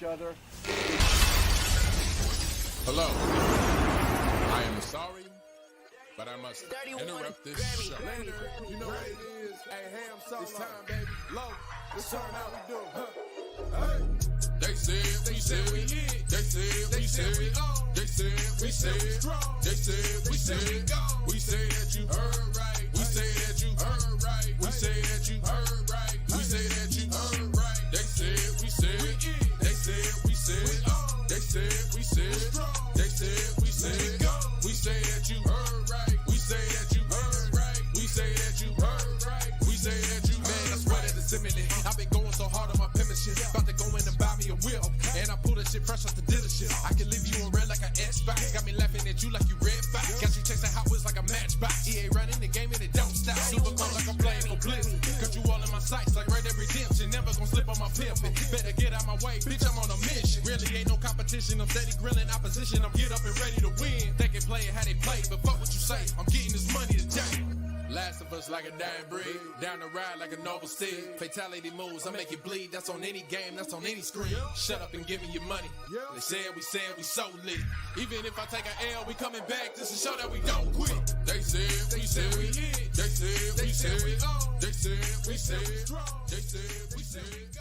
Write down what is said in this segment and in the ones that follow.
other. Hello. I am sorry, but I must interrupt this show. You know what it is? Hey, Ham Solo. It's time, baby. Low. It's time how we do. Hey. They said we said we hit. They said we said we on. They said we said we strong. They said we said we go. We say that you heard right. We say that you heard right. We say that you heard right. We say that you heard right. They said we said we hit. They said we said we on. They said we said strong. They said we said we go. We say that you heard right. We say that you heard right. We say that you heard right. We say that you heard right. Man, I swear that it's imminent. I've been going so hard on my penmanship. About to go in and buy me a whip. And I pull that shit fresh off the dealership. I can leave you in red like an Xbox. Got me laughing at you like you red fox. Got you chasing Hot Wheels like a matchbox. EA running the game and it don't stop. Super cold like I'm playing for Blizzard. Got you all in my sights like Red Dead Redemption. Never gonna slip on my pimpin'. Better get out my way, bitch, I'm on a mission. Really ain't no competition. I'm steady grilling opposition. I'm get up and ready to win. They can play it how they play, but fuck what you say. I'm getting this money today. Last of us like a dying breed. Down the ride like a noble steed. Fatality moves, I make you bleed. That's on any game, that's on any screen. Shut up and give me your money. They said we so lit. Even if I take an L, we coming back just to show that we don't quit. They said we hit. They said we said we on. They said we said strong. They said we said go.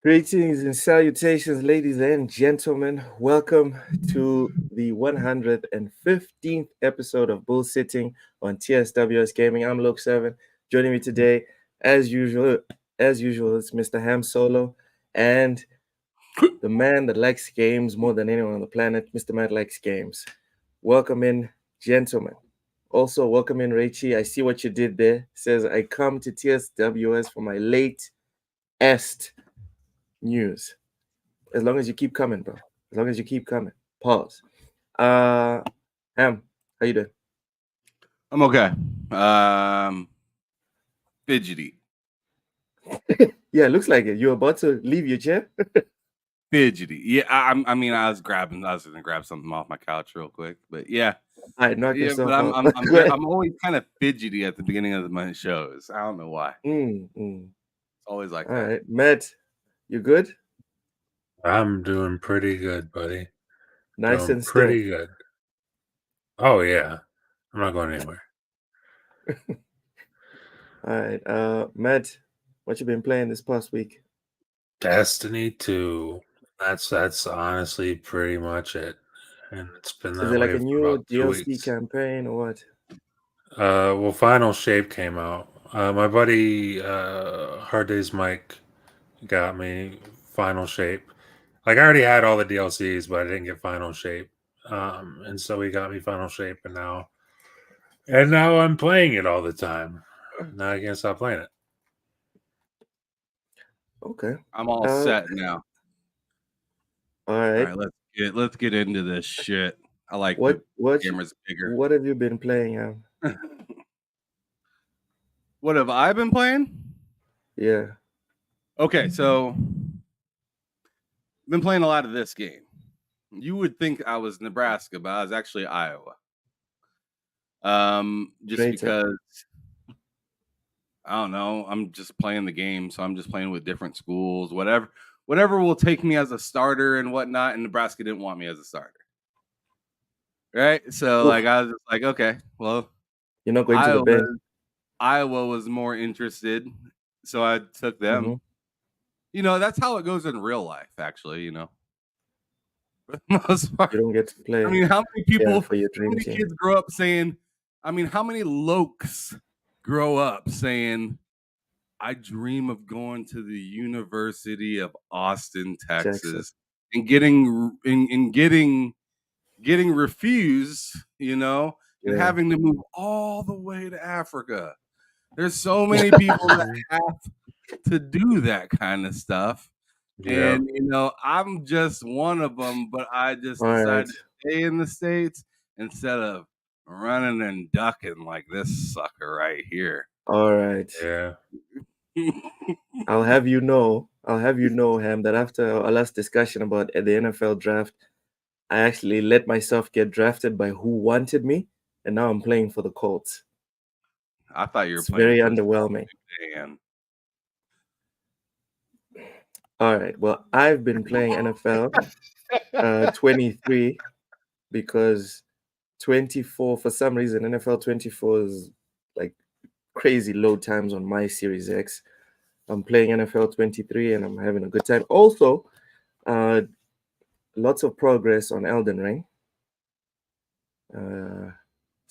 Greetings and salutations, ladies and gentlemen. Welcome to the 115th episode of BullSittin on TSWS Gaming. I'm Luke7. Joining me today, as usual, it's Mr. Ham Solo and the man that likes games more than anyone on the planet, Mr. Matt Likes Games. Welcome in, gentlemen. Also, welcome in, Rachie. I see what you did there. Says, I come to TSWS for my latest news. As long as you keep coming, bro. As long as you keep coming. Pause. Ham, how you doing? I'm okay. Fidgety. Yeah, looks like it. You're about to leave your chair. Fidgety. Yeah, I was gonna grab something off my couch real quick, but yeah. All right, knock Yeah, yourself but out. I'm always kind of fidgety at the beginning of my shows. I don't know why. It's always like All that. right, Matt, you good? I'm doing pretty good, buddy. Nice doing and still. pretty good. Oh yeah, I'm not going anywhere. All right, Matt, what you been playing this past week? Destiny 2. That's honestly pretty much it, and it's been that Is it like way a for new about 2 DLC weeks. campaign or what? Well, Final Shape came out. My buddy Hard Days Mike got me Final Shape. Like I already had all the DLCs, but I didn't get Final Shape. And so he got me Final Shape, and now I'm playing it all the time. Now I can't stop playing it. Okay. I'm all set now. All right. All right, let's get into this shit. I like What camera's bigger. What have you been playing, Ham? What have I been playing? Yeah. Okay, so I've been playing a lot of this game. You would think I was Nebraska, but I was actually Iowa. Just Traitor. because I don't know, I'm just playing the game, so I'm just playing with different schools, whatever will take me as a starter and whatnot. And Nebraska didn't want me as a starter, right? So like I was just like, okay, well, You're not going to the bench. Iowa was more interested, so I took them. Mm-hmm. You know, that's how it goes in real life, actually. You know, for the most part. You don't get to play. I mean, how many people, for your how dream many team. kids grow up saying, I mean, how many lokes grow up saying, I dream of going to the University of Austin, Texas, and getting refused, you know, and having to move all the way to Africa. There's so many people that have to do that kind of stuff. Yeah. And, you know, I'm just one of them, but I just decided to stay in the States instead of running and ducking like this sucker right here. All right. Yeah. I'll have you know, Ham, that after our last discussion about the NFL draft, I actually let myself get drafted by who wanted me, and now I'm playing for the Colts. I thought you were It's playing very for underwhelming. Dan. All right. Well, I've been playing NFL 23 because 24, for some reason, NFL 24 is like crazy load times on my Series X. I'm playing NFL 23 and I'm having a good time. Also, uh, lots of progress on Elden Ring.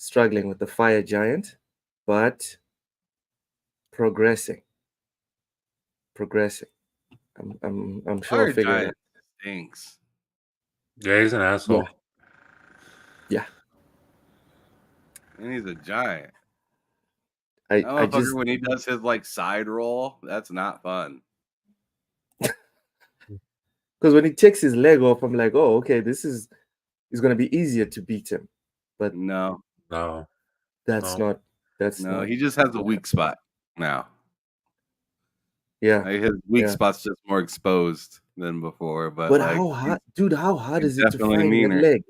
Struggling with the Fire Giant, but progressing. I'm sure I'll Fire figure it Giant out. stinks. Yeah, he's an asshole. Yeah. And he's a giant. I Motherfucker, just when he does his like side roll, that's not fun. because when he takes his leg off, I'm like, oh, okay, it's gonna be easier to beat him. But No, No. that's No. not he just has a weak spot now. yeah. Like, his weak Yeah. spot's just more exposed than before. But But like, how hard, dude, how hard he's is it to definitely find that meaner. leg?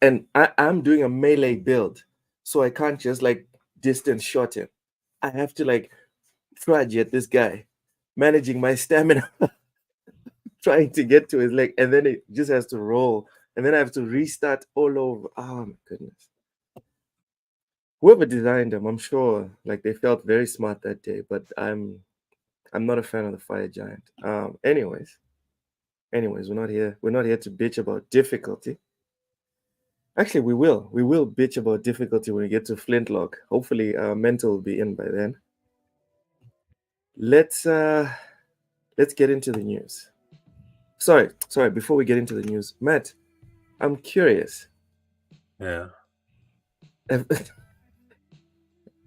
And I'm doing a melee build, so I can't just like distance shot him. I have to like trudge at this guy, managing my stamina, trying to get to his leg, and then it just has to roll, and then I have to restart all over. Oh my goodness. Whoever designed them, I'm sure like they felt very smart that day, but I'm not a fan of the Fire Giant. Anyways, we're not here to bitch about difficulty. Actually, we will bitch about difficulty when we get to Flintlock. Hopefully, Mental will be in by then. Let's get into the news. Sorry. Before we get into the news, Matt, I'm curious. Yeah.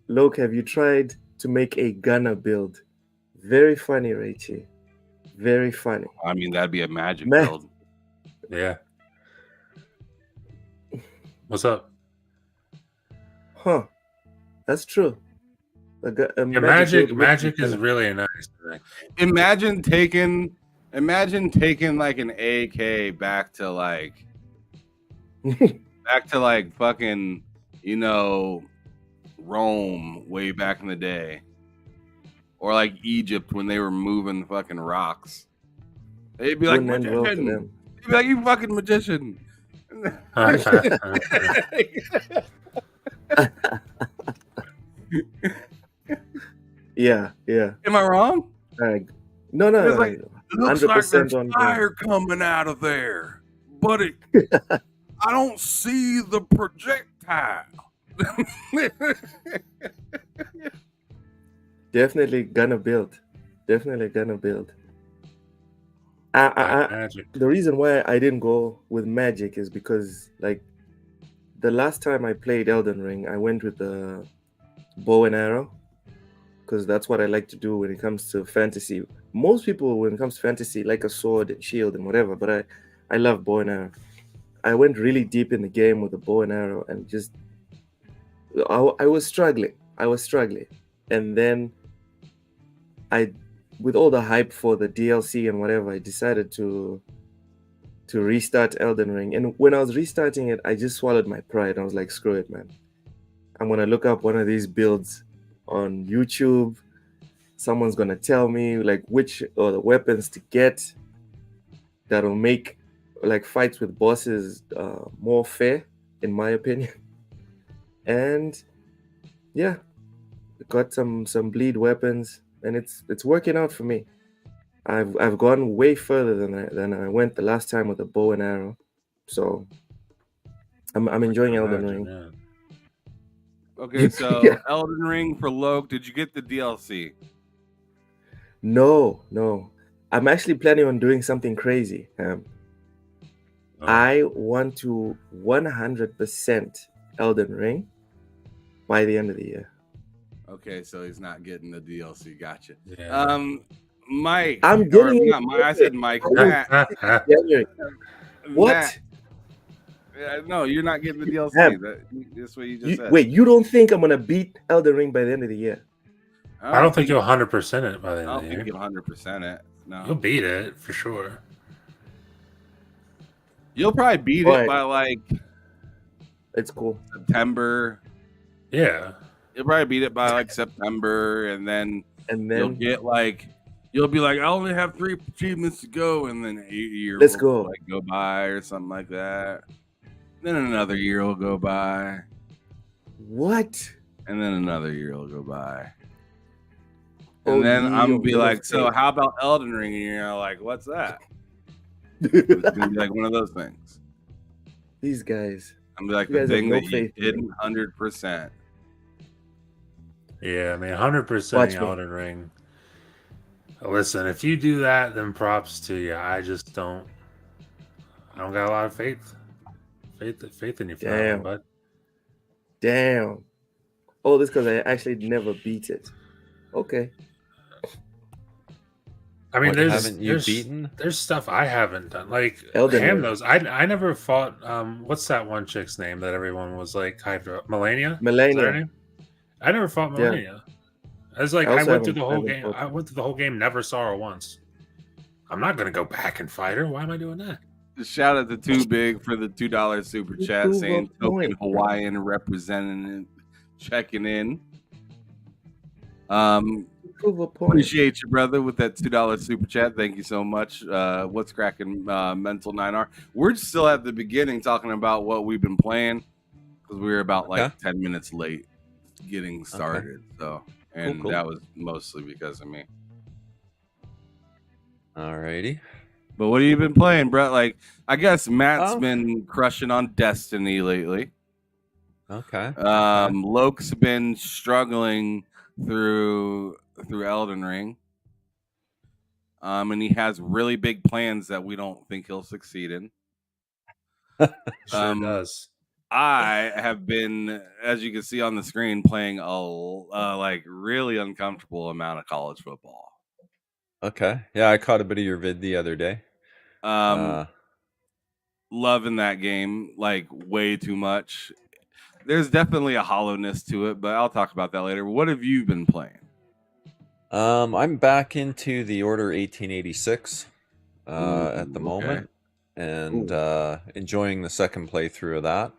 Loke, have you tried to make a gunner build? Very funny, Rachie. Very funny. I mean, that'd be a magic Matt. build. Yeah. What's up? Huh. That's true. Yeah, magic build with magic the is gunner. really a nice thing. Imagine taking like an AK back to like fucking, Rome way back in the day, or like Egypt when they were moving fucking rocks. They'd be like, Wouldn't end well for magician. them. They'd be like, you fucking magician. Yeah. Am I wrong? No. It's like, it looks like 100% there's on fire coming out of there, but I don't see the projectile. Definitely gonna build. Magic. The reason why I didn't go with magic is because like the last time I played Elden Ring, I went with the bow and arrow because that's what I like to do when it comes to fantasy. Most people, when it comes to fantasy, like a sword and shield and whatever, but I love bow and arrow. I went really deep in the game with the bow and arrow and just I was struggling. And then with all the hype for the DLC and whatever, I decided to restart Elden Ring. And when I was restarting it, I just swallowed my pride. I was like, screw it, man. I'm gonna look up one of these builds on YouTube. Someone's gonna tell me like which or the weapons to get that'll make like fights with bosses more fair, in my opinion. And yeah, got some bleed weapons, and it's working out for me. I've gone way further than I went the last time with a bow and arrow, so I'm enjoying Elden Ring. Yeah. Okay, so Yeah. Elden Ring for Loke. Did you get the DLC? No. I'm actually planning on doing something crazy. I want to 100% Elden Ring by the end of the year. Okay, so he's not getting the DLC. Gotcha. Yeah. Mike. I'm getting not Mike. I said Mike. Matt. January. What? Matt. No, you're not getting the DLC. That's what you just said. Wait, you don't think I'm gonna beat Elden Ring by the end of the year? I don't think you'll 100% it by the end I of don't the think year. you'll 100% it. No, You'll beat it for sure. you'll probably beat Right. it by like It's cool. September. Yeah. You'll probably beat it by like September, and then And you'll then get like You'll be like, I only have 3 achievements to go, and then a year Let's will go. like go by or something like that. Then another year will go by, What? and then another year will go by. And Oh, then ye I'm gonna of be little like, so faith. how about Elden Ring? And you're like, what's that? It's gonna be like one of those things. These guys. I'm gonna be like, You the guys have thing no that you faith in me. didn't 100%. Yeah, I mean, 100% Watch me. Elden Ring. Listen, if you do that, then props to you. I just don't. I don't got a lot of faith in you for that Damn. one, bud. Damn. Oh, this because I actually never beat it. Okay. I mean, What haven't you beaten? there's stuff I haven't done. Like Elden Ham Ring. knows. I never fought. What's that one chick's name that everyone was like hyped up? Melania. Is that her Melania. name? I never fought Yeah. Melania. I was like, I I also went through haven't- the I whole haven't game. fought I went through the whole game, never saw her once. I'm not gonna go back and fight her. Why am I doing that? Shout out to Too Big for the $2 super You chat prove saying a point, token bro. Hawaiian representing checking in. Prove a point. Appreciate you, brother, with that $2 super chat. Thank you so much. What's cracking, Mental 9R? We're still at the beginning talking about what we've been playing because we were about like 10 minutes late getting started. So, and Cool. that was mostly because of me. Alrighty. But what have you been playing, Brett? Like, I guess Matt's Oh. been crushing on Destiny lately. Okay. Loke's been struggling through Elden Ring. And he has really big plans that we don't think he'll succeed in. Sure does. I have been, as you can see on the screen, playing a like really uncomfortable amount of college football. Okay. Yeah, I caught a bit of your vid the other day. Loving that game like way too much. There's definitely a hollowness to it, but I'll talk about that later. What have you been playing? I'm back into the Order 1886 at the okay. moment, and enjoying the second playthrough of that.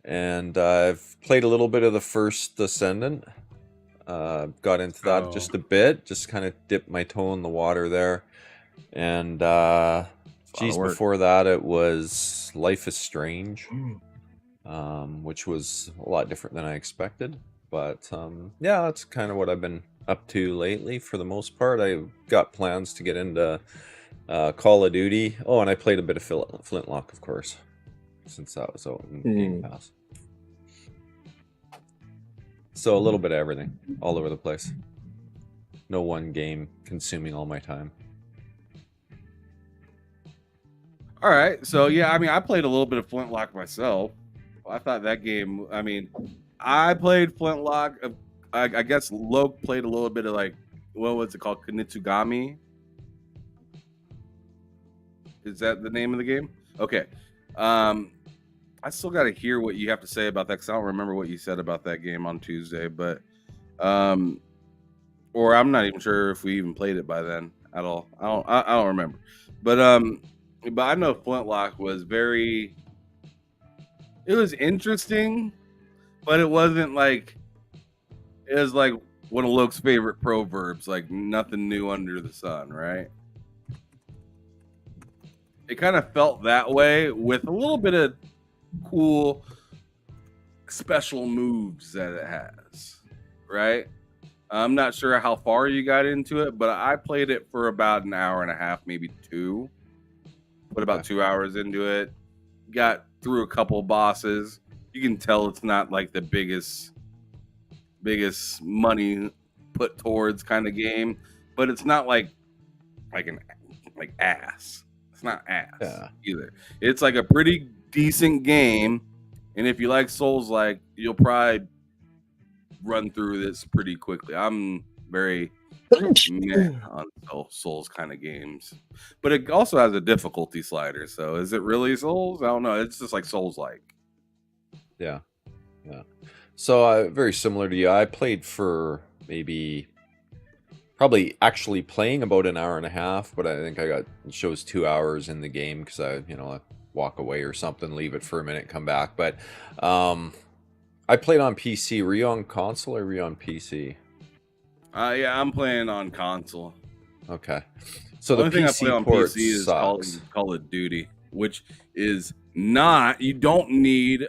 And I've played a little bit of the first Ascendant. Got into that just a bit, just kind of dipped my toe in the water there. And before that it was Life is Strange, which was a lot different than I expected. But yeah, that's kind of what I've been up to lately for the most part. I've got plans to get into Call of Duty. Oh, and I played a bit of Flintlock, of course, since that was out in Game Pass. So a little bit of everything, all over the place. No one game consuming all my time. All right, so yeah, I mean, I played a little bit of Flintlock myself. I thought that game. I mean, I played Flintlock. I guess Loke played a little bit of like, what was it called, Kunitsugami? Is that the name of the game? Okay. I still got to hear what you have to say about that because I don't remember what you said about that game on Tuesday, but or I'm not even sure if we even played it by then at all. I don't remember, but I know Flintlock was it was interesting, but it wasn't like, it was like one of Luke's favorite proverbs, like nothing new under the sun, right? It kind of felt that way with a little bit of cool special moves that it has, right? I'm not sure how far you got into it, but I played it for about an hour and a half, maybe 2. Put about 2 hours into it. Got through a couple of bosses. You can tell it's not like the biggest money put towards kind of game, but it's not like ass. It's not ass either. It's like a pretty decent game, and if you like Souls-like, you'll probably run through this pretty quickly. I'm very meh on Souls kind of games, but it also has a difficulty slider. So is it really Souls? I don't know. It's just like Souls-like. Yeah. So very similar to you. I played for probably actually playing about an hour and a half, but I think it shows 2 hours in the game because I walk away or something, leave it for a minute, come back. But I played on PC. Were you on console or were you on PC? Yeah, I'm playing on console. Okay. So The the only thing I play PC on port PC is sucks. Call of Duty, which is not. You don't need,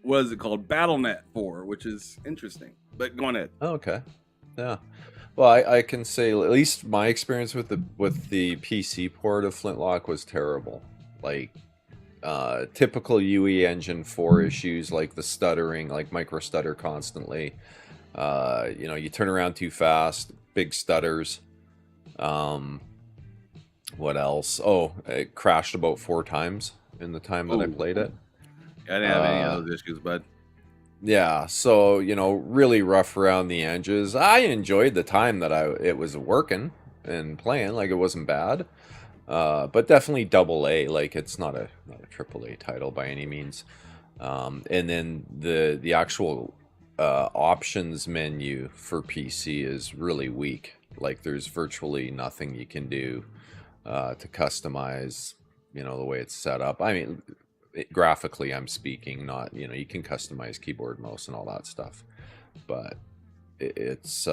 what is it called, BattleNet for, which is interesting. But go on ahead. Oh, okay. Yeah. Well, I can say at least my experience with the PC port of Flintlock was terrible. Like typical UE Engine 4 issues, like the stuttering, like micro stutter constantly. You know, you turn around too fast, big stutters. What else? Oh, it crashed about 4 times in the time that I played it. I didn't have any of those issues, bud. Yeah, so you know, really rough around the edges. I enjoyed the time that it was working and playing, like it wasn't bad. But definitely double A, like it's not a triple A title by any means. And then the actual options menu for PC is really weak. Like there's virtually nothing you can do to customize, you know, the way it's set up. I mean, graphically I'm speaking, not, you know, you can customize keyboard, mouse and all that stuff, but it's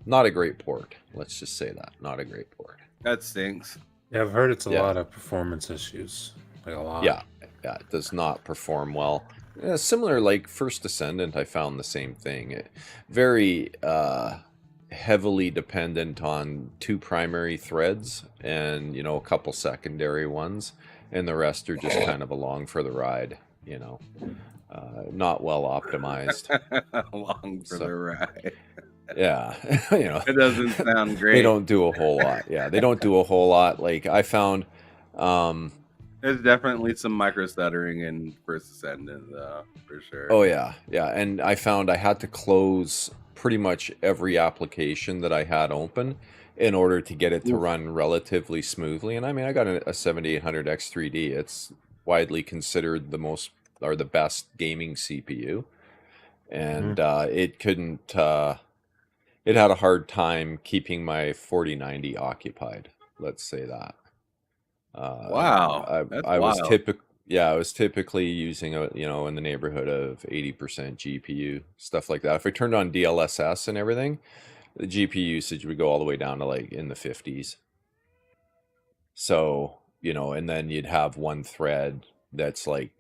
not a great port. Let's just say that, not a great port. That stinks. Yeah, I've heard it's a lot of performance issues, like a lot. Yeah, it does not perform well. Similar, like First Descendant, I found the same thing. Very heavily dependent on 2 primary threads and, you know, a couple secondary ones, and the rest are just kind of along for the ride, you know. Not well optimized. Along for the ride. Yeah, you know, it doesn't sound great. They don't do a whole lot. Yeah, they don't do a whole lot. Like I found, there's definitely some micro stuttering in First Ascendant, though, for sure. Oh yeah, yeah, and I found I had to close pretty much every application that I had open in order to get it to run relatively smoothly. And I mean, I got a 7800 X3D. It's widely considered the most or the best gaming CPU, and it couldn't. It had a hard time keeping my 4090 occupied. Let's say that. Wow, I was typically using you know, in the neighborhood of 80% GPU, stuff like that. If I turned on DLSS and everything, the GPU usage would go all the way down to like in the 50s. So, you know, and then you'd have one thread that's like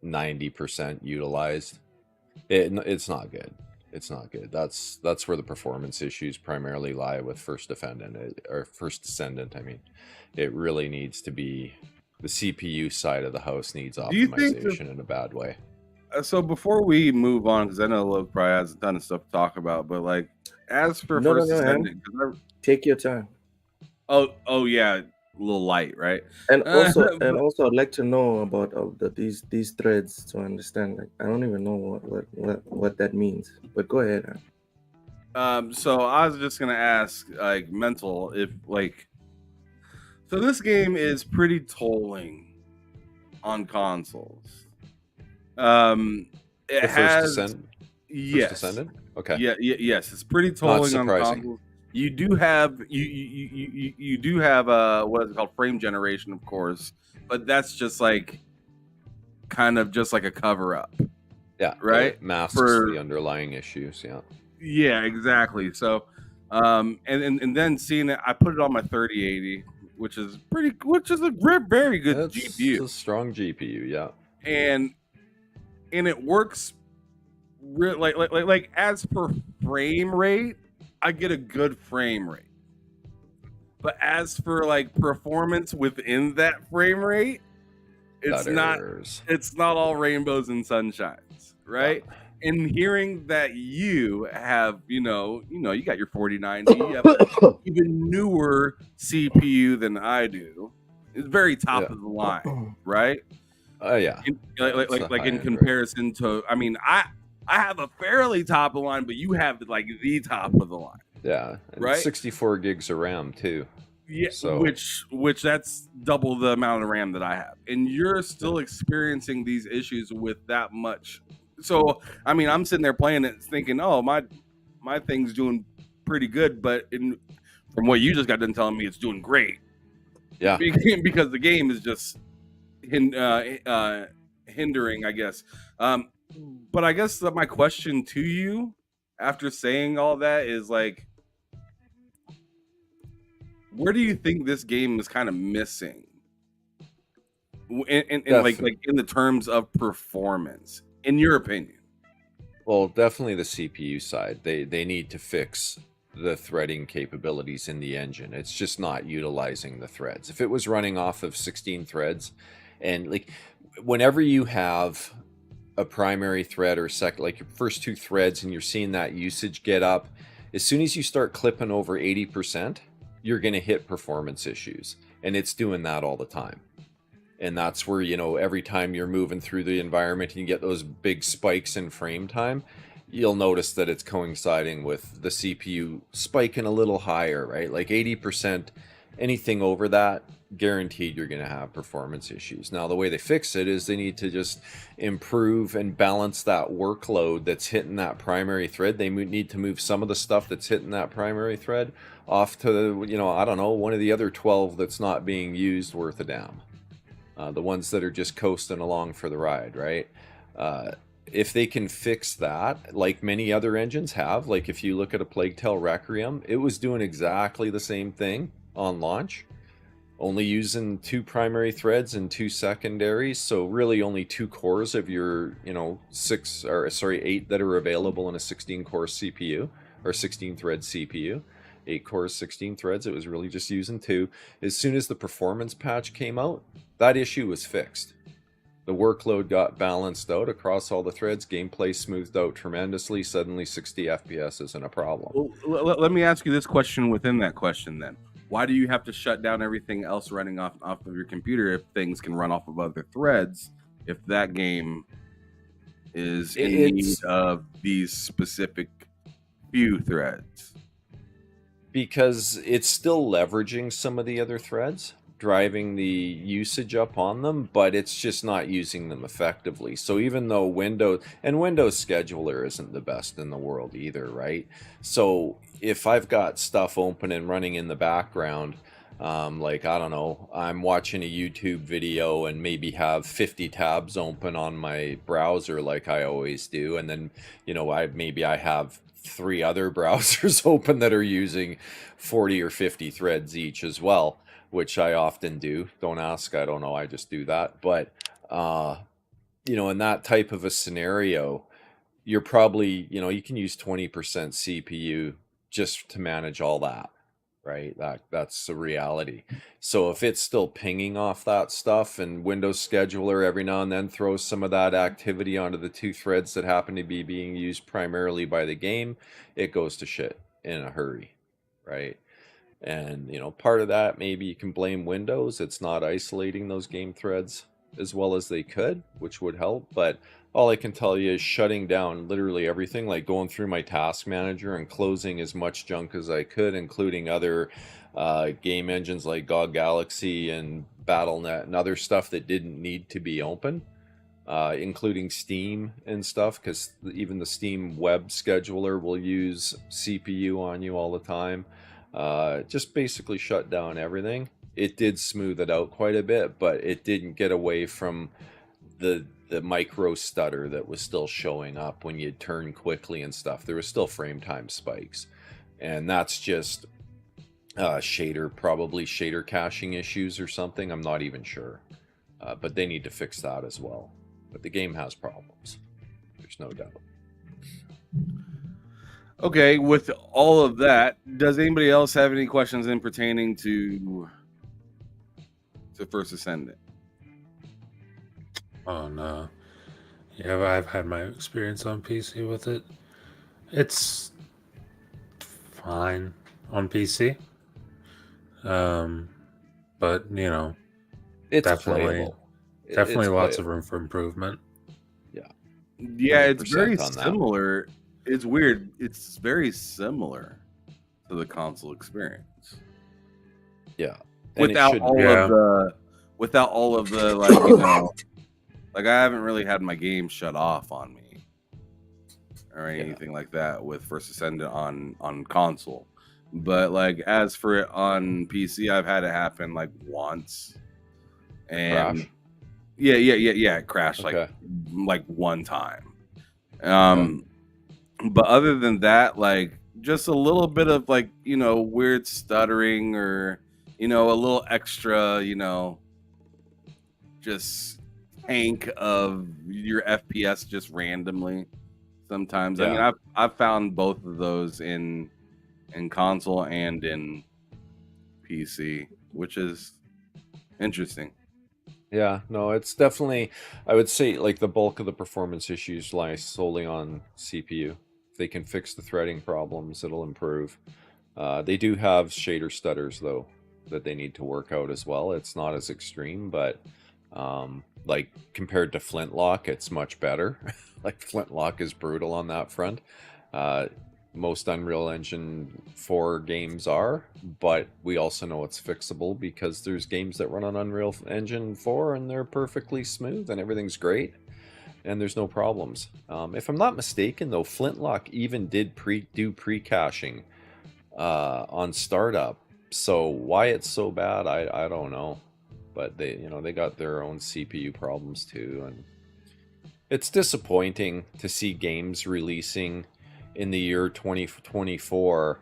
90% utilized. It's not good. It's not good. That's where the performance issues primarily lie with First Descendant. I mean, it really needs to be, the CPU side of the house needs optimization in a bad way. So before we move on, because I know Luke probably has a ton of stuff to talk about, but like as for First Descendant, take your time. Oh yeah, a little light, right? And also, I'd like to know about these threads to understand. Like, I don't even know what that means. But go ahead. So I was just gonna ask, like, mental, if like, so this game is pretty tolling on consoles. It has First Descendant. Okay. Yes, it's pretty tolling on consoles. You do have you do have what is it called, frame generation, of course, but that's just like kind of just like a cover up. Yeah, right. It masks the underlying issues. Yeah. Yeah, exactly. So, and then seeing it, I put it on my 3080, which is a very good GPU. It's a strong GPU, yeah. And it works like as per frame rate, I get a good frame rate. But as for like performance within that frame rate, it's not all rainbows and sunshines, right? Yeah. And hearing that you have, you got your 4090, you have an even newer CPU than I do. It's very top of the line, right? Yeah. Like in comparison to, I mean, I have a fairly top of the line, but you have like the top of the line. Yeah. Right. 64 gigs of RAM too. Yeah. So. Which that's double the amount of RAM that I have, and you're still experiencing these issues with that much. So, I mean, I'm sitting there playing it thinking, oh, my thing's doing pretty good, but from what you just got done telling me, it's doing great. Yeah. Because the game is just hindering, I guess. But I guess that my question to you after saying all that is like, where do you think this game is kind of missing? In like in the terms of performance, in your opinion? Well, definitely the CPU side. They need to fix the threading capabilities in the engine. It's just not utilizing the threads. If it was running off of 16 threads, and like whenever you have a primary thread or like your first two threads and you're seeing that usage get up, as soon as you start clipping over 80%, you're going to hit performance issues. And it's doing that all the time. And that's where, you know, every time you're moving through the environment and you get those big spikes in frame time, you'll notice that it's coinciding with the CPU spiking a little higher, right? Like 80%, anything over that, guaranteed you're going to have performance issues. Now, the way they fix it is they need to just improve and balance that workload that's hitting that primary thread. They need to move some of the stuff that's hitting that primary thread off to, you know, I don't know, one of the other 12 that's not being used worth a damn. The ones that are just coasting along for the ride, right? If they can fix that, like many other engines have, like if you look at a Plague Tale Requiem, it was doing exactly the same thing on launch, only using 2 primary threads and 2 secondaries, so really only 2 cores of your, you know, 8 that are available in a 16-core CPU, or 16-thread CPU. 8 cores, 16 threads, it was really just using 2. As soon as the performance patch came out, that issue was fixed. The workload got balanced out across all the threads, gameplay smoothed out tremendously, suddenly 60 FPS isn't a problem. Well, let me ask you this question within that question then. Why do you have to shut down everything else running off of your computer if things can run off of other threads, if that game is in need of these specific few threads? Because it's still leveraging some of the other threads, driving the usage up on them, but it's just not using them effectively. So even though Windows Scheduler isn't the best in the world either, right? So if I've got stuff open and running in the background, like, I don't know, I'm watching a YouTube video and maybe have 50 tabs open on my browser like I always do, and then, you know, I have 3 other browsers open that are using 40 or 50 threads each as well, which I often do. Don't ask, I don't know, I just do that. But you know, in that type of a scenario, you're probably, you know, you can use 20% CPU just to manage all that, right? That's the reality. So if it's still pinging off that stuff, and Windows Scheduler every now and then throws some of that activity onto the 2 threads that happen to be being used primarily by the game, it goes to shit in a hurry, right? And, you know, part of that, maybe you can blame Windows. It's not isolating those game threads as well as they could, which would help. But all I can tell you is shutting down literally everything, like going through my task manager and closing as much junk as I could, including other game engines like GOG Galaxy and Battle.net and other stuff that didn't need to be open, including Steam and stuff, because even the Steam web scheduler will use CPU on you all the time. Just basically shut down everything. It did smooth it out quite a bit, but it didn't get away from the micro stutter that was still showing up when you turn quickly and stuff. There was still frame time spikes, and that's just probably shader caching issues or something. I'm not even sure, but they need to fix that as well. But the game has problems, there's no doubt. Okay, with all of that, does anybody else have any questions in pertaining to First Ascendant? Oh no. Yeah, I've had my experience on PC with it. It's fine on PC. But you know, It's definitely playable. Lots of room for improvement. Yeah, it's very 100% on that. similar. It's weird. It's very similar to the console experience. Yeah. And Without all of the like, you know, like I haven't really had my game shut off on me or anything like that with First Ascendant on console. But like as for it on PC, I've had it happen like once. And Crash? Yeah, it crashed Okay. like one time. But other than that, like just a little bit of like, you know, weird stuttering or a little extra, just tank of your FPS just randomly. Sometimes, I mean, Yeah. I've found both of those in console and in PC, which is interesting. Yeah, no, it's definitely, I would say, like the bulk of the performance issues lie solely on CPU. If they can fix the threading problems, it'll improve. They do have shader stutters though that they need to work out as well. It's not as extreme, but like compared to Flintlock, it's much better. Like Flintlock is brutal on that front. Uh, most Unreal Engine 4 games are, but we also know it's fixable because there's games that run on Unreal Engine 4 and they're perfectly smooth and everything's great and there's no problems. If I'm not mistaken though, Flintlock even did do pre-caching on startup. So why it's so bad, I don't know. But they got their own CPU problems too, and it's disappointing to see games releasing in the year 2024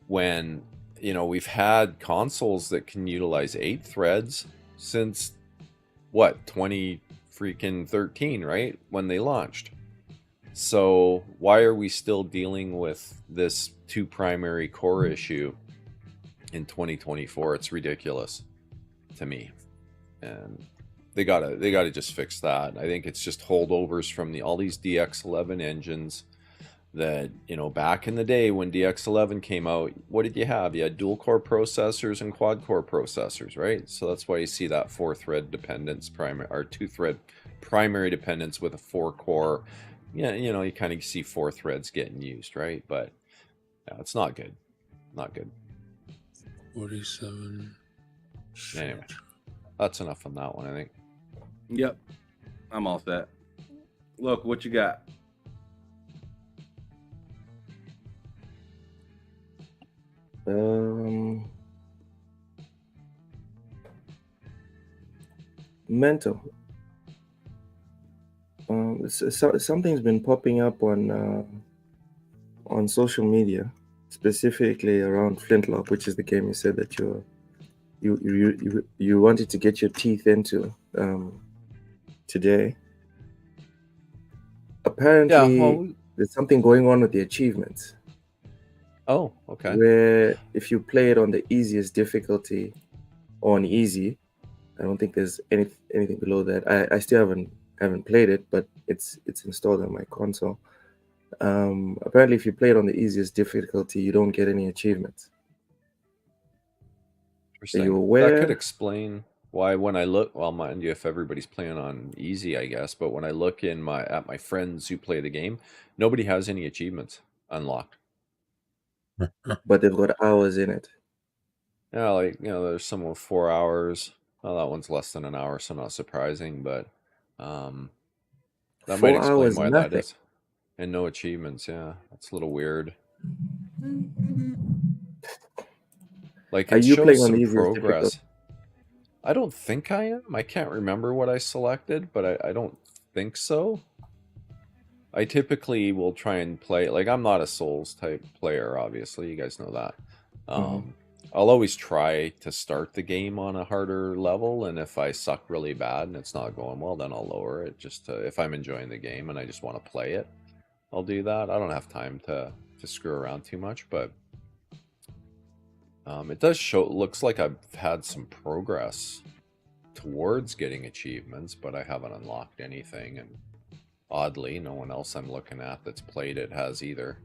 when we've had consoles that can utilize 8 threads since what 20 freaking 13, right, when they launched. So why are we still dealing with this 2 primary core issue in 2024? It's ridiculous to me, and they gotta just fix that. I think it's just holdovers from all these DX11 engines that back in the day when DX11 came out, what did you have? You had dual core processors and quad core processors, right? So that's why you see that 4-thread dependence or 2-thread primary dependence with a 4-core. Yeah, you kind of see 4 threads getting used, right? But yeah, it's not good. Not good. 47. Anyway, that's enough on that one, I think. Yep, I'm all set. Look, what you got? Mental. Something's been popping up on social media, specifically around Flintlock, which is the game you said that you wanted to get your teeth into today. Apparently, Yeah, there's something going on with the achievements. Oh, okay. Where if you play it on the easiest difficulty, or on easy, I don't think there's anything below that. I still haven't played it, but it's installed on my console. Apparently, if you play it on the easiest difficulty, you don't get any achievements. Interesting. Are you aware? That could explain why when I look, well, mind you, if everybody's playing on easy, I guess, but when I look at my friends who play the game, nobody has any achievements unlocked. But they've got hours in it. Yeah, like there's some with 4 hours. Well, that one's less than an hour, so not surprising, but that 4 might explain hours, why nothing. that is. And no achievements, yeah. That's a little weird. Like, Are it you shows playing on some the easiest progress. difficulty? I don't think I am. I can't remember what I selected, but I don't think so. I typically will try and play, like, I'm not a Souls type player, obviously. You guys know that. I'll always try to start the game on a harder level, and if I suck really bad and it's not going well, then I'll lower it just to, if I'm enjoying the game and I just want to play it, I'll do that. I don't have time to screw around too much, but it does show, it looks like I've had some progress towards getting achievements, but I haven't unlocked anything, and oddly, no one else I'm looking at that's played it has either.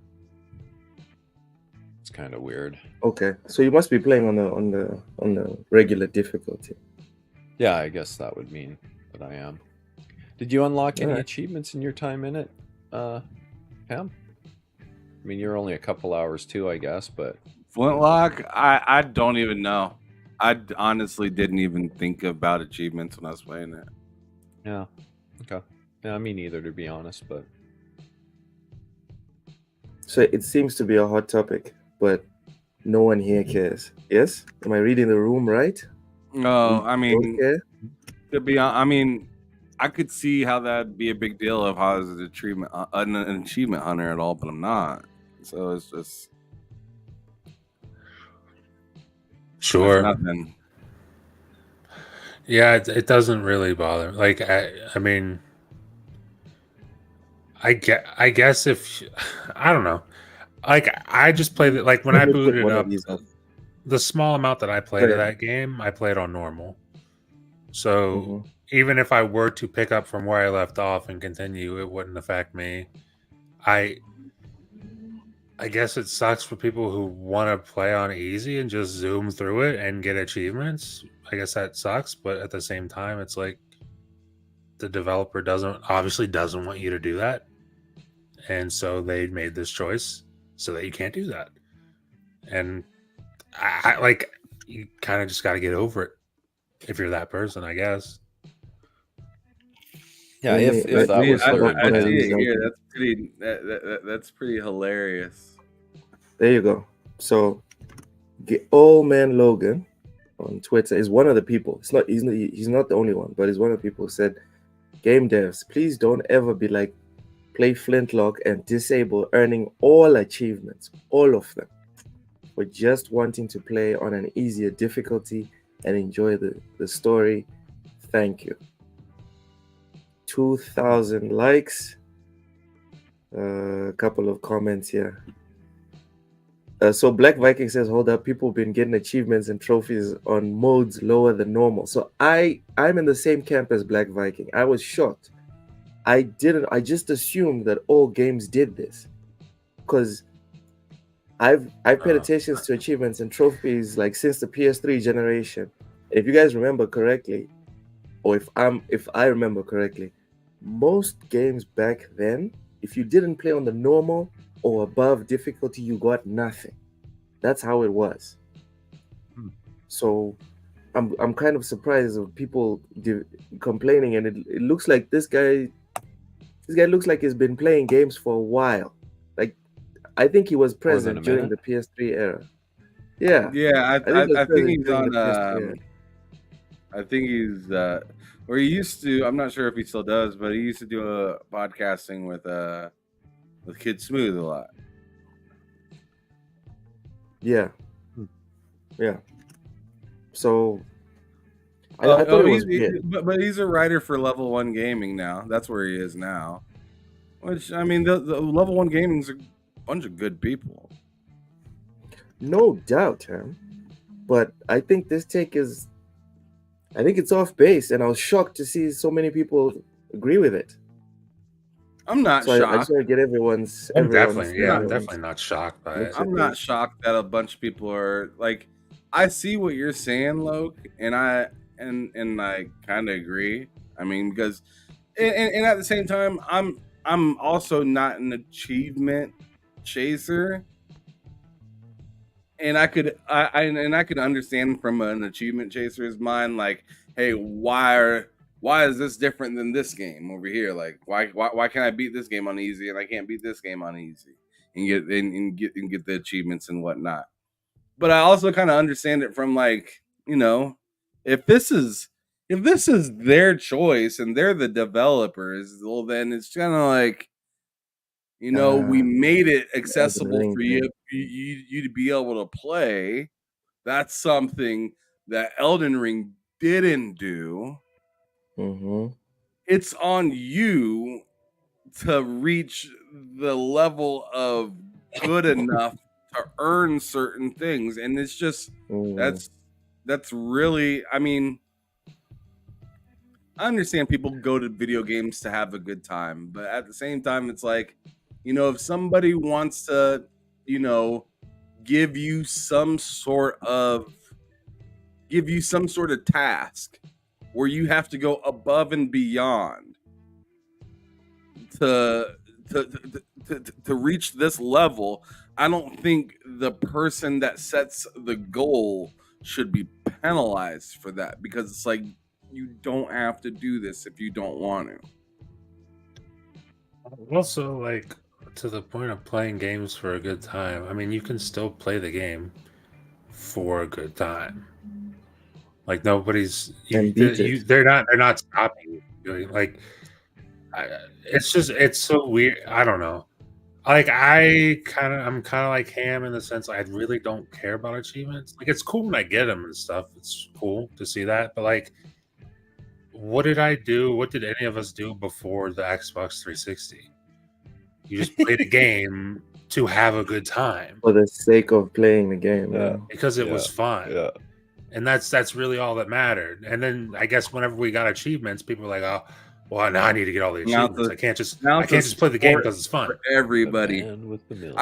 It's kind of weird. Okay, so you must be playing on the regular difficulty. Yeah, I guess that would mean that I am. Did you unlock any Alright. achievements in your time in it, Pam? I mean, you're only a couple hours too, I guess, but Flintlock, I don't even know. I honestly didn't even think about achievements when I was playing it. yeah, okay. Yeah, me neither, to be honest, but So it seems to be a hot topic, but no one here cares. Yes? Am I reading the room right? No, We I don't mean, care? to be honest, I mean, I could see how that'd be a big deal if I was an achievement hunter at all, but I'm not. So it's just Sure. There's nothing. Yeah, it doesn't really bother. Like I mean, I guess if I don't know. Like I just played it. Like when Let I me put booted one of up, these up. the small amount that I played of that game, I played on normal. So even if I were to pick up from where I left off and continue, it wouldn't affect me. I guess it sucks for people who want to play on easy and just zoom through it and get achievements. I guess that sucks, but at the same time, it's like the developer obviously doesn't want you to do that, and so they made this choice so that you can't do that. And I like you kind of just got to get over it if you're that person, I guess. Yeah, if that was their I intent. see it here. That's pretty. That's pretty hilarious. There you go. So, Old Man Logan on Twitter is one of the people. He's not the only one, but he's one of the people who said, "Game devs, please don't ever be like play Flintlock and disable earning all achievements, all of them, for just wanting to play on an easier difficulty and enjoy the story. Thank you." 2,000 likes. A couple of comments here. So Black Viking says, "Hold up, people been getting achievements and trophies on modes lower than normal." So I'm in the same camp as Black Viking. I was shocked. I just assumed that all games did this, because I've paid attention to achievements and trophies like since the PS3 generation. If you guys remember correctly, or if I remember correctly, most games back then, if you didn't play on the normal or above difficulty, you got nothing. That's how it was. So I'm kind of surprised of people complaining, and it looks like this guy looks like he's been playing games for a while. Like, I think he was present during the PS3 era. Yeah. I think he's on. I think he's or he used to. I'm not sure if he still does, but he used to do a podcasting with Kid Smooth a lot. Yeah. Yeah. So I thought it was weird. But he's a writer for Level 1 Gaming now. That's where he is now. Which, I mean, the Level 1 Gaming's a bunch of good people. No doubt, Ham. But I think this take is, I think it's off base, and I was shocked to see so many people agree with it. I'm not shocked. I just want to get everyone's. I'm definitely not shocked by it. I'm not shocked that a bunch of people are like. I see what you're saying, Loke, and I kind of agree. I mean, because and at the same time, I'm also not an achievement chaser, and I could understand from an achievement chaser's mind, like, hey, why is this different than this game over here? Like, why can't I beat this game on easy and I can't beat this game on easy and get the achievements and whatnot? But I also kind of understand it from, like, you know, if this is their choice and they're the developers, well, then it's kind of like, you know, we made it accessible for you to be able to play. That's something that Elden Ring didn't do. Mm-hmm. It's on you to reach the level of good enough to earn certain things, and it's just that's really, I mean, I understand people go to video games to have a good time, but at the same time, it's like, you know, if somebody wants to, you know, give you some sort of task where you have to go above and beyond to reach this level, I don't think the person that sets the goal should be penalized for that, because it's like, you don't have to do this if you don't want to. Also, like, to the point of playing games for a good time, I mean, you can still play the game for a good time. Like, nobody's they're not stopping you. Like, it's so weird. I don't know. Like I'm kind of like Ham in the sense I really don't care about achievements. Like it's cool when I get them and stuff. It's cool to see that, but like, what did I do? What did any of us do before the Xbox 360? You just played a game to have a good time For the sake of playing the game, Yeah. because it was fun. Yeah. And that's really all that mattered. And then I guess whenever we got achievements, people were like, "Oh, well, now I need to get all the Now achievements. the- I can't just now play the game sport because it's fun." for everybody. The man with the million.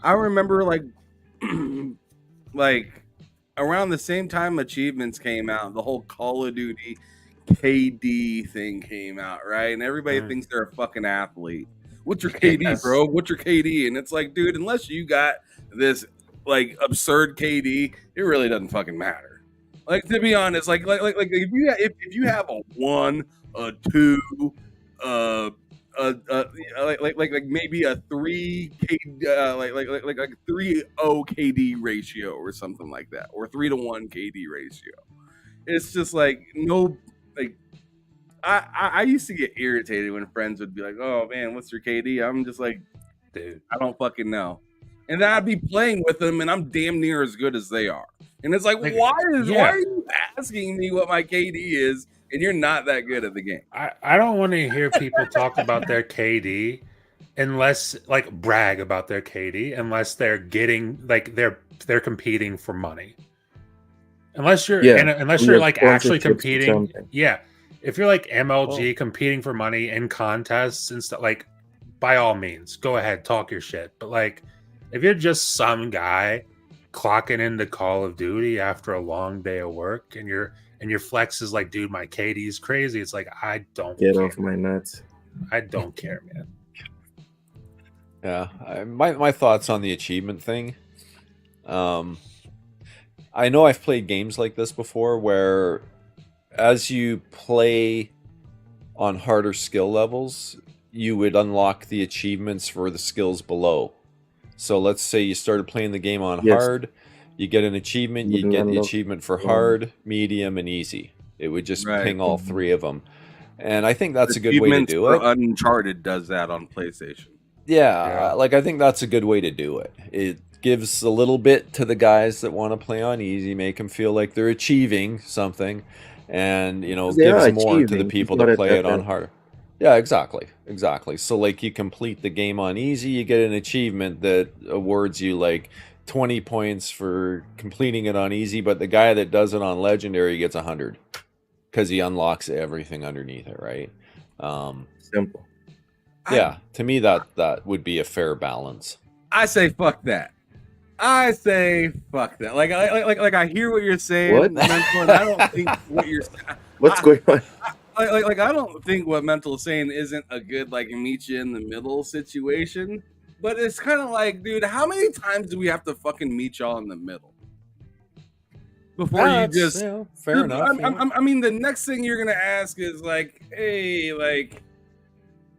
I remember like like around the same time achievements came out, the whole Call of Duty KD thing came out, right? And everybody thinks they're a fucking athlete. What's your KD, Yes. bro? What's your KD? And it's like, dude, unless you got this like absurd KD, it really doesn't fucking matter. Like, to be honest, like if you have a 1, a 2, like maybe a 3 K, like 3-0 KD ratio or something like that, or 3-to-1 KD ratio. It's just like no, like I used to get irritated when friends would be like, "Oh man, what's your KD?" I'm just like, Dude, I don't fucking know. And then I'd be playing with them, and I'm damn near as good as they are. And it's like, Like, why yeah. are you asking me what my KD is, and you're not that good at the game? I don't want to hear people talk about their KD unless like brag about their KD unless they're getting like they're competing for money. Unless you're unless you're like actually competing. Yeah. If you're like MLG competing for money in contests and stuff, like by all means, go ahead, talk your shit. But like if you're just some guy clocking into Call of Duty after a long day of work and your flex is like, dude, my KD is crazy. It's like, I don't Get care. off my nuts. I don't care, man. Yeah, my thoughts on the achievement thing. I know I've played games like this before where as you play on harder skill levels, you would unlock the achievements for the skills below. So let's say you started playing the game on hard, you get an achievement, you get the achievement for hard, medium, and easy. It would just ping all three of them. And I think that's a good way to do it. Uncharted does that on PlayStation. Yeah, like I think that's a good way to do it. It gives a little bit to the guys that want to play on easy, make them feel like they're achieving something, and gives more to the people that play it on harder. Yeah, exactly. So like you complete the game on easy, you get an achievement that awards you like 20 points for completing it on easy, but the guy that does it on legendary gets 100 because he unlocks everything underneath it, right? Simple. Yeah, to me that would be a fair balance. I say fuck that. Like I hear what you're saying. What? Mental, and I don't think what you're. What's going on? Like I don't think what Mental is saying isn't a good like meet you in the middle situation. But it's kind of like, dude, how many times do we have to fucking meet y'all in the middle before you just? Fair enough. I mean, the next thing you're gonna ask is like, hey, like.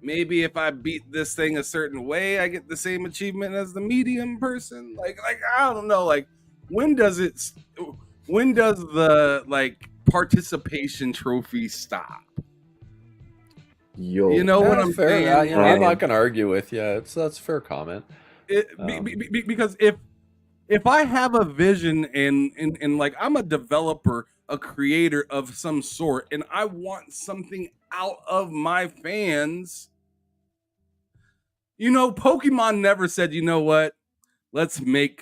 Maybe if I beat this thing a certain way, I get the same achievement as the medium person. Like I don't know. Like when does the like participation trophy stop? Yo, You know what I'm fair. saying? I'm not gonna argue with you. That's a fair comment. Because if I have a vision and like I'm a developer, a creator of some sort, and I want something out of my fans. Pokemon never said, you know what? Let's go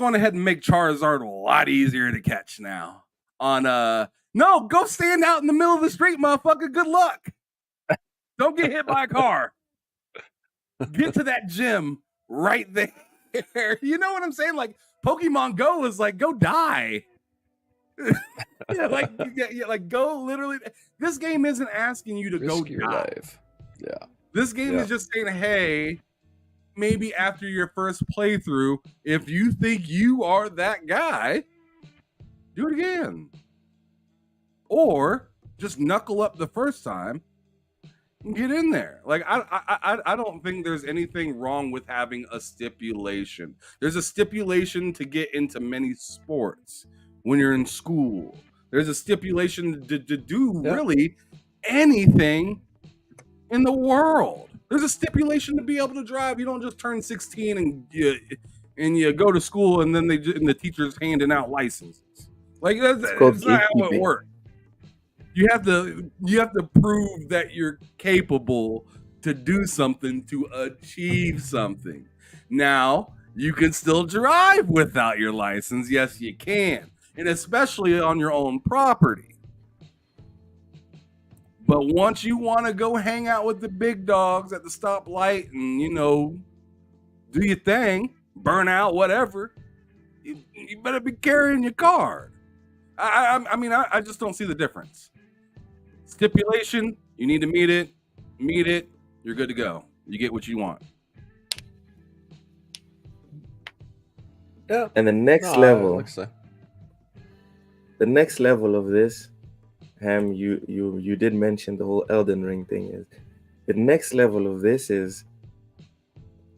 on ahead and make Charizard a lot easier to catch now. No, go stand out in the middle of the street, motherfucker. Good luck. Don't get hit by a car. Get to that gym right there. You know what I'm saying? Like Pokemon Go is like, go die. like go literally. This game isn't asking you to Risk go your die. life. Yeah. This game is just saying, hey, maybe after your first playthrough, if you think you are that guy, do it again. Or just knuckle up the first time and get in there. Like I don't think there's anything wrong with having a stipulation. There's a stipulation to get into many sports when you're in school. There's a stipulation to do really anything in the world. There's a stipulation to be able to drive. You don't just turn 16 and you go to school and then and the teacher's handing out licenses. Like that's not how it works. You have to prove that you're capable to do something, to achieve something. Now, you can still drive without your license. Yes, you can. And especially on your own property. But once you want to go hang out with the big dogs at the stoplight and, do your thing, burn out, whatever, you better be carrying your card. I just don't see the difference. Stipulation, you need to meet it, you're good to go. You get what you want. Yeah. And the next level of this, Ham, you did mention the whole Elden Ring thing. Is the next level of this is,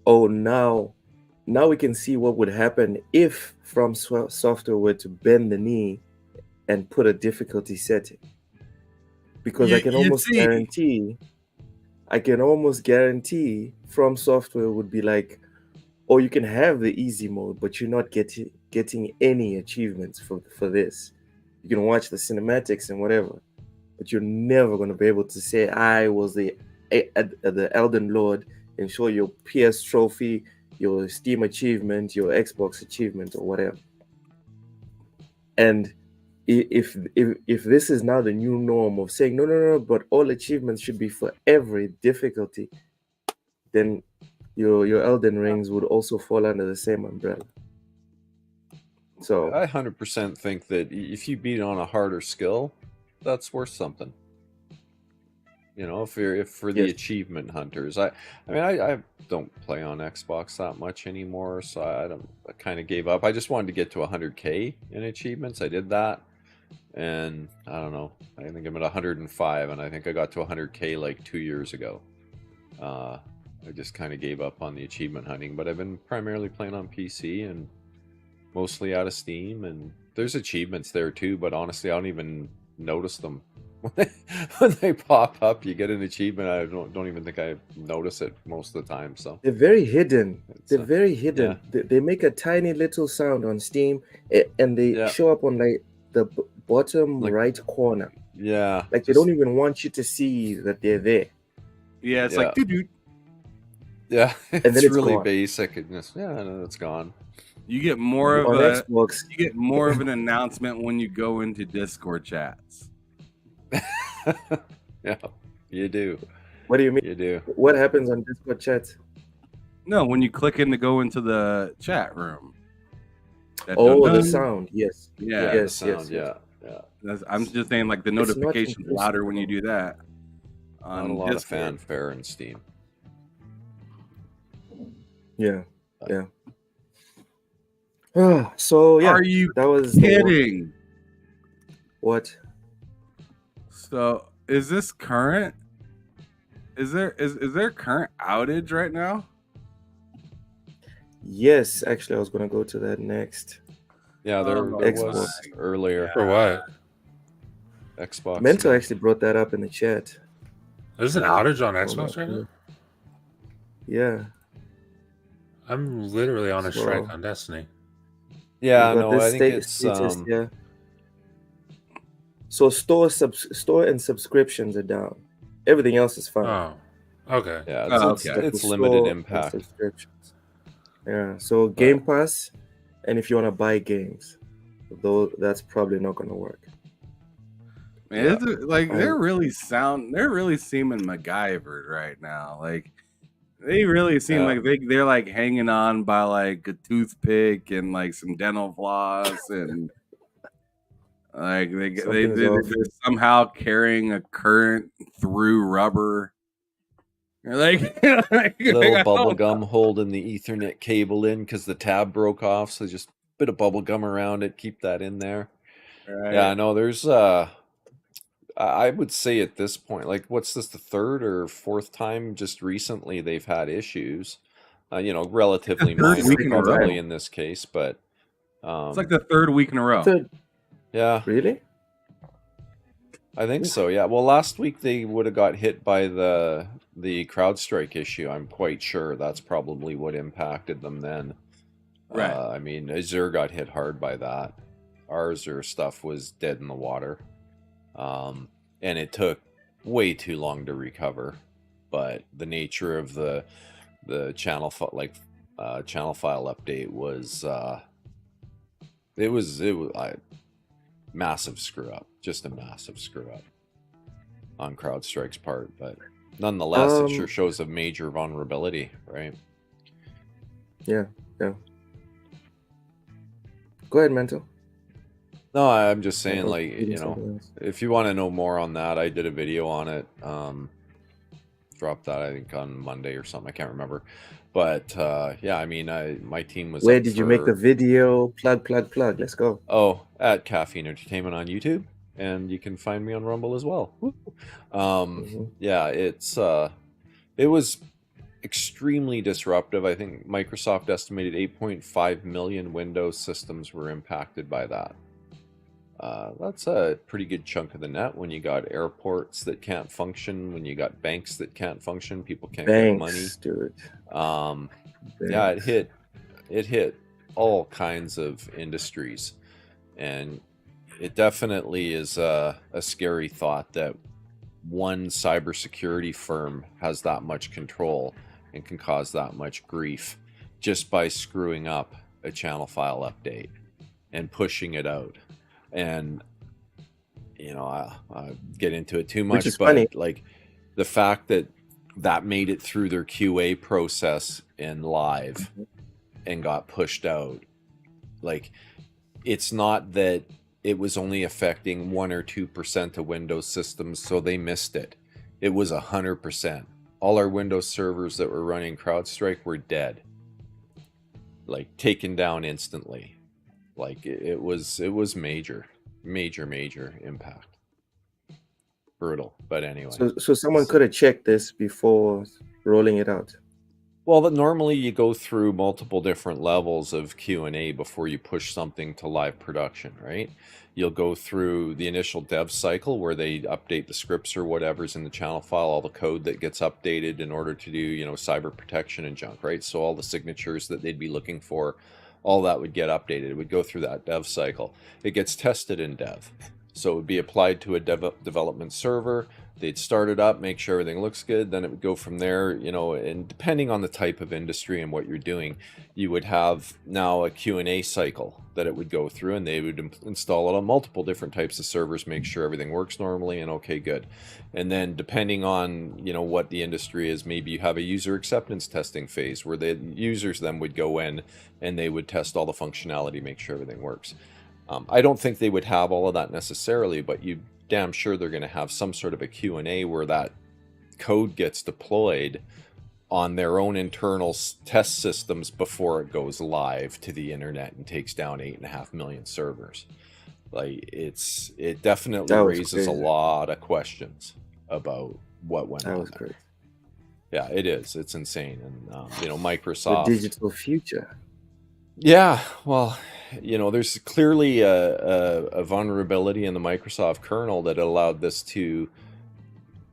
now we can see what would happen if From Software were to bend the knee and put a difficulty setting. Because I can almost guarantee From Software would be like, you can have the easy mode, but you're not getting any achievements for this. You can watch the cinematics and whatever, but you're never going to be able to say, I was the Elden Lord, and show your PS trophy, your Steam achievement, your Xbox achievement, or whatever. And if this is now the new norm of saying no, but all achievements should be for every difficulty, then your Elden Rings would also fall under the same umbrella. So I 100% think that if you beat on a harder skill, that's worth something. If for the achievement hunters. I don't play on Xbox that much anymore, so I kind of gave up. I just wanted to get to 100K in achievements. I did that, and I don't know. I think I'm at 105, and I think I got to 100K like 2 years ago. I just kind of gave up on the achievement hunting, but I've been primarily playing on PC and mostly out of Steam, and there's achievements there too, but honestly I don't even notice them. When they pop up, you get an achievement, I don't even think I notice it most of the time. So they're very hidden. Yeah. They make a tiny little sound on Steam, and they show up on like the bottom right corner. Yeah, like they don't even want you to see that they're there. Yeah, it's like dude. Yeah, and then it's really gone. Basic. And it's gone. You get more of Xbox. You get more of an announcement when you go into Discord chats. Yeah, you do. What do you mean? You do. What happens on Discord chats? No, when you click in to go into the chat room. The sound. Yes. Yeah. Yes. Sound, yes. Yeah. I'm just saying, like the notification's louder when you do that. On a lot of fanfare in Steam. Yeah. So yeah. Are you that was kidding? What? So is this current? Is there current outage right now? Yes, actually, I was gonna go to that next. Yeah, there was earlier. For what? Xbox. Mento actually brought that up in the chat. There's an outage on Xbox right now? Yeah. I'm literally on a strike on Destiny. Yeah, no, I think it's yeah. So store and subscriptions are down. Everything else is fine. Oh, okay. Yeah, it's limited impact. Subscriptions. Yeah, so Game Pass, and if you want to buy games, though, that's probably not going to work. Man, they're really seeming MacGyvered right now. Like they really seem like they're like hanging on by like a toothpick and like some dental floss and like they're somehow carrying a current through rubber. Like little bubble gum holding the Ethernet cable in because the tab broke off, so just a bit of bubble gum around it, keep that in there. Right. Yeah, no, there's I would say at this point, like, what's this, the third or fourth time just recently they've had issues? Relatively minor probably in this case, but it's like the third week in a row. Yeah. Really? I think so. Yeah. Well, last week they would have got hit by the CrowdStrike issue. I'm quite sure that's probably what impacted them then. Right. I mean, Azure got hit hard by that. Our Azure stuff was dead in the water, and it took way too long to recover. But the nature of the channel channel file update was it was massive screw up, just a massive screw up on CrowdStrike's part. But nonetheless, it sure shows a major vulnerability, right? Yeah. Go ahead, Mental. No, I'm just saying, Or like, reading you know, something else. if you want to know more on that, I did a video on it. Dropped that, I think, on Monday or something. I can't remember. But yeah, I mean, my team was Where up did you make the for video? Plug. Let's go. at Caffeine Entertainment on YouTube, and you can find me on Rumble as well. Woo. Yeah, it was extremely disruptive. I think Microsoft estimated 8.5 million Windows systems were impacted by that. That's a pretty good chunk of the net when you got airports that can't function, when you got banks that can't function, people can't get money. Dude. Yeah, it hit all kinds of industries, and it definitely is a scary thought that one cybersecurity firm has that much control and can cause that much grief just by screwing up a channel file update and pushing it out. And you know, I get into it too much, is but funny. like the fact that made it through their QA process and live and got pushed out, like, it's not that it was only affecting 1 or 2% of Windows systems, so they missed it. It was 100%. All our Windows servers that were running CrowdStrike were dead, like taken down instantly. Like it was major impact. Brutal. But anyway. So someone could have checked this before rolling it out. Well, normally you go through multiple different levels of Q&A before you push something to live production, right? You'll go through the initial dev cycle where they update the scripts or whatever's in the channel file, all the code that gets updated in order to do, you know, cyber protection and junk, right? So all the signatures that they'd be looking for, all that would get updated. It would go through that dev cycle. It gets tested in dev. So it would be applied to a development server. They'd start it up, make sure everything looks good. Then it would go from there, you know, and depending on the type of industry and what you're doing, you would have now a Q&A cycle that it would go through, and they would install it on multiple different types of servers, make sure everything works normally, and okay, good. And then depending on, you know, what the industry is, maybe you have a user acceptance testing phase where the users then would go in and they would test all the functionality, make sure everything works. I don't think they would have all of that necessarily, but you damn sure they're going to have some sort of a Q&A where that code gets deployed on their own internal test systems before it goes live to the internet and takes down 8.5 million servers. Like it definitely raises crazy. A lot of questions about what went on. That was great. Yeah, it is. It's insane. And you know, Microsoft, the digital future. Yeah, well, you know, there's clearly a vulnerability in the Microsoft kernel that allowed this to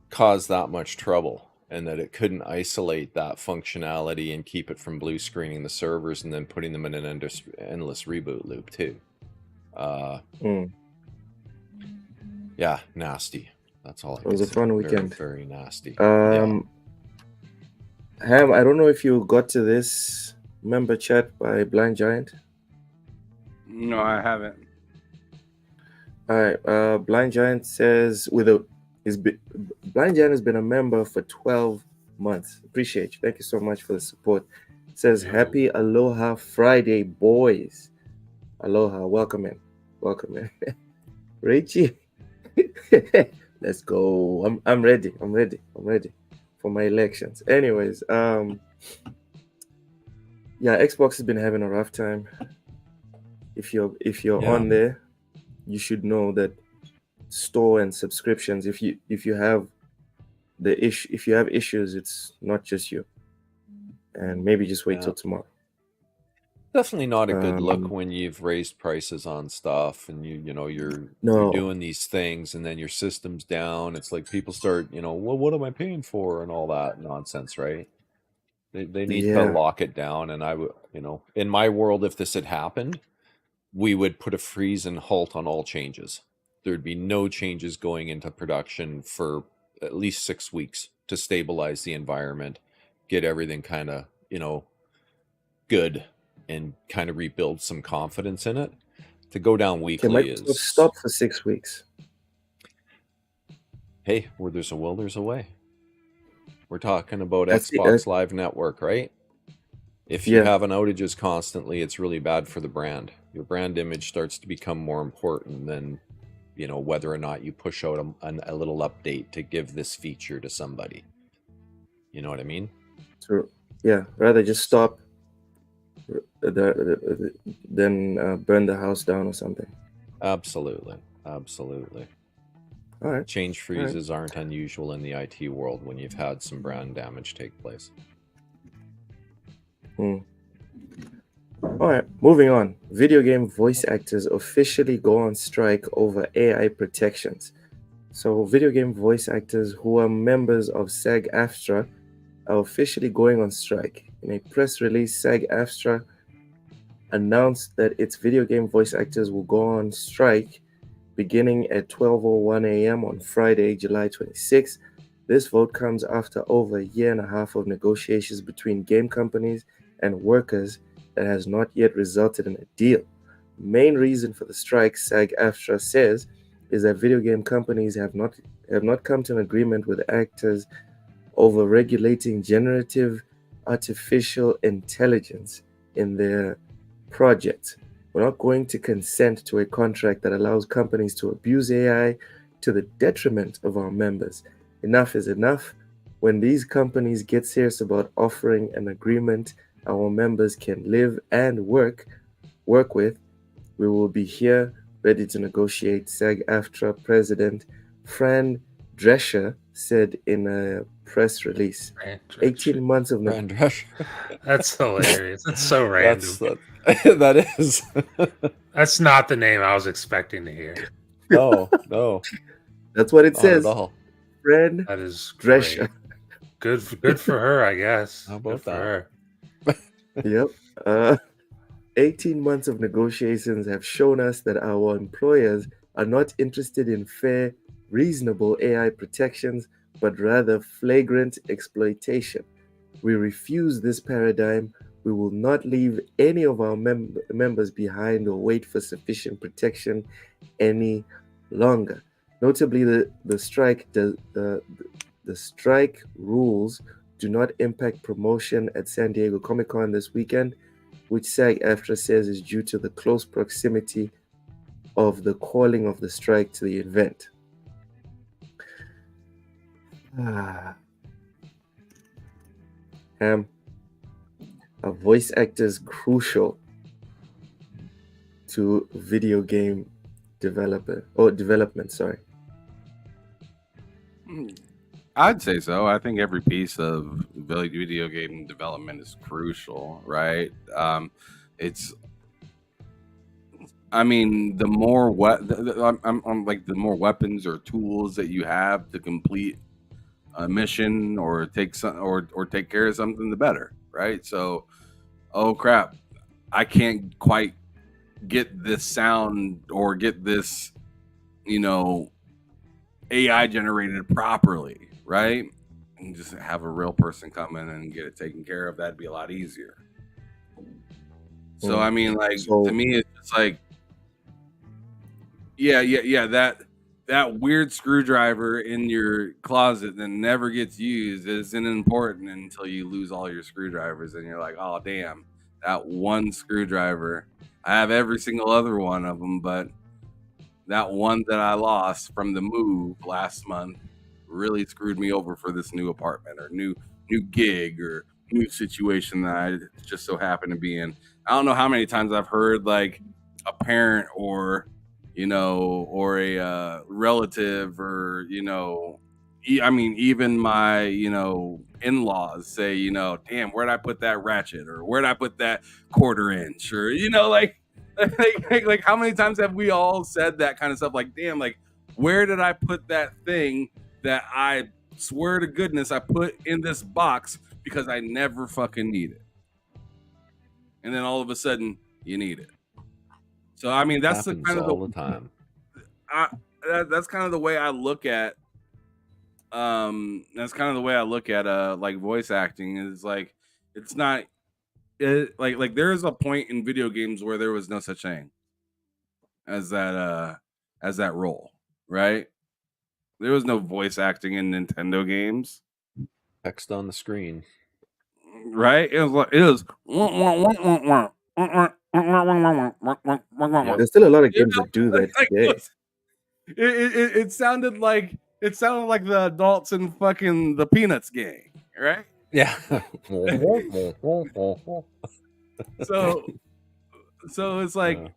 cause that much trouble, and that it couldn't isolate that functionality and keep it from blue screening the servers and then putting them in an endless reboot loop too. Yeah, nasty. That's all I can say. It was a fun weekend. Very nasty. Ham, I don't know if you got to this member chat by Blind Giant. No, I haven't. All right. Blind Giant says Blind Giant has been a member for 12 months. Appreciate you. Thank you so much for the support. It says happy Aloha Friday, boys. Aloha. Welcome in. Rachie. Let's go. I'm ready. I'm ready for my elections. Anyways, yeah, Xbox has been having a rough time. If you're on there, you should know that store and subscriptions, if you have issues, it's not just you. And maybe just wait till tomorrow. Definitely not a good look Um, when you've raised prices on stuff and you're no, doing these things and then your system's down. It's like people start, well, what am I paying for and all that nonsense, right? They need to yeah, lock it down. And I would, in my world, if this had happened, we would put a freeze and halt on all changes. There'd be no changes going into production for at least 6 weeks to stabilize the environment, get everything kind of, good, and kind of rebuild some confidence in it. To go down can weekly Microsoft is, stop for 6 weeks? hey, where there's a will, there's a way. We're talking about That's it. Xbox Live Network, right? If you Yeah, have an outages constantly, it's really bad for the brand. Your brand image starts to become more important than, whether or not you push out a little update to give this feature to somebody. You know what I mean? true. Yeah, rather just stop than burn the house down or something. Absolutely. Absolutely. All right. Change freezes aren't unusual in the IT world when you've had some brand damage take place. All right, moving on. Video game voice actors officially go on strike over AI protections. So, video game voice actors who are members of SAG-AFTRA are officially going on strike. In a press release, SAG-AFTRA announced that its video game voice actors will go on strike beginning at 12:01 a.m. on Friday, July 26. This vote comes after over a year and a half of negotiations between game companies and workers that has not yet resulted in a deal. The main reason for the strike, SAG-AFTRA says, is that video game companies have not come to an agreement with actors over regulating generative artificial intelligence in their projects. We're not going to consent to a contract that allows companies to abuse AI to the detriment of our members. Enough is enough. When these companies get serious about offering an agreement our members can live and work with, we will be here ready to negotiate, SAG-AFTRA President Fran Drescher said in a press release. 18 months of Brand rush. That's hilarious. That's so random. That is. That's not the name I was expecting to hear. No. That's what it Not says. at all. Fran That is Drescher. great. Good for her, I guess. How about Good for that? her. Yep. 18 months of negotiations have shown us that our employers are not interested in fair, reasonable AI protections, but rather flagrant exploitation. We refuse this paradigm. We will not leave any of our members behind or wait for sufficient protection any longer. Notably, the strike rules do not impact promotion at San Diego Comic-Con this weekend, which SAG-AFTRA says is due to the close proximity of the calling of the strike to the event. A voice actor is crucial to video game development. Sorry. I'd say so. I think every piece of video game development is crucial, right? It's, I mean, the more I'm like the more weapons or tools that you have to complete a mission or take take care of something, the better, right? So, oh crap, I can't quite get this sound or get this, AI generated properly, right? And just have a real person come in and get it taken care of. That'd be a lot easier. So I mean, like, to me, it's just like, yeah. That weird screwdriver in your closet that never gets used isn't important until you lose all your screwdrivers, and you're like, oh damn, that one screwdriver. I have every single other one of them, but that one that I lost from the move last month really screwed me over for this new apartment or new gig or new situation that I just so happen to be in. I don't know how many times I've heard like a parent or or a relative or I mean, even my, in-laws say, damn, where'd I put that ratchet, or where'd I put that 1/4 inch, or like how many times have we all said that kind of stuff? Like, damn, like where did I put that thing that I swear to goodness I put in this box because I never fucking need it, and then all of a sudden you need it. So I mean, that's Happens kind of all the time. that's kind of the way I look at like voice acting. Is like it's not like there is a point in video games where there was no such thing as that role, right? There was no voice acting in Nintendo games, Text on the screen. right? It was There's still a lot of games that do that like, today. it sounded like the adults in fucking the Peanuts gang, right? Yeah. So it's like Yeah.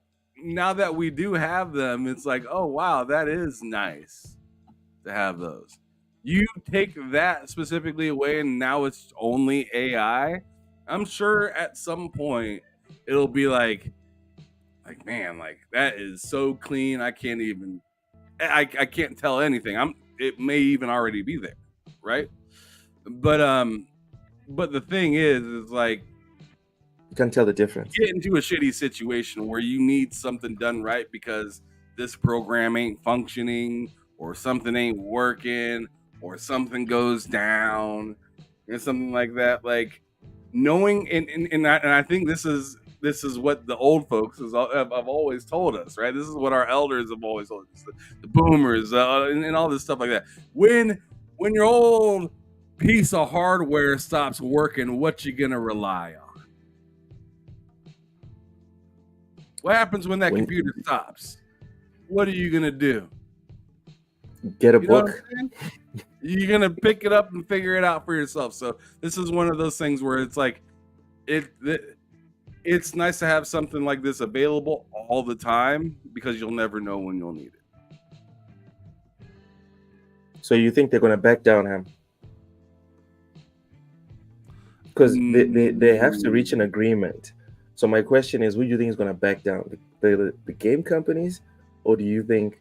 now that we do have them, it's like, oh wow, that is nice to have those. You take that specifically away and now it's only AI. I'm sure at some point it'll be like man, like that is so clean. I can't even I can't tell anything. It may even already be there, right? But the thing is like You can't tell the difference. get into a shitty situation where you need something done right because this program ain't functioning, or something ain't working, or something goes down, or something like that. Like knowing, and I think this is what the old folks have always told us, right? This is what our elders have always told us, the boomers, and all this stuff like that. When your old piece of hardware stops working, what you gonna rely on? What happens when that computer stops? What are you gonna do? Get a You know what book. I'm saying? You're gonna pick it up and figure it out for yourself. So this is one of those things where it's like it's nice to have something like this available all the time because you'll never know when you'll need it. So you think they're going to back down, Ham? Because they have to reach an agreement. So my question is, who do you think is going to back down? The game companies, or do you think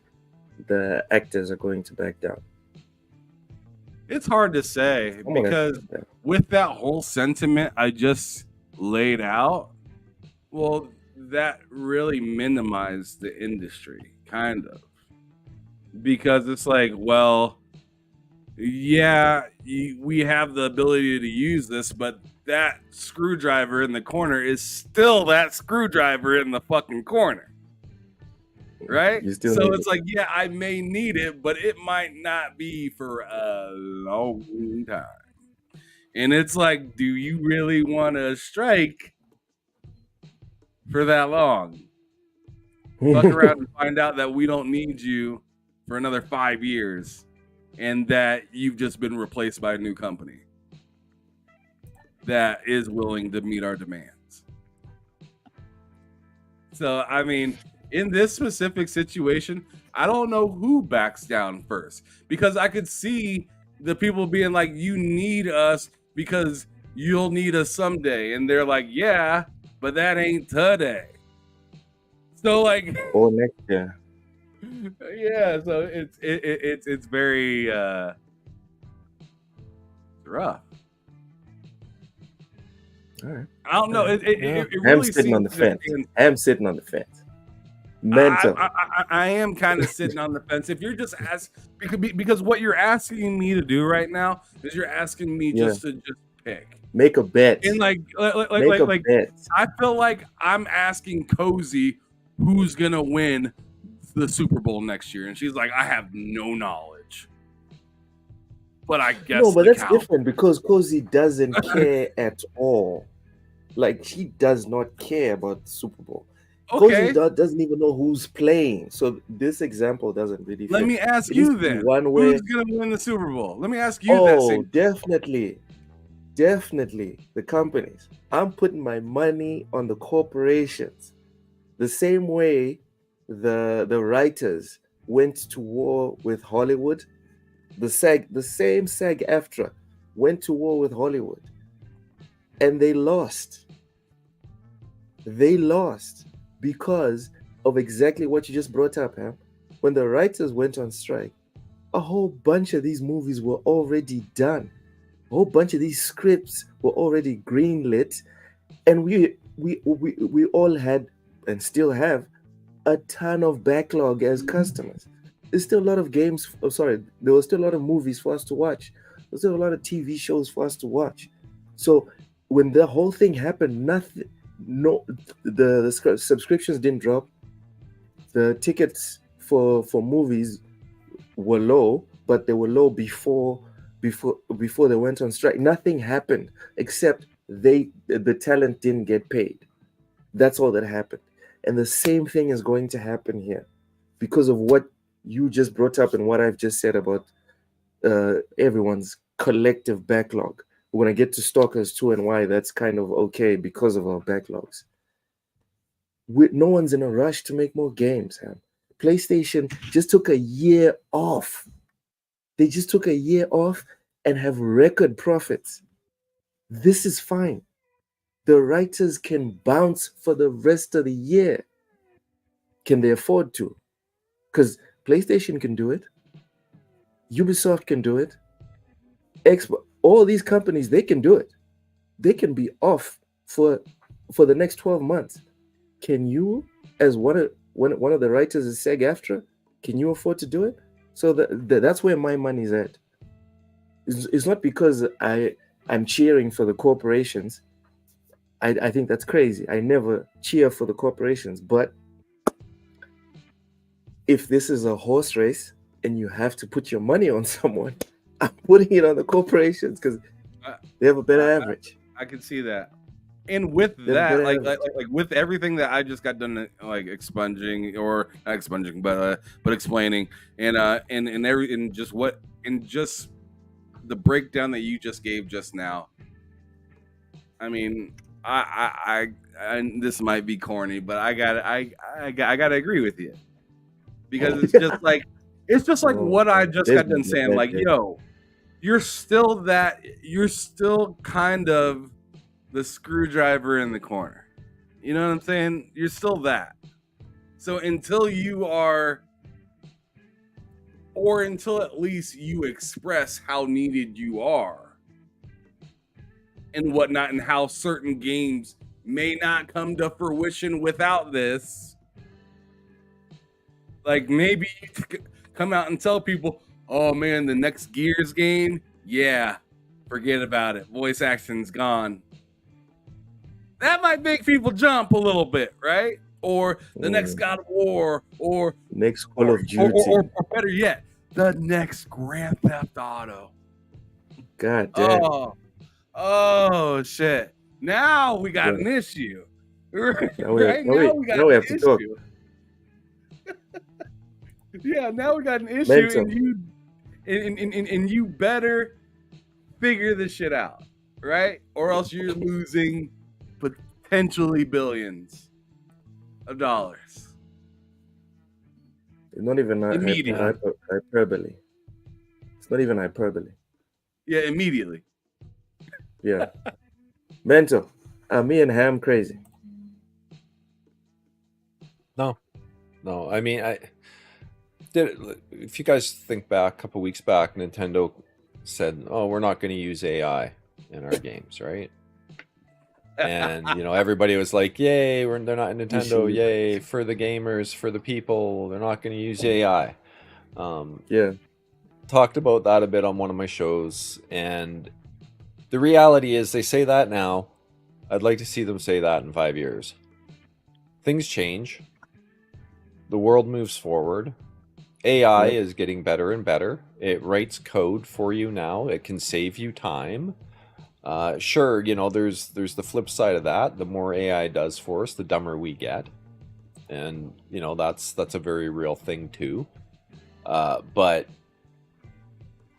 the actors are going to back down? It's hard to say because with that whole sentiment I just laid out, well, that really minimized the industry, kind of. Because it's like, well, yeah, we have the ability to use this, but that screwdriver in the corner is still that screwdriver in the fucking corner. Right? So it's like, yeah, I may need it, but it might not be for a long time. And it's like, do you really want to strike for that long? Fuck around and find out that we don't need you for another 5 years and that you've just been replaced by a new company that is willing to meet our demands. So, I mean, in this specific situation, I don't know who backs down first, because I could see the people being like, you need us because you'll need us someday. And they're like, yeah, but that ain't today. So like, or next year. Yeah, so it's very rough. All right. I don't know. It really I'm sitting on the fence. I'm sitting on the fence. Mental. I am kind of sitting on the fence. If you're just because what you're asking me to do right now is you're asking me just to pick. Make a bet. And like bet. I feel like I'm asking Cozy who's gonna win the Super Bowl next year, and she's like, I have no knowledge. But I guess no, but that's different because Cozy doesn't care at all. Like, she does not care about the Super Bowl. Okay. Cozy doesn't even know who's playing. So this example doesn't really fit. Let me ask you then. Who's gonna win the Super Bowl? Let me ask you that. Oh, definitely the companies. I'm putting my money on the corporations. The same way the writers went to war with Hollywood, the same SAG-AFTRA went to war with Hollywood, and they lost. They lost because of exactly what you just brought up, Ham. When the writers went on strike, a whole bunch of these movies were already done. A whole bunch of these scripts were already greenlit, and we all had and still have a ton of backlog as customers. There's still a lot of games. Oh, sorry, there was still a lot of movies for us to watch. There's still a lot of TV shows for us to watch. So when the whole thing happened, the subscriptions didn't drop. The tickets for movies were low, but they were low before they went on strike. Nothing happened except the talent didn't get paid. That's all that happened. And the same thing is going to happen here because of what you just brought up and what I've just said about everyone's collective backlog. When I get to Stalkers 2 and why that's kind of okay because of our backlogs. No one's in a rush to make more games, Ham. PlayStation just took a year off. They just took a year off and have record profits. This is fine. The writers can bounce for the rest of the year. Can they afford to? Because PlayStation can do it. Ubisoft can do it. Xbox, all these companies, they can do it. They can be off for the next 12 months. Can you, as one of the writers is SAG-AFTRA, can you afford to do it? So that's where my money's at. It's not because I'm cheering for the corporations. I think that's crazy. I never cheer for the corporations. But if this is a horse race and you have to put your money on someone, I'm putting it on the corporations because they have a better average. I can see that. And with that, like with everything that I just got done like expunging or not expunging, but explaining and just the breakdown that you just gave just now. I mean, I this might be corny, but I gotta agree with you because it's just like what I just got done saying. Like, yo, you're still kind of the screwdriver in the corner. You know what I'm saying? You're still that. So until you are, or until at least you express how needed you are and whatnot, and how certain games may not come to fruition without this, like maybe you could come out and tell people, oh man, the next Gears game, yeah, forget about it. Voice action's gone. That might make people jump a little bit, right? Or the next God of War, or next Call of Duty, or better yet, the next Grand Theft Auto. God damn. Oh shit. Now we got an issue. Right? Now we have to talk. Yeah, now we got an issue, and you better figure this shit out, right? Or else you're losing potentially billions of dollars. It's not even hyperbole. It's not even hyperbole. Yeah, immediately. Yeah. Mental. Are me and Ham crazy? No. I mean, if you guys think back, a couple weeks back, Nintendo said, "Oh, we're not going to use AI in our games," right? And everybody was like, "Yay! They're not Nintendo! Yay for the gamers, for the people! They're not going to use AI." Yeah. Talked about that a bit on one of my shows, and the reality is, they say that now. I'd like to see them say that in 5 years. Things change. The world moves forward. AI is getting better and better. It writes code for you now. It can save you time. Sure, there's the flip side of that. The more AI does for us, the dumber we get, and that's a very real thing too. But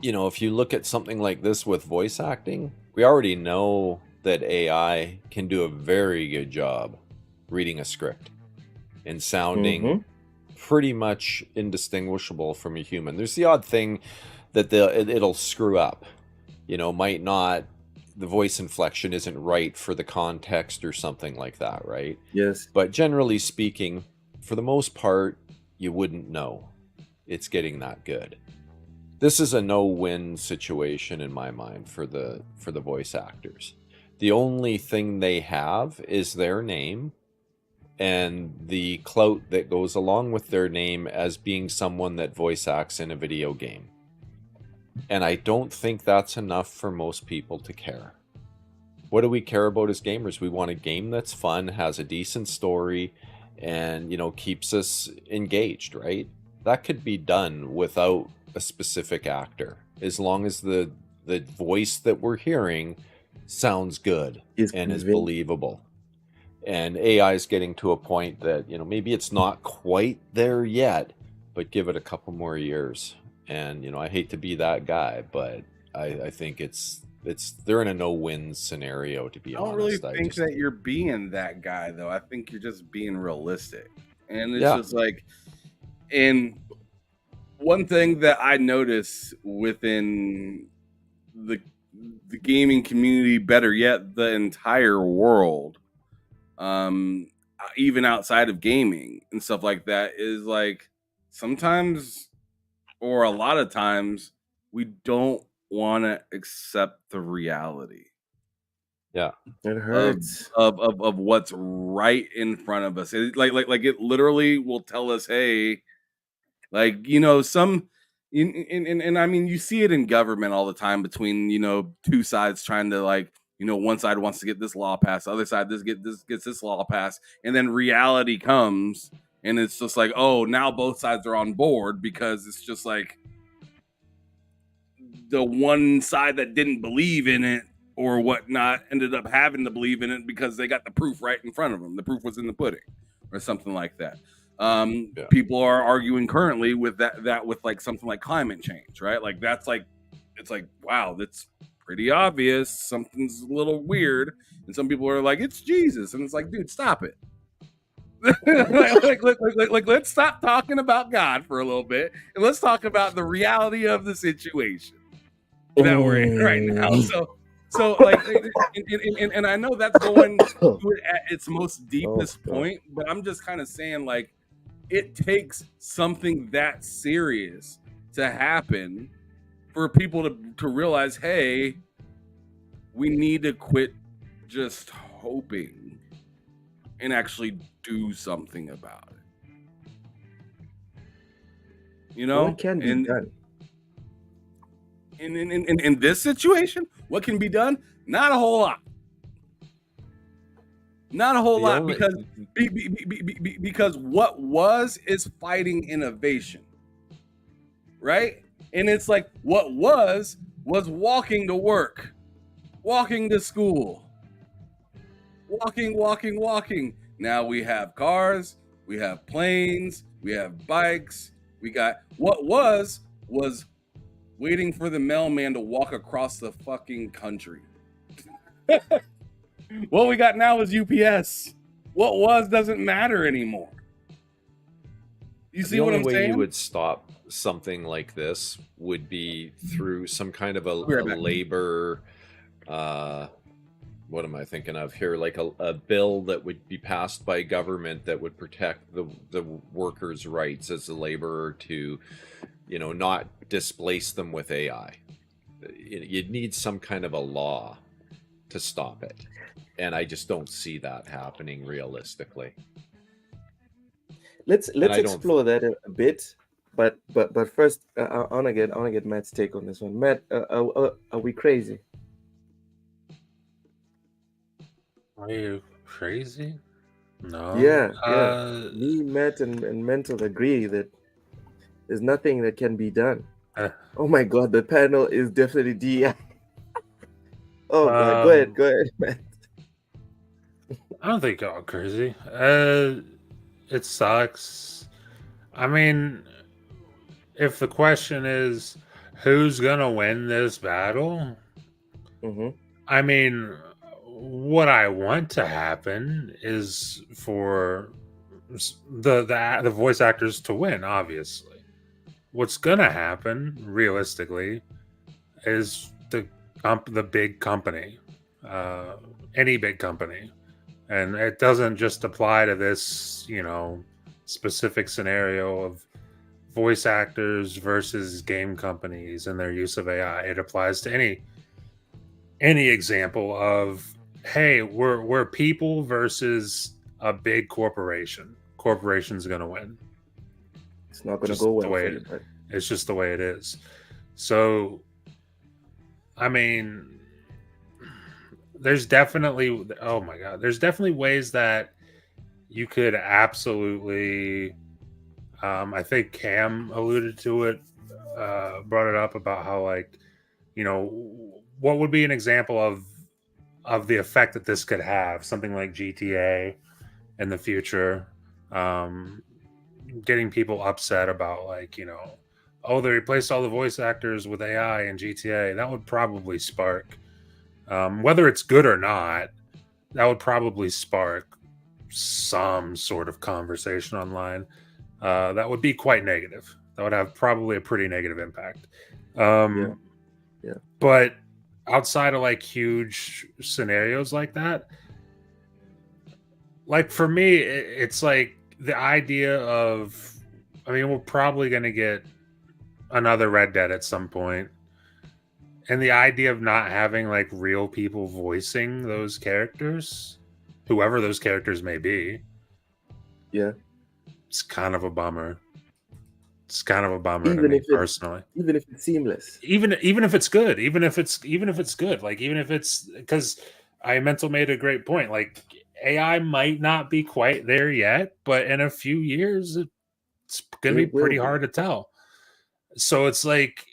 if you look at something like this with voice acting, we already know that AI can do a very good job reading a script and sounding pretty much indistinguishable from a human. There's the odd thing that it'll screw up. Might not, the voice inflection isn't right for the context or something like that, right? Yes. But generally speaking, for the most part, you wouldn't know it's getting that good. This is a no-win situation in my mind for the voice actors. The only thing they have is their name and the clout that goes along with their name as being someone that voice acts in a video game. And I don't think that's enough for most people to care. What do we care about as gamers? We want a game that's fun, has a decent story, and keeps us engaged, right? That could be done without a specific actor, as long as the voice that we're hearing sounds good and is believable. And AI is getting to a point that maybe it's not quite there yet, but give it a couple more years. And I hate to be that guy, but I think they're in a no-win scenario, to be honest. I don't really think that you're being that guy, though. I think you're just being realistic, and it's just like, and one thing that I notice within the gaming community, better yet, the entire world, even outside of gaming and stuff like that, is like sometimes, or a lot of times, we don't want to accept the reality. Yeah, it hurts of what's right in front of us. Like it literally will tell us, hey, like some. And I mean, you see it in government all the time between two sides trying to one side wants to get this law passed, the other side gets this law passed, and then reality comes, and it's just like, oh, now both sides are on board, because it's just like the one side that didn't believe in it or whatnot ended up having to believe in it because they got the proof right in front of them. The proof was in the pudding, or something like that. People are arguing currently with that with like something like climate change, right? Like that's like, it's like, wow, that's pretty obvious. Something's a little weird, and some people are like, it's Jesus, and it's like, dude, stop it. like, let's stop talking about God for a little bit, and let's talk about the reality of the situation that we're in right now. So like, and I know that's going to it at its most deepest point, but I'm just kind of saying, like, it takes something that serious to happen for people to realize, hey, we need to quit just hoping and actually do something about it. What can be done? In this situation, what can be done? Not a whole lot. Not a whole lot, because what was is fighting innovation, right? And it's like, what was walking to work, walking to school, walking. Now we have cars, we have planes, we have bikes. We got what was waiting for the mailman to walk across the fucking country. What we got now is UPS. What was doesn't matter anymore. You see what I'm saying? The only way you would stop something like this would be through some kind of a labor, what am I thinking of here? Like a bill that would be passed by government that would protect the workers' rights as a laborer to, not displace them with AI. You'd need some kind of a law to stop it. And I just don't see that happening realistically. Let's explore that a bit, but first, I wanna get Matt's take on this one. Matt, are we crazy? Are you crazy? No. Yeah. Me, Matt, and Mental agree that there's nothing that can be done. Oh my God, the panel is definitely DI. Oh God, go ahead, Matt. I don't think y'all are crazy. It sucks. I mean, if the question is who's gonna win this battle, I mean, what I want to happen is for the voice actors to win, obviously. what's gonna happen realistically is the big company, any big company, and it doesn't just apply to this, specific scenario of voice actors versus game companies and their use of AI. It applies to any example of, hey, we're people versus a big corporation. Corporation's gonna win. It's not going to go well the way for you, but it's just the way it is. So, I mean, there's definitely, oh my god, there's definitely ways that you could absolutely. I think Cam alluded to it, brought it up about how, like, what would be an example of the effect that this could have, something like GTA in the future, getting people upset about, like, oh, they replaced all the voice actors with AI in GTA. That would probably spark, whether it's good or not, that would probably spark some sort of conversation online. That would be quite negative. That would have probably a pretty negative impact. yeah. But outside of, like, huge scenarios like that, like, for me, it's like the idea of, I mean, we're probably going to get another Red Dead at some point, and the idea of not having, like, real people voicing those characters, whoever those characters may be, Yeah. it's kind of a bummer. It's kind of a bummer to Even me if personally. even if it's seamless. Even if it's good, even if it's good, like, even if it's, because Mental made a great point. Like, AI might not be quite there yet, but in a few years, it's going to be It will pretty be. hard to tell. So it's like,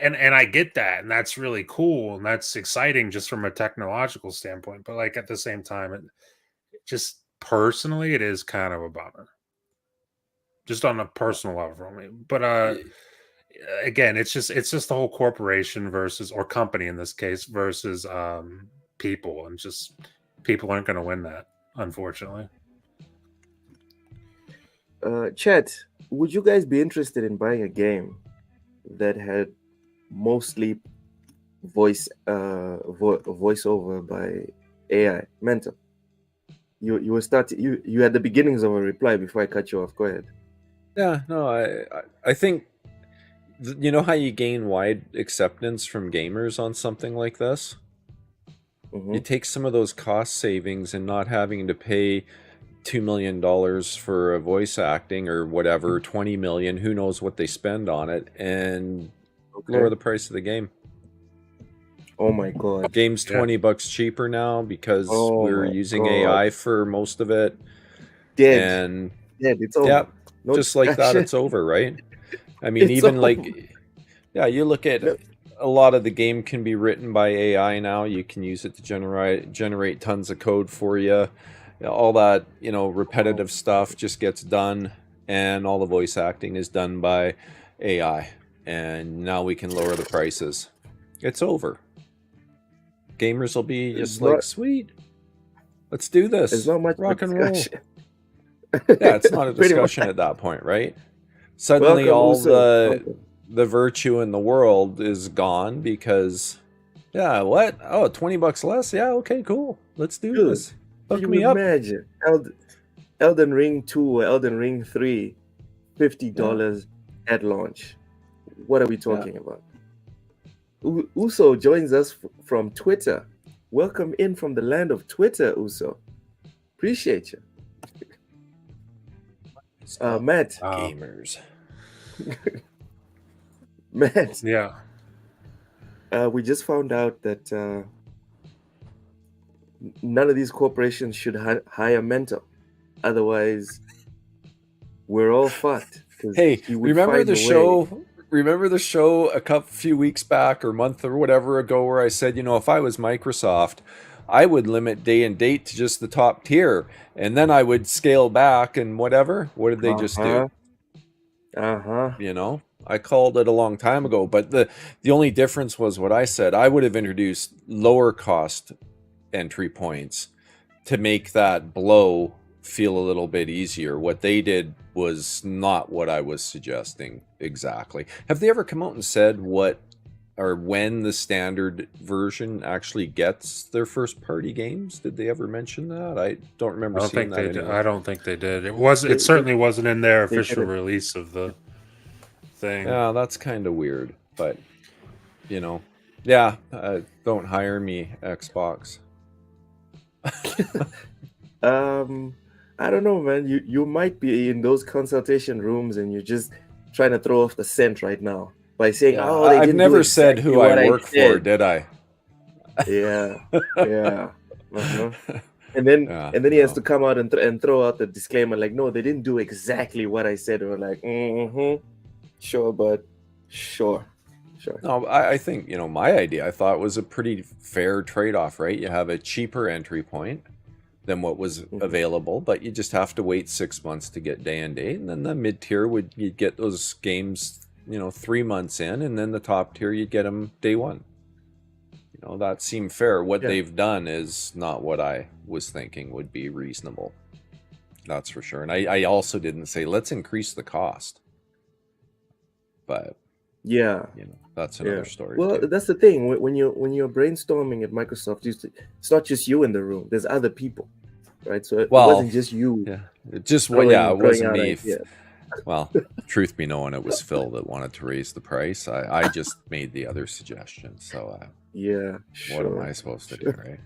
and I get that, and that's really cool, and that's exciting just from a technological standpoint. But, like, at the same time, it just personally, it is kind of a bummer, just on a personal level for me. But again, it's just the whole corporation versus, or company in this case, versus people, and just people aren't going to win that, unfortunately. Chet, would you guys be interested in buying a game that had mostly voiceover by AI? Mental. You were starting. You had the beginnings of a reply before I cut you off. Go ahead. Yeah, no, I think you know how you gain wide acceptance from gamers on something like this? Mhm. You take some of those cost savings and not having to pay $2 million for a voice acting or whatever, 20 million, who knows what they spend on it, and lower the price of the game. Oh my god. Game's Yeah. $20 cheaper now because Oh we're my using God. AI for most of it. Dead. And Dead. It's over. yeah, No just like that, discussion. it's over, right? I mean, It's even over. like, yeah, you look at a lot of the game can be written by AI now. You can use it to generate tons of code for you. All that, repetitive stuff just gets done, and all the voice acting is done by AI. And now we can lower the prices. It's over. Gamers will be just like, sweet, let's do this. There's not much rock and discussion. roll. Yeah, it's not a Pretty discussion much. at that point, right? Suddenly Welcome, all Uso. the virtue in the world is gone because, yeah, what? Oh, $20 less? Yeah, okay, cool. Let's do Dude, this. Hook you me up. imagine Elden Ring 2 or Elden Ring 3, $50 at launch. What are we talking about? Uso joins us from Twitter. Welcome in from the land of Twitter, Uso. Appreciate you. Matt. Gamers. Matt. Yeah. We just found out that none of these corporations should hire Mental. Otherwise, we're all fucked. Hey, remember the show? Remember the show a few weeks back or month or whatever ago where I said, if I was Microsoft, I would limit day and date to just the top tier, and then I would scale back and whatever. What did they just do? I called it a long time ago, but the only difference was what I said. I would have introduced lower cost entry points to make that blow feel a little bit easier. What they did was not what I was suggesting exactly. Have they ever come out and said what or when the standard version actually gets their first party games? Did they ever mention that? I don't remember seeing that anywhere. I don't think they did. It certainly wasn't in their official release of the thing. Yeah, that's kind of weird, but yeah, don't hire me, Xbox. I don't know, man. You might be in those consultation rooms and you're just trying to throw off the scent right now by saying, Yeah, "Oh, they I've didn't never do said exactly who what I work for, said." did I? Yeah, yeah. Uh-huh. And then Yeah, he has no. to come out and throw out the disclaimer like, "No, they didn't do exactly what I said." Or like, sure, but sure. No, I think, my idea, I thought was a pretty fair trade-off, right? You have a cheaper entry point than what was available, but you just have to wait 6 months to get day and date. And then the mid-tier you'd get those games, 3 months in, and then the top tier, you'd get them day one. That seemed fair. What they've done is not what I was thinking would be reasonable. That's for sure. And I also didn't say, let's increase the cost. But yeah, that's another story. Well, too. that's the thing. When you're brainstorming at Microsoft, it's not just you in the room. There's other people, right? So it wasn't just you. Yeah, it wasn't me. Well, truth be known, it was Phil that wanted to raise the price. I just made the other suggestion. So yeah, sure, what am I supposed to do, right?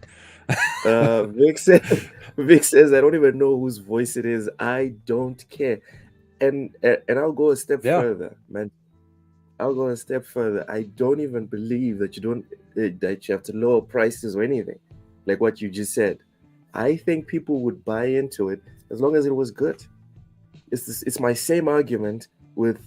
Vic says, I don't even know whose voice it is. I don't care. And I'll go a step further, man. I'll go a step further. I don't even believe that that you have to lower prices or anything, like what you just said. I think people would buy into it as long as it was good. It's my same argument with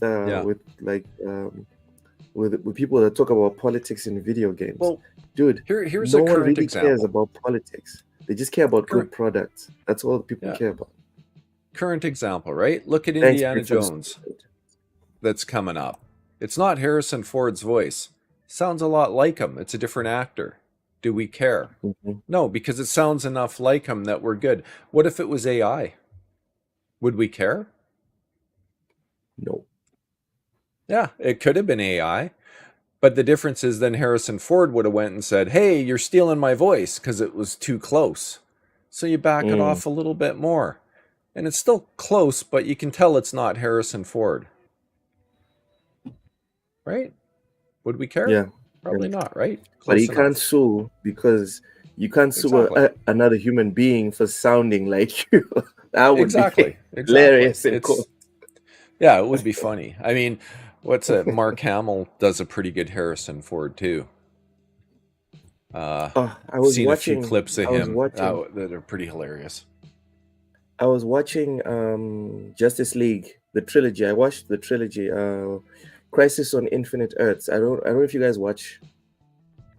people that talk about politics in video games. Well, dude, here's no a one current really example. cares about politics. They just care about good products. That's all people care about. Current example, right? Look at Indiana Jones that's coming up. It's not Harrison Ford's voice. Sounds a lot like him. It's a different actor. Do we care? No, because it sounds enough like him that we're good. What if it was AI? Would we care? No. Yeah, it could have been AI. But the difference is then Harrison Ford would have went and said, hey, you're stealing my voice because it was too close. So you back it off a little bit more. And it's still close, but you can tell it's not Harrison Ford. Right? Would we care? Yeah. Probably not, right? But he can't sue because you can't sue another human being for sounding like you. That would be hilarious. Yeah, it would be funny. I mean, what's it? Mark Hamill does a pretty good Harrison Ford too. I was seen watching a few clips of him that are pretty hilarious. I was watching Justice League, the trilogy. I watched the trilogy, Crisis on Infinite Earths. I don't know if you guys watch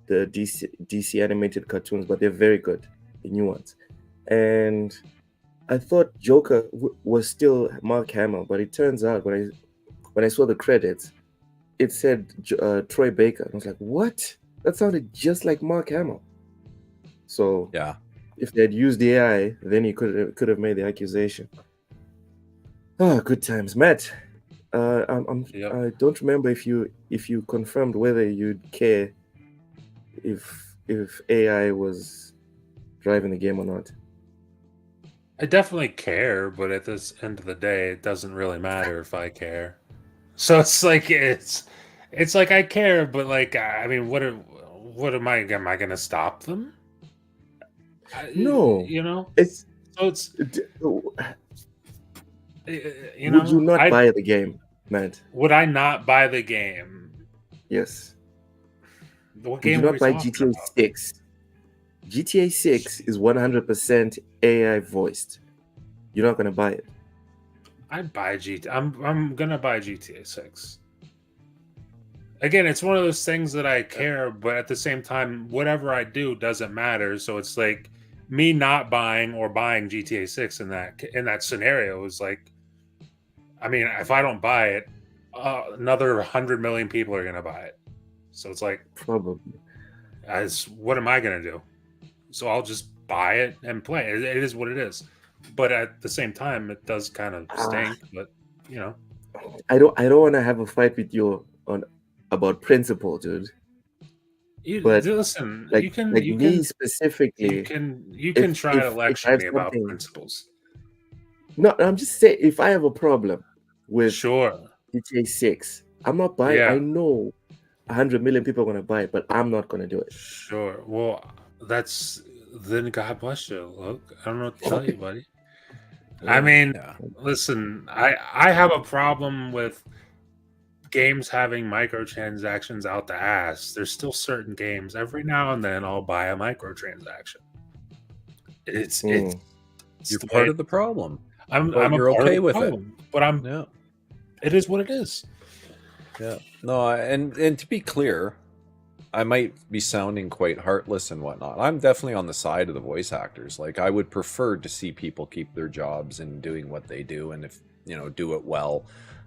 the DC animated cartoons, but they're very good, the new ones. And I thought Joker was still Mark Hamill, but it turns out when I saw the credits, it said Troy Baker. I was like, what? That sounded just like Mark Hamill. So yeah, if they had used the AI, then he could have made the accusation. Oh, good times, Matt. I don't remember if you confirmed whether you'd care if AI was driving the game or not. I definitely care, but at this end of the day, it doesn't really matter if I care. So it's like I care, but like I mean, what am I going to stop them? No, it's would you not buy the game, Matt? Would I not buy the game? Yes. What game would you not buy GTA 6? GTA 6 is 100% AI voiced. You're not gonna buy it. I'd buy GTA. I'm gonna buy GTA 6. Again, it's one of those things that I care, but at the same time, whatever I do doesn't matter. So it's like me not buying or buying GTA 6 in that scenario is like, I mean, if I don't buy it, another 100 million people are gonna buy it. So it's like, probably. What am I gonna do? So I'll just buy it and play. It is what it is. but at the same time, it does kind of Ah, stink. But I don't want to have a fight with you on about principle, dude. But listen, like me you specifically, can try to if I lecture have me about something, principles. no, I'm just saying if I have a problem with Sure. GTA 6, I'm not buying. I Yeah. know 100 million people are gonna buy it, but I'm not gonna do it. Sure. Well, then God bless you. Look, I don't know what to tell you, buddy. I Yeah, mean, yeah. listen, I have a problem with games having microtransactions out the ass. There's still certain games every now and then I'll buy a microtransaction. It's You're the part way of the problem. I'm but a you're part okay of the with it. problem, but Yeah. it is what it is. Yeah. No, and to be clear, I might be sounding quite heartless and whatnot. I'm definitely on the side of the voice actors. Like, I would prefer to see people keep their jobs and doing what they do, and if do it well,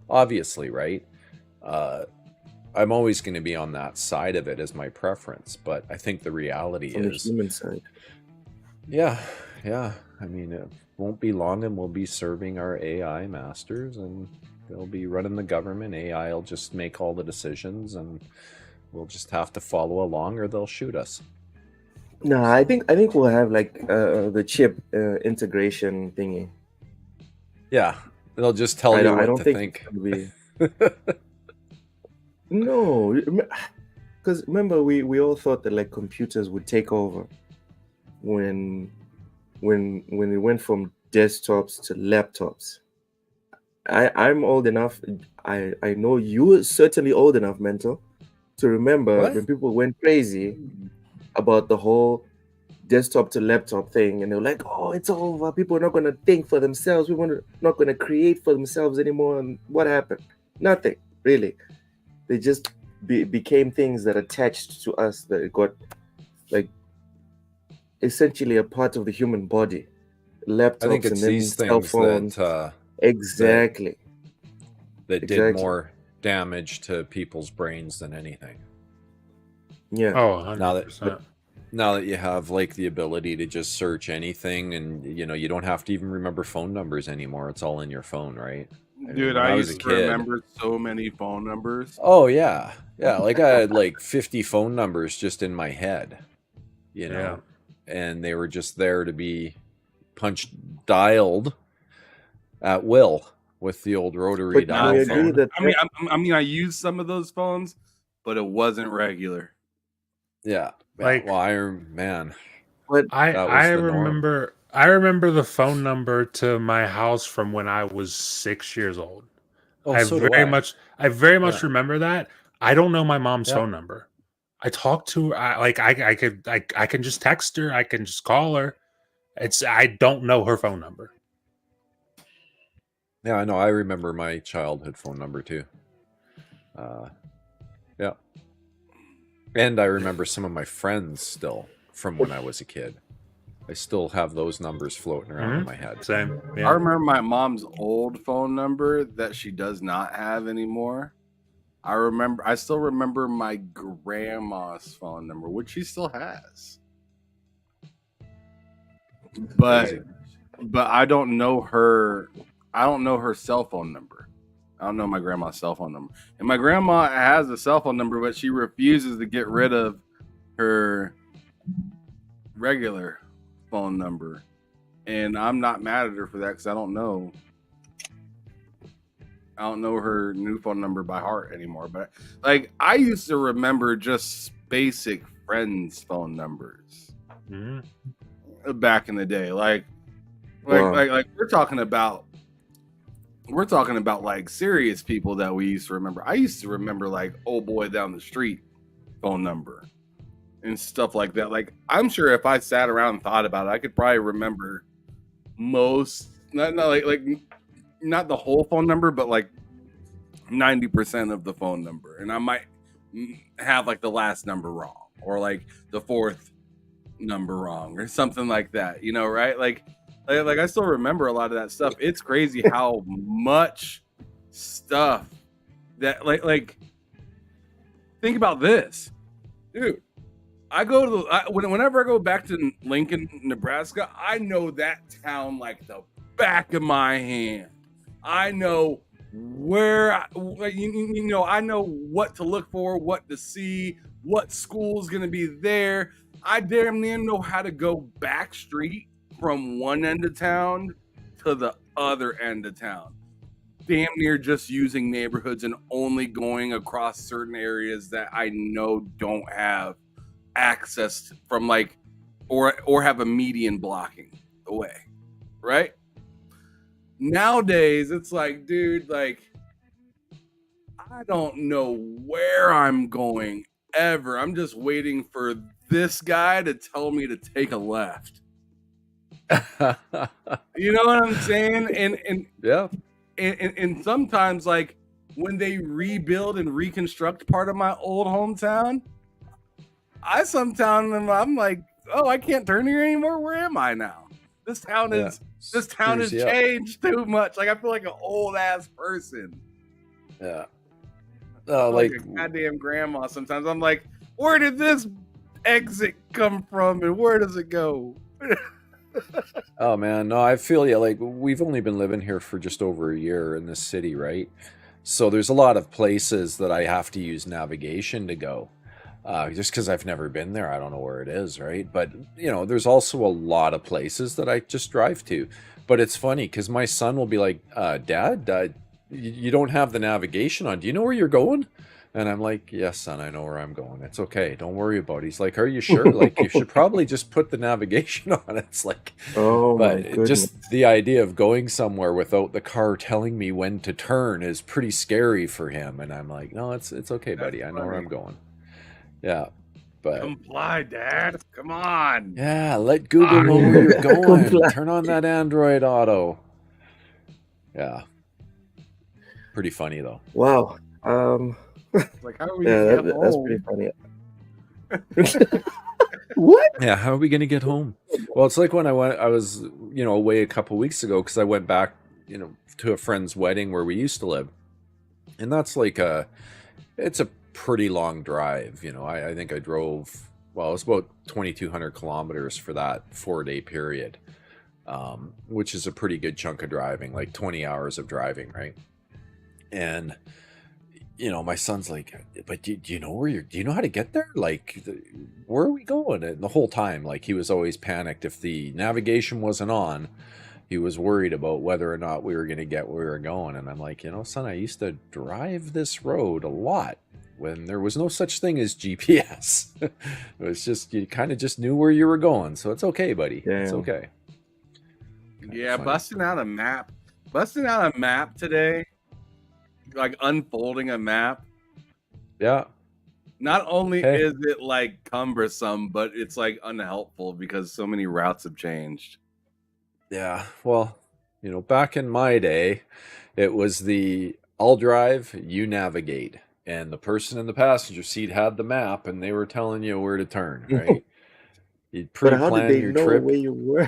obviously, right? I'm always going to be on that side of it as my preference, but I think the reality From the is, human side. yeah. I mean, it won't be long, and we'll be serving our AI masters, and they'll be running the government. AI will just make all the decisions, and we'll just have to follow along, or they'll shoot us. No, I think we'll have like the chip integration thingy. Yeah, they'll just tell you I what don't to think think. it's gonna be. No, because remember we all thought that like computers would take over when we went from desktops to laptops. I'm old enough. I know you are certainly old enough, mental, to remember What? when people went crazy about the whole desktop to laptop thing, and they're like, "Oh, it's over. People are not going to think for themselves. Not going to create for themselves anymore." And what happened? Nothing really. They just became things that attached to us, that got like essentially a part of the human body. I think Laptops and it's then these cell things phones. Exactly. that did more damage to people's brains than anything. Yeah. Oh, Now 100%. that you have like the ability to just search anything, and you don't have to even remember phone numbers anymore. It's all in your phone, right? Dude, when I was a used to kid, remember so many phone numbers. oh yeah, like I had like 50 phone numbers just in my head, Yeah. and they were just there to be dialed at will with the old rotary But dial we agree phone. that I mean, I used some of those phones, but it wasn't regular. Yeah. Like- well, man, but I that was the norm. remember the phone number to my house from when I was 6 years old. Oh, I so do very I. much Yeah. remember that. I don't know my mom's Yeah. phone number. I talked to her. I can just text her. I can just call her. I don't know her phone number. Yeah, I know. I remember my childhood phone number too. Yeah. And I remember some of my friends still from when I was a kid. I still have those numbers floating around in my head. Same. I Yeah. remember my mom's old phone number that she does not have anymore. I still remember my grandma's phone number, which she still has. But I don't know her. I don't know her cell phone number. I don't know my grandma's cell phone number. And my grandma has a cell phone number, but she refuses to get rid of her regular phone number. And I'm not mad at her for that because I don't know her new phone number by heart anymore. But like, I used to remember just basic friends' phone numbers back in the day. Like we're talking about like serious people that we used to remember. I used to remember like old boy down the street phone number and stuff like that. Like, I'm sure if I sat around and thought about it, I could probably remember most, not the whole phone number, but like 90% of the phone number. And I might have like the last number wrong, or like the fourth number wrong, or something like that, right? Like I still remember a lot of that stuff. It's crazy how much stuff that like think about this, dude. I go to whenever I go back to Lincoln, Nebraska, I know that town like the back of my hand. I know where you know. I know what to look for, what to see, what school's gonna be there. I damn near know how to go back street from one end of town to the other end of town. Damn near just using neighborhoods and only going across certain areas that I know don't have access from like or have a median blocking the way, right? Nowadays it's like, dude, like I don't know where I'm going ever. I'm just waiting for this guy to tell me to take a left. You know what I'm saying? And Yeah. and sometimes like when they rebuild and reconstruct part of my old hometown, I'm like, oh, I can't turn here anymore. Where am I now? This town has Screws you up. changed too much. Like I feel like an old ass person. Yeah. I feel Like a goddamn grandma. Sometimes I'm like, where did this exit come from, and where does it go? oh man, no, I feel you. Like we've only been living here for just over a year in this city, right? So there's a lot of places that I have to use navigation to go. Just because I've never been there, I don't know where it is, right? But you know, there's also a lot of places that I just drive to. But it's funny because my son will be like, "Dad, you don't have the navigation on. Do you know where you're going?" And I'm like, "Yes, son, I know where I'm going. It's okay. Don't worry about it." He's like, "Are you sure? Like, you should probably just put the navigation on." It's like, Oh my but goodness. just the idea of going somewhere without the car telling me when to turn is pretty scary for him. And I'm like, "No, it's okay, That's buddy. I know where I'm funny. going." Yeah, but Comply, Dad. Come on. yeah, let Google know where you're going. Comply. Turn on that Android Auto. Yeah, pretty funny though. Wow. Like, how are we Yeah, gonna get that's home? pretty funny. What? Yeah, how are we gonna get home? Well, it's like when I was, away a couple weeks ago because I went back, to a friend's wedding where we used to live, and that's like it's a pretty long drive. I think I drove, well, it was about 2,200 kilometers for that 4-day period, which is a pretty good chunk of driving, like 20 hours of driving, right? And my son's like, "But do you know do you know how to get there? Like, where are we going?" And the whole time, like, he was always panicked if the navigation wasn't on. He was worried about whether or not we were going to get where we were going. And I'm like, son, I used to drive this road a lot when there was no such thing as GPS. It was just, you kind of just knew where you were going. So it's okay, buddy. It's Damn. okay. Yeah, funny. busting out a map today, like unfolding a map. Yeah. Not only Hey. is it like cumbersome, but it's like unhelpful because so many routes have changed. Yeah. Well, back in my day, it was I'll drive, you navigate. And the person in the passenger seat had the map and they were telling you where to turn, right? You'd But how did pre-plan they your know trip. where you were?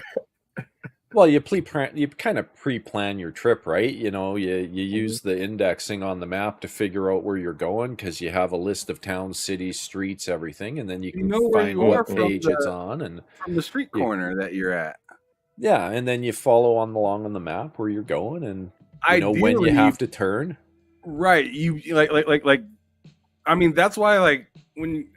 Well, you kind of pre-plan your trip, right? You use the indexing on the map to figure out where you're going because you have a list of towns, cities, streets, everything, and then you can know where find you are what from page it's the on, and from the street corner that you're at. yeah, and then you follow along on the map where you're going, and when you Ideally, have to turn. right? You like. I mean, that's why like when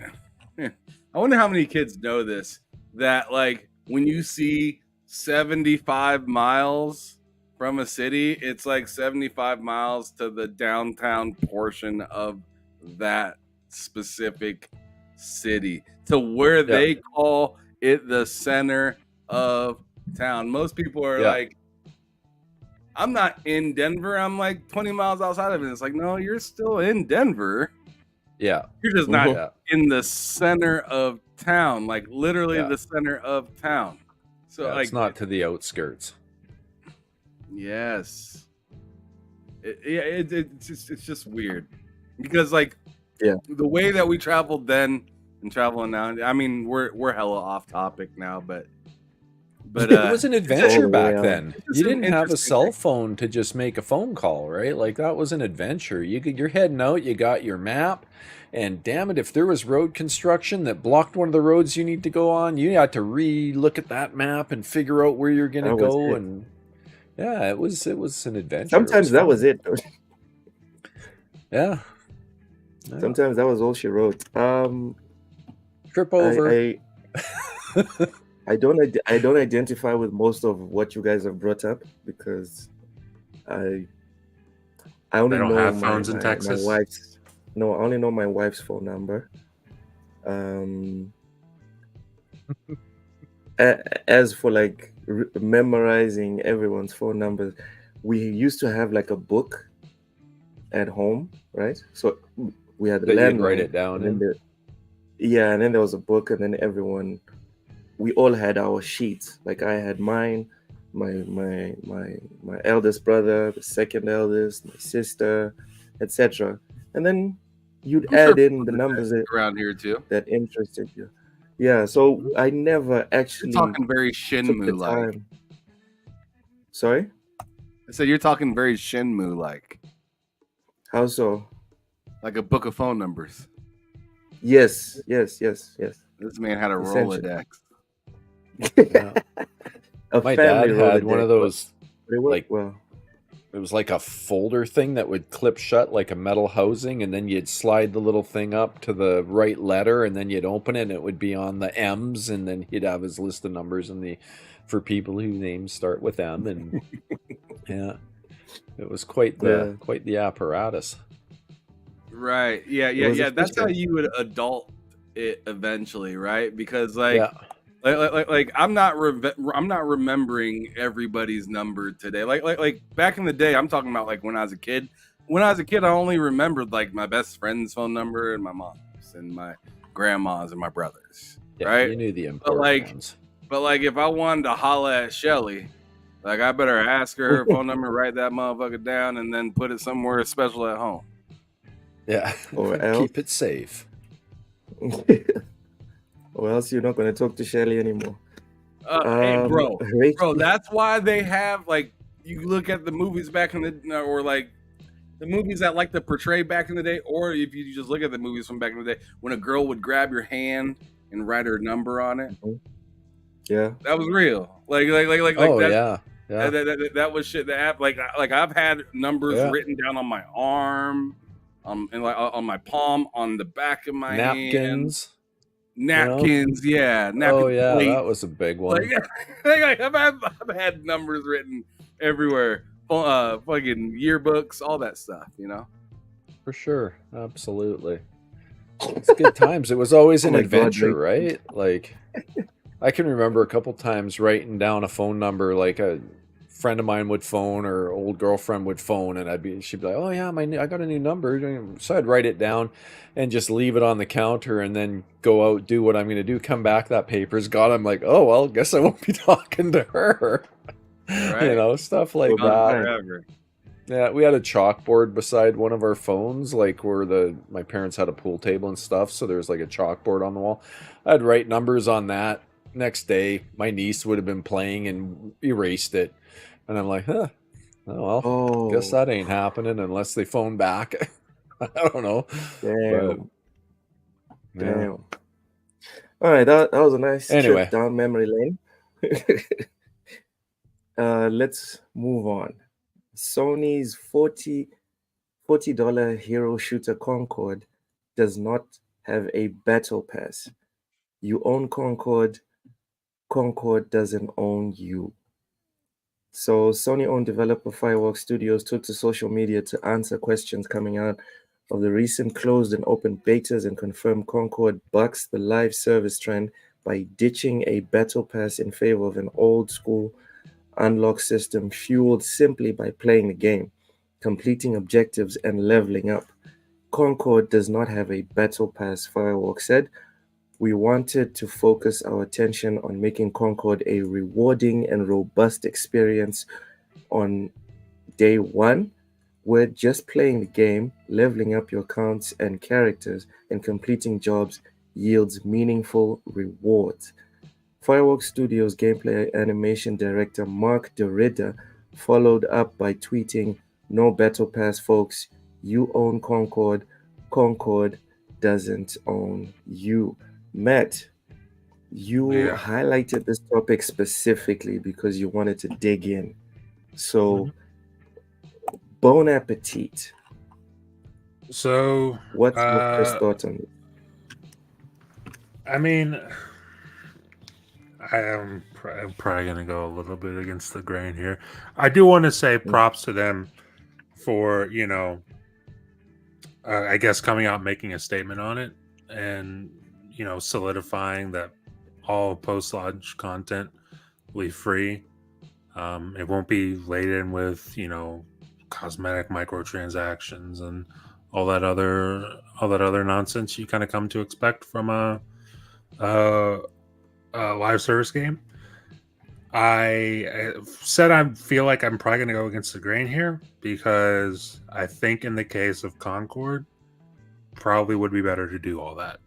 I wonder how many kids know this, that like when you see 75 miles from a city, it's like 75 miles to the downtown portion of that specific city, to where they call it the center of town. Most people are like, I'm not in Denver, I'm like 20 miles outside of it. It's like, no, you're still in Denver. Yeah. You're just not Yeah. in the center of town, like literally the center of town. So like, it's not to the outskirts. yes, it's just weird because like the way that we traveled then and traveling now. I mean, we're hella off topic now, but But it was an adventure all the way back out. then. it's just You an didn't have a interesting cell thing. phone to just make a phone call, right? Like that was an adventure. You're heading out, you got your map, and damn it, if there was road construction that blocked one of the roads you need to go on, you had to re-look at that map and figure out where you're gonna That was go. it. And yeah, it was an adventure. Sometimes that was it. Yeah. Yeah. Sometimes that was all she wrote. Trip over. I don't identify with most of what you guys have brought up because I only They don't know have phones in my Texas? wife's I only know my wife's phone number. As for like memorizing everyone's phone numbers, we used to have like a book at home, right? So we had the That you'd landline, write it down and then in. and then there was a book, and then we all had our sheets. Like I had mine, my eldest brother, the second eldest, my sister, etc. And then you'd I'm sure add in the numbers around here too. that interested you. Yeah, so I never You're actually talking very took the Shenmue like. time. Sorry? I said you're talking very Shenmue like. How so? Like a book of phone numbers. Yes. This man had a Essentially. Rolodex. Yeah. A My family dad had Rolodex, one of those, but it worked like, well. it was like a folder thing that would clip shut like a metal housing, and then you'd slide the little thing up to the right letter, and then you'd open it, and it would be on the M's, and then he'd have his list of numbers for people whose names start with M, and yeah, it was quite the apparatus. Right. Yeah. That's how you would adult it eventually, right? Because like I'm not remembering everybody's number today. Like back in the day, I'm talking about like when I was a kid. When I was a kid, I only remembered like my best friend's phone number and my mom's and my grandma's and my brother's. Yeah, right? you knew the important ones. But like if I wanted to holla at Shelly, like I better ask her phone number, write that motherfucker down, and then put it somewhere special at home. Yeah, Or keep it safe. Or else you're not going to talk to Shelly anymore. Hey, bro, that's why they have like you look at the movies back in the or like the movies that like to portray back in the day, or if you just look at the movies from back in the day when a girl would grab your hand and write her number on it. Yeah, that was real. Like oh that, yeah. That was shit that happened. Like I've had numbers written down on my arm, and like on my palm, on the back of my napkins. Napkins, yeah. Oh yeah, plates. That was a big one. Like I've had numbers written everywhere. Fucking yearbooks, all that stuff, you know. For sure, absolutely. It's good times. It was always an adventure, right? Like I can remember a couple times writing down a phone number, like a friend of mine would phone or old girlfriend would phone, and she'd be like, "Oh yeah, I got a new number." So I'd write it down and just leave it on the counter, and then go out, do what I'm going to do, come back, that paper's gone. I'm like, "Oh well, guess I won't be talking to her." Right. You know, stuff like that. Forever. Yeah, we had a chalkboard beside one of our phones, like where my parents had a pool table and stuff, so there was like a chalkboard on the wall. I'd write numbers on that. Next day, my niece would have been playing and erased it. And I'm like, oh well, guess that ain't happening unless they phone back. I don't know. Damn. Damn. All right, that was a nice trip down memory lane. Let's move on. Sony's $40 hero shooter Concord does not have a battle pass. You own Concord. Concord doesn't own you. So Sony-owned developer Fireworks Studios took to social media to answer questions coming out of the recent closed and open betas and confirmed Concord bucks the live service trend by ditching a battle pass in favor of an old-school unlock system fueled simply by playing the game, completing objectives, and leveling up. Concord does not have a battle pass, Fireworks said. We wanted to focus our attention on making Concord a rewarding and robust experience on day one. We're just playing the game, leveling up your accounts and characters, and completing jobs yields meaningful rewards. Fireworks Studios gameplay animation director Mark Derrida followed up by tweeting, "No Battle Pass, folks. You own Concord. Concord doesn't own you." Matt, you Yeah. highlighted this topic specifically because you wanted to dig in. So, bon appetit. So, What's your first thought on it? I mean, I'm probably going to go a little bit against the grain here. I do want to say props to them for, I guess coming out and making a statement on it and, solidifying that all post-launch content will be free. It won't be laden with, cosmetic microtransactions and all that other nonsense you kind of come to expect from a live service game. I said I feel like I'm probably going to go against the grain here because I think in the case of Concord, probably would be better to do all that.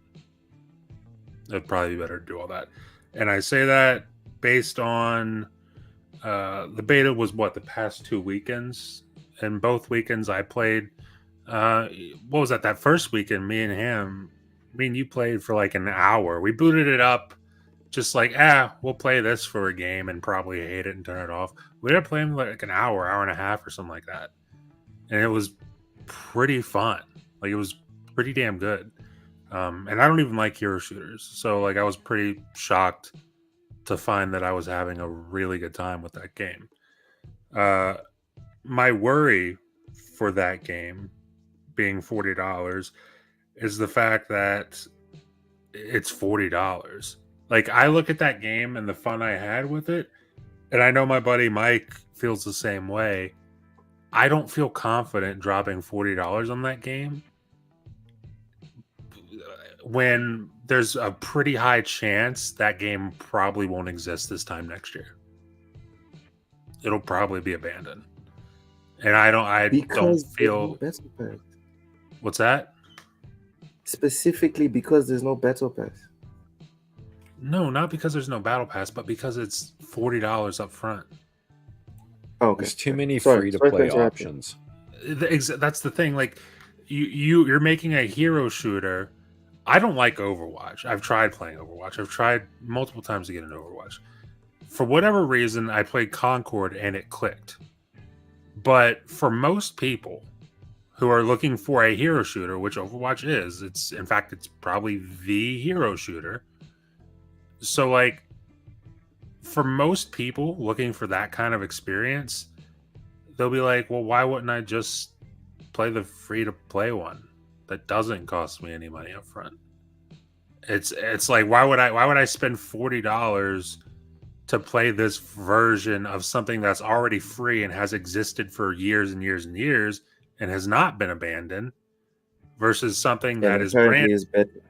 It'd probably be better to do all that. And I say that based on the beta was the past 2 weekends, and both weekends I played. What was that first weekend? Me and you played for like an hour. We booted it up, just like we'll play this for a game and probably hate it and turn it off. We ended up playing like an hour and a half or something like that, and it was pretty fun. Like it was pretty damn good. And I don't even like hero shooters, so like I was pretty shocked to find that I was having a really good time with that game. My worry for that game being $40 is the fact that it's $40. Like I look at that game and the fun I had with it, and I know my buddy Mike feels the same way. I don't feel confident dropping $40 on that game when there's a pretty high chance that game probably won't exist this time next year. It'll probably be abandoned. And I don't feel. No battle pass. What's that? Specifically because there's no battle pass. No, not because there's no battle pass, but because it's $40 up front. Oh, okay. There's too many free-to-play options. That's the thing. Like you're making a hero shooter. I don't like Overwatch. I've tried playing Overwatch. I've tried multiple times to get into Overwatch. For whatever reason, I played Concord and it clicked. But for most people who are looking for a hero shooter, which Overwatch is, it's probably the hero shooter. So like for most people looking for that kind of experience, they'll be like, well, why wouldn't I just play the free-to-play one that doesn't cost me any money up front? It's like why would I spend $40 to play this version of something that's already free and has existed for years and years and years and has not been abandoned versus something that is brand better.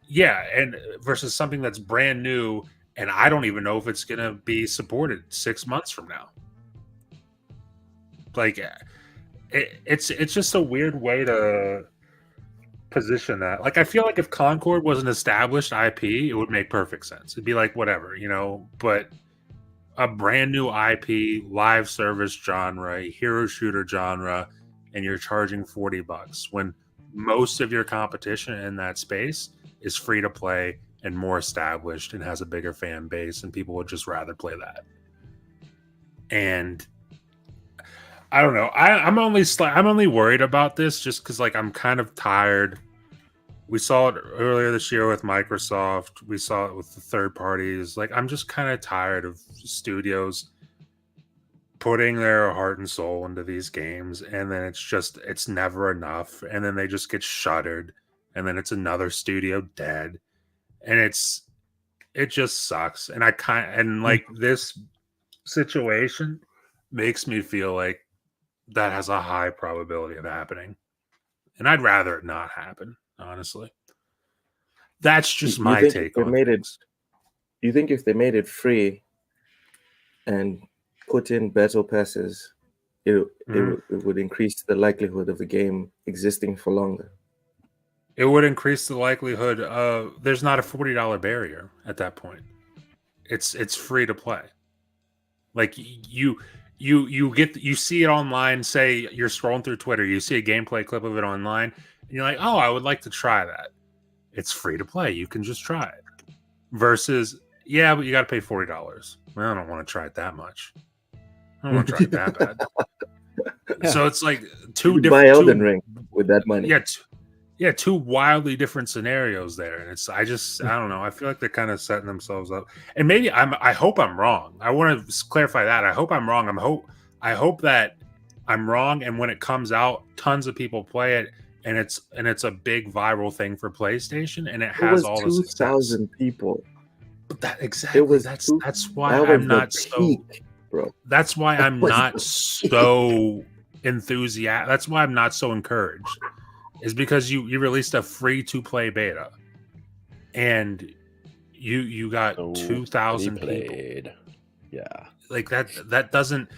Yeah, and versus something that's brand new and I don't even know if it's gonna be supported 6 months from now. Like it's just a weird way to position that. Like I feel like if Concord was an established IP, it would make perfect sense. It'd be like whatever, but a brand new IP, live service genre, hero shooter genre, and you're charging $40 when most of your competition in that space is free to play and more established and has a bigger fan base, and people would just rather play that. And I don't know. I'm only worried about this just because like I'm kind of tired. We saw it earlier this year with Microsoft. We saw it with the third parties. Like I'm just kind of tired of studios putting their heart and soul into these games, and then it's never enough, and then they just get shuttered, and then it's another studio dead, and it just sucks. And like this situation makes me feel like that has a high probability of happening. And I'd rather it not happen, honestly. That's just my take on it. You think if they made it free and put in battle passes, it would increase the likelihood of the game existing for longer? It would increase the likelihood of there's not a $40 barrier at that point. It's free to play. Like you see it online. Say you're scrolling through Twitter, you see a gameplay clip of it online, and you're like, oh, I would like to try that. It's free to play. You can just try it. Versus, yeah, but you got to pay $40. Well, I don't want to try it that much. I don't want to try it that bad. Yeah. So it's like You could buy Elden Ring with that money. Yeah, two wildly different scenarios there, and I don't know. I feel like they're kind of setting themselves up, and maybe I hope I'm wrong. I want to clarify that. I hope I'm wrong. I hope that I'm wrong, and when it comes out, tons of people play it, and it's a big viral thing for PlayStation, and it has all the success. 2,000 people. But that's why I'm not so, bro. That's why I'm not so enthusiastic. That's why I'm not so encouraged. Is because you released a free to play beta, and you got 2,000 people. Yeah, like that doesn't.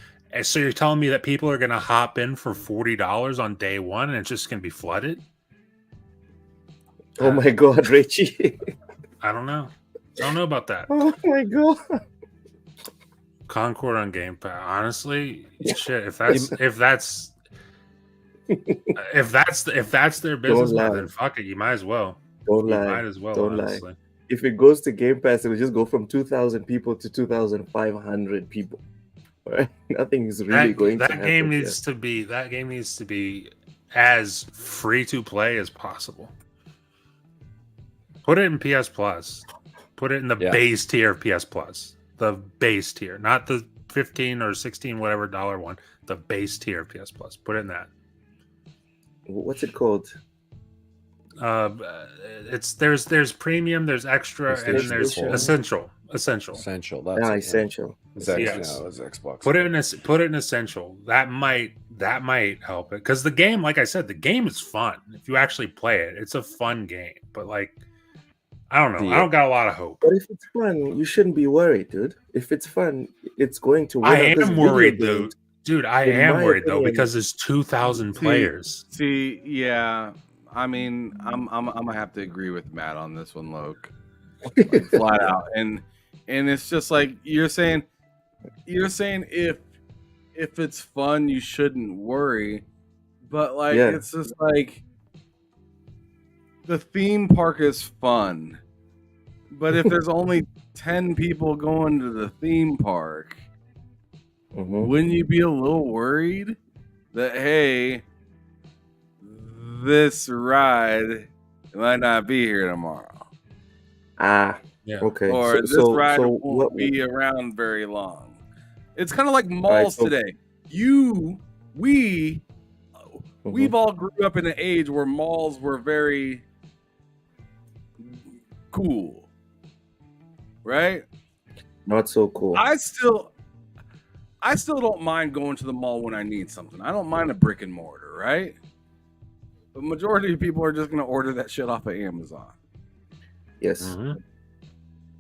So you're telling me that people are going to hop in for $40 on day one, and it's just going to be flooded? Oh my God, Richie! I don't know. I don't know about that. Oh my God! Concord on Game Pass. Honestly, shit. If that's their business model, then fuck it. You might as well. Don't lie. Might as well. Don't honestly. lie. If it goes to Game Pass, it will just go from 2,000 people to 2,500 people. Right? Nothing is really going to happen. That game needs to be as free to play as possible. Put it in PS Plus. Put it in the base tier of PS Plus. The base tier, not the 15 or 16 whatever dollar one. The base tier of PS Plus. Put it in that. What's it called? There's premium, there's extra, and then there's essential. Essential. That's essential. Yes. Xbox. Put it in essential. That might help it, because the game, like I said, the game is fun. If you actually play it, it's a fun game. But like, I don't know. I don't got a lot of hope. But if it's fun, you shouldn't be worried, dude. If it's fun, it's going to win. I am worried, dude. I am worried though, because there's 2,000 players. See, yeah. I mean, I'm gonna have to agree with Matt on this one, Loke, like, flat out. And it's just like you're saying if it's fun, you shouldn't worry. But like, it's just like the theme park is fun, but if there's only 10 people going to the theme park, wouldn't you be a little worried that, hey, this ride might not be here tomorrow? Okay. Or this ride won't be around very long. It's kind of like malls today. We've all grew up in an age where malls were very cool, right? Not so cool. I still don't mind going to the mall when I need something. I don't mind a brick and mortar, right? The majority of people are just going to order that shit off of Amazon. Yes.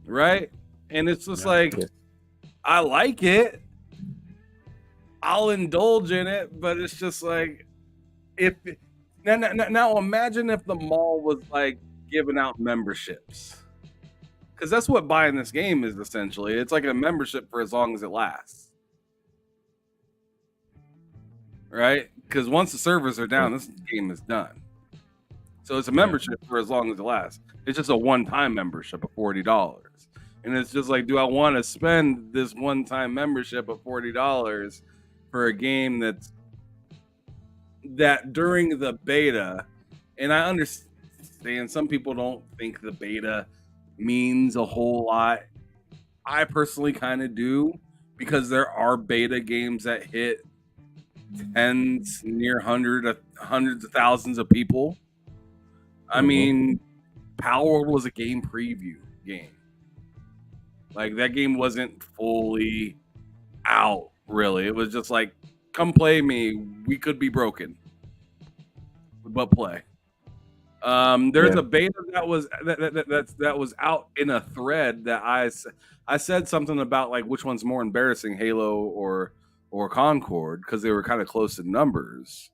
Right? And it's just like, I like it. I'll indulge in it, but it's just like, now imagine if the mall was like giving out memberships. Because that's what buying this game is essentially. It's like a membership for as long as it lasts. Right? Because once the servers are down, this game is done. So it's a membership for as long as it lasts. It's just a one-time membership of $40. And it's just like, do I want to spend this one-time membership of $40 for a game that during the beta, and I understand some people don't think the beta means a whole lot. I personally kind of do, because there are beta games that hit tens, near hundreds of thousands of people. I mean, Power World was a game preview game. Like, that game wasn't fully out, really. It was just like, come play me. We could be broken, but play. There's a beta that was out in a thread that I said something about like which one's more embarrassing, Halo or Concord, because they were kind of close in numbers.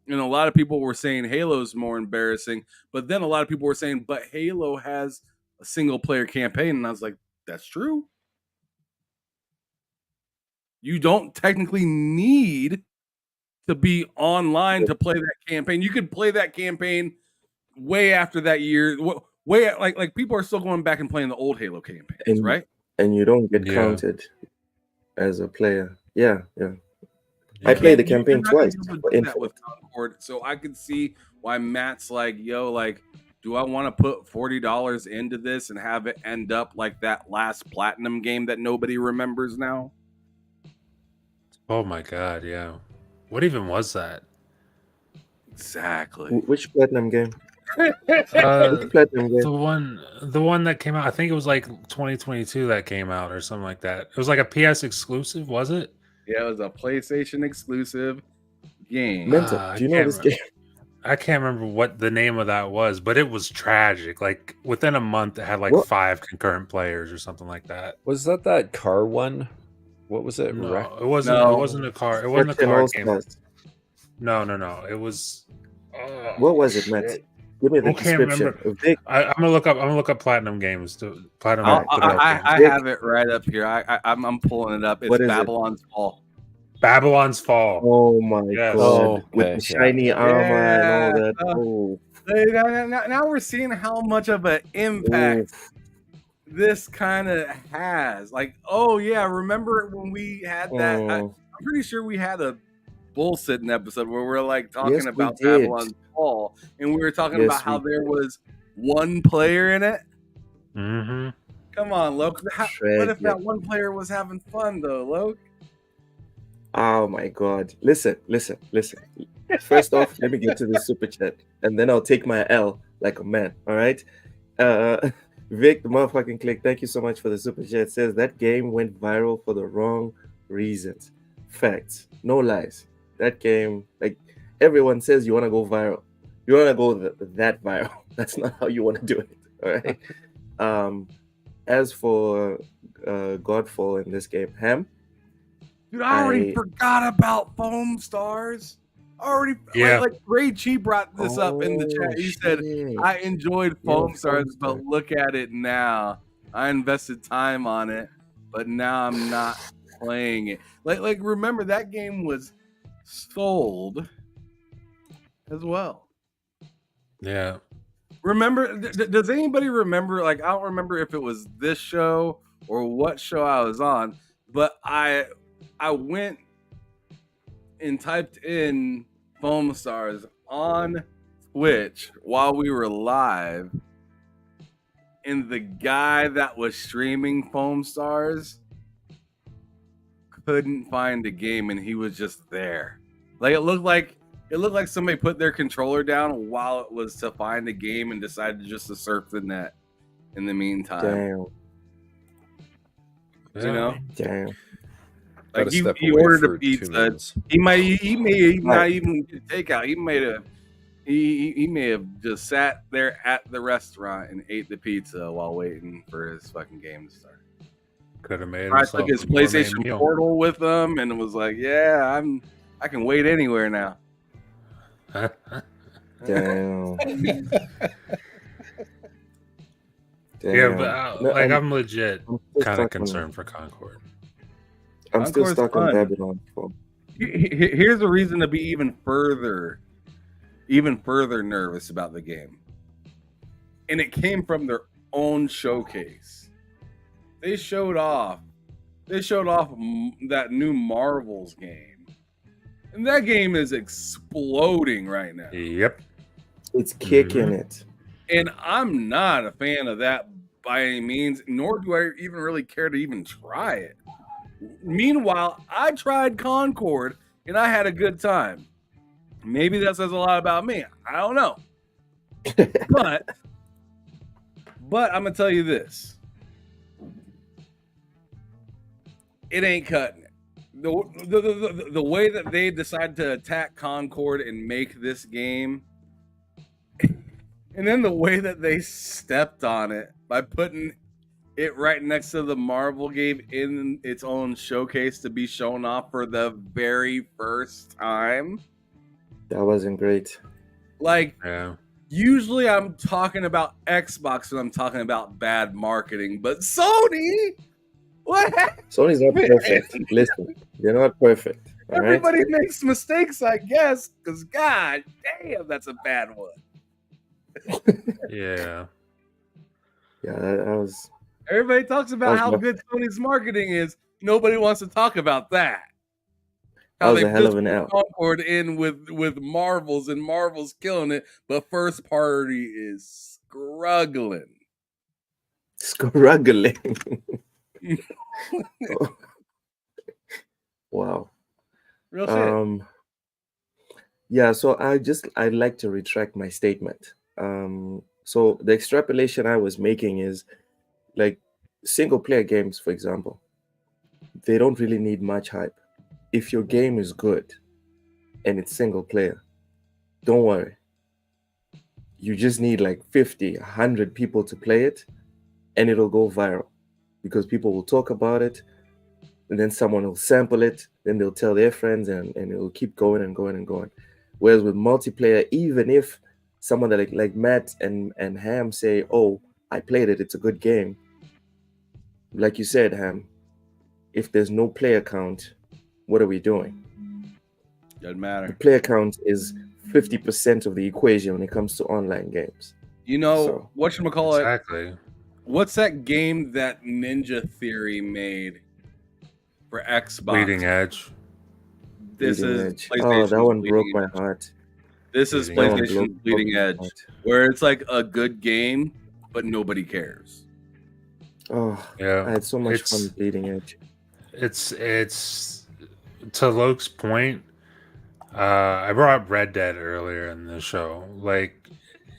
And a lot of people were saying Halo's more embarrassing, but then a lot of people were saying, but Halo has a single player campaign, and I was like, That's true. You don't technically need to be online to play that campaign. You could play that campaign way after that year. Way like people are still going back and playing the old Halo campaigns, right? And you don't get Yeah. counted as a player. Yeah. I Yeah. played the campaign You're not gonna twice. be able to do that with Concord, so I could see why Matt's like, yo, like, do I want to put $40 into this and have it end up like that last platinum game that nobody remembers now? Oh my god, yeah. What even was that? Exactly. Which platinum game? Uh, Which platinum game? the one that came out, I think it was like 2022 that came out or something like that. It was like a PS exclusive, was it? Yeah, it was a PlayStation exclusive game. Mental. Do you know this game? I can't remember what the name of that was, but it was tragic. Like within a month, it had like What? 5 concurrent players or something like that. Was that car one? What was it? No, Wreck- it wasn't. No. It wasn't a car. It wasn't a Section car All game. Stars. No. It was. What was it, Matt? Give me the I can't description. remember. Vic, I'm gonna look up. I'm gonna look up Platinum Games. Platinum. Alright, I Vic. have it right up here. I'm pulling it up. It's What is it? Babylon's Fall. Babylon's Fall. Oh my Yes. god! Oh, With okay, the shiny yeah. armor and all Yeah. that. Oh, Now we're seeing how much of an impact this kind of has. Like, oh yeah, remember when we had that? I'm pretty sure we had a BullSittin episode where we're like talking Yes, we about did. Babylon's Fall, and we were talking Yes, about how we there was one player in it. Mm-hmm. Come on, Loke. What if Tragic. that one player was having fun though, Loke? Oh my god! Listen. First off, let me get to the super chat, and then I'll take my L like a man. All right. Vic, the motherfucking click. Thank you so much for the super chat. It says that game went viral for the wrong reasons. Facts, no lies. That game, like everyone says, you want to go viral. You want to go that viral. That's not how you want to do it. All right. As for Godfall in this game, Ham. Dude, I already forgot about Foam Stars. Yeah. Like Ray Chi brought this up in the chat. He said, I enjoyed Foam Stars, but look at it now. I invested time on it, but now I'm not playing it. Like remember that game was sold as well. Yeah. Remember, does anybody remember? Like, I don't remember if it was this show or what show I was on, but I went and typed in Foam Stars on Twitch while we were live, and the guy that was streaming Foam Stars couldn't find a game, and he was just there. Like it looked like somebody put their controller down while it was to find a game and decided just to surf the net in the meantime. Damn. You know? Damn. Like Gotta he step away ordered for a 2 pizza. minutes. He may not even get takeout. He may have just sat there at the restaurant and ate the pizza while waiting for his fucking game to start. Could have made. I took his PlayStation Portal with him and was like, "Yeah, I can wait anywhere now." Damn. Yeah, but No, like I'm legit still kind stuck on- of concerned for Concord. I'm still Concore's stuck on fun. Babylon. Here's a reason to be even further nervous about the game. And it came from their own showcase. They showed off that new Marvels game. And that game is exploding right now. Yep. It's kicking it. And I'm not a fan of that by any means, nor do I even really care to even try it. Meanwhile, I tried Concord and I had a good time. Maybe that says a lot about me. I don't know. But I'm gonna tell you this. It ain't cutting it. The way that they decided to attack Concord and make this game, and then the way that they stepped on it by putting it right next to the Marvel game in its own showcase to be shown off for the very first time. That wasn't great. Like, Yeah. Usually I'm talking about Xbox when I'm talking about bad marketing, but Sony, what happened? Sony's not perfect. Listen, they're not perfect. All right? Everybody makes mistakes, I guess, because god damn, that's a bad one. Yeah. Yeah, that was. Everybody talks about That how was- good Sony's marketing is. Nobody wants to talk about that. That How was they a hell just of an put L. Concord in with Marvels, and Marvel's killing it, but first party is struggling. Struggling. Wow. Real shit. Yeah, so I'd like to retract my statement. So the extrapolation I was making is like single player games, for example, they don't really need much hype. If your game is good and it's single player, don't worry. You just need like 50, 100 people to play it and it'll go viral because people will talk about it and then someone will sample it, then they'll tell their friends and it will keep going and going and going. Whereas with multiplayer, even if someone that like Matt and Ham say, "Oh, I played it, it's a good game," like you said, Ham, if there's no player count, what are we doing? Doesn't The matter. player count is 50% of the equation when it comes to online games. You know, So- whatchamacallit, Exactly. what's that game that Ninja Theory made for Xbox? Bleeding Edge. This Bleeding is Edge. PlayStation's that one broke Bleeding my Edge. heart. This is Bleeding That one PlayStation's broke Bleeding my Edge, heart. where it's like a good game, but nobody cares. Oh, Yeah. I had so much It's- fun Bleeding Edge. It's to Loke's point. I brought up Red Dead earlier in the show.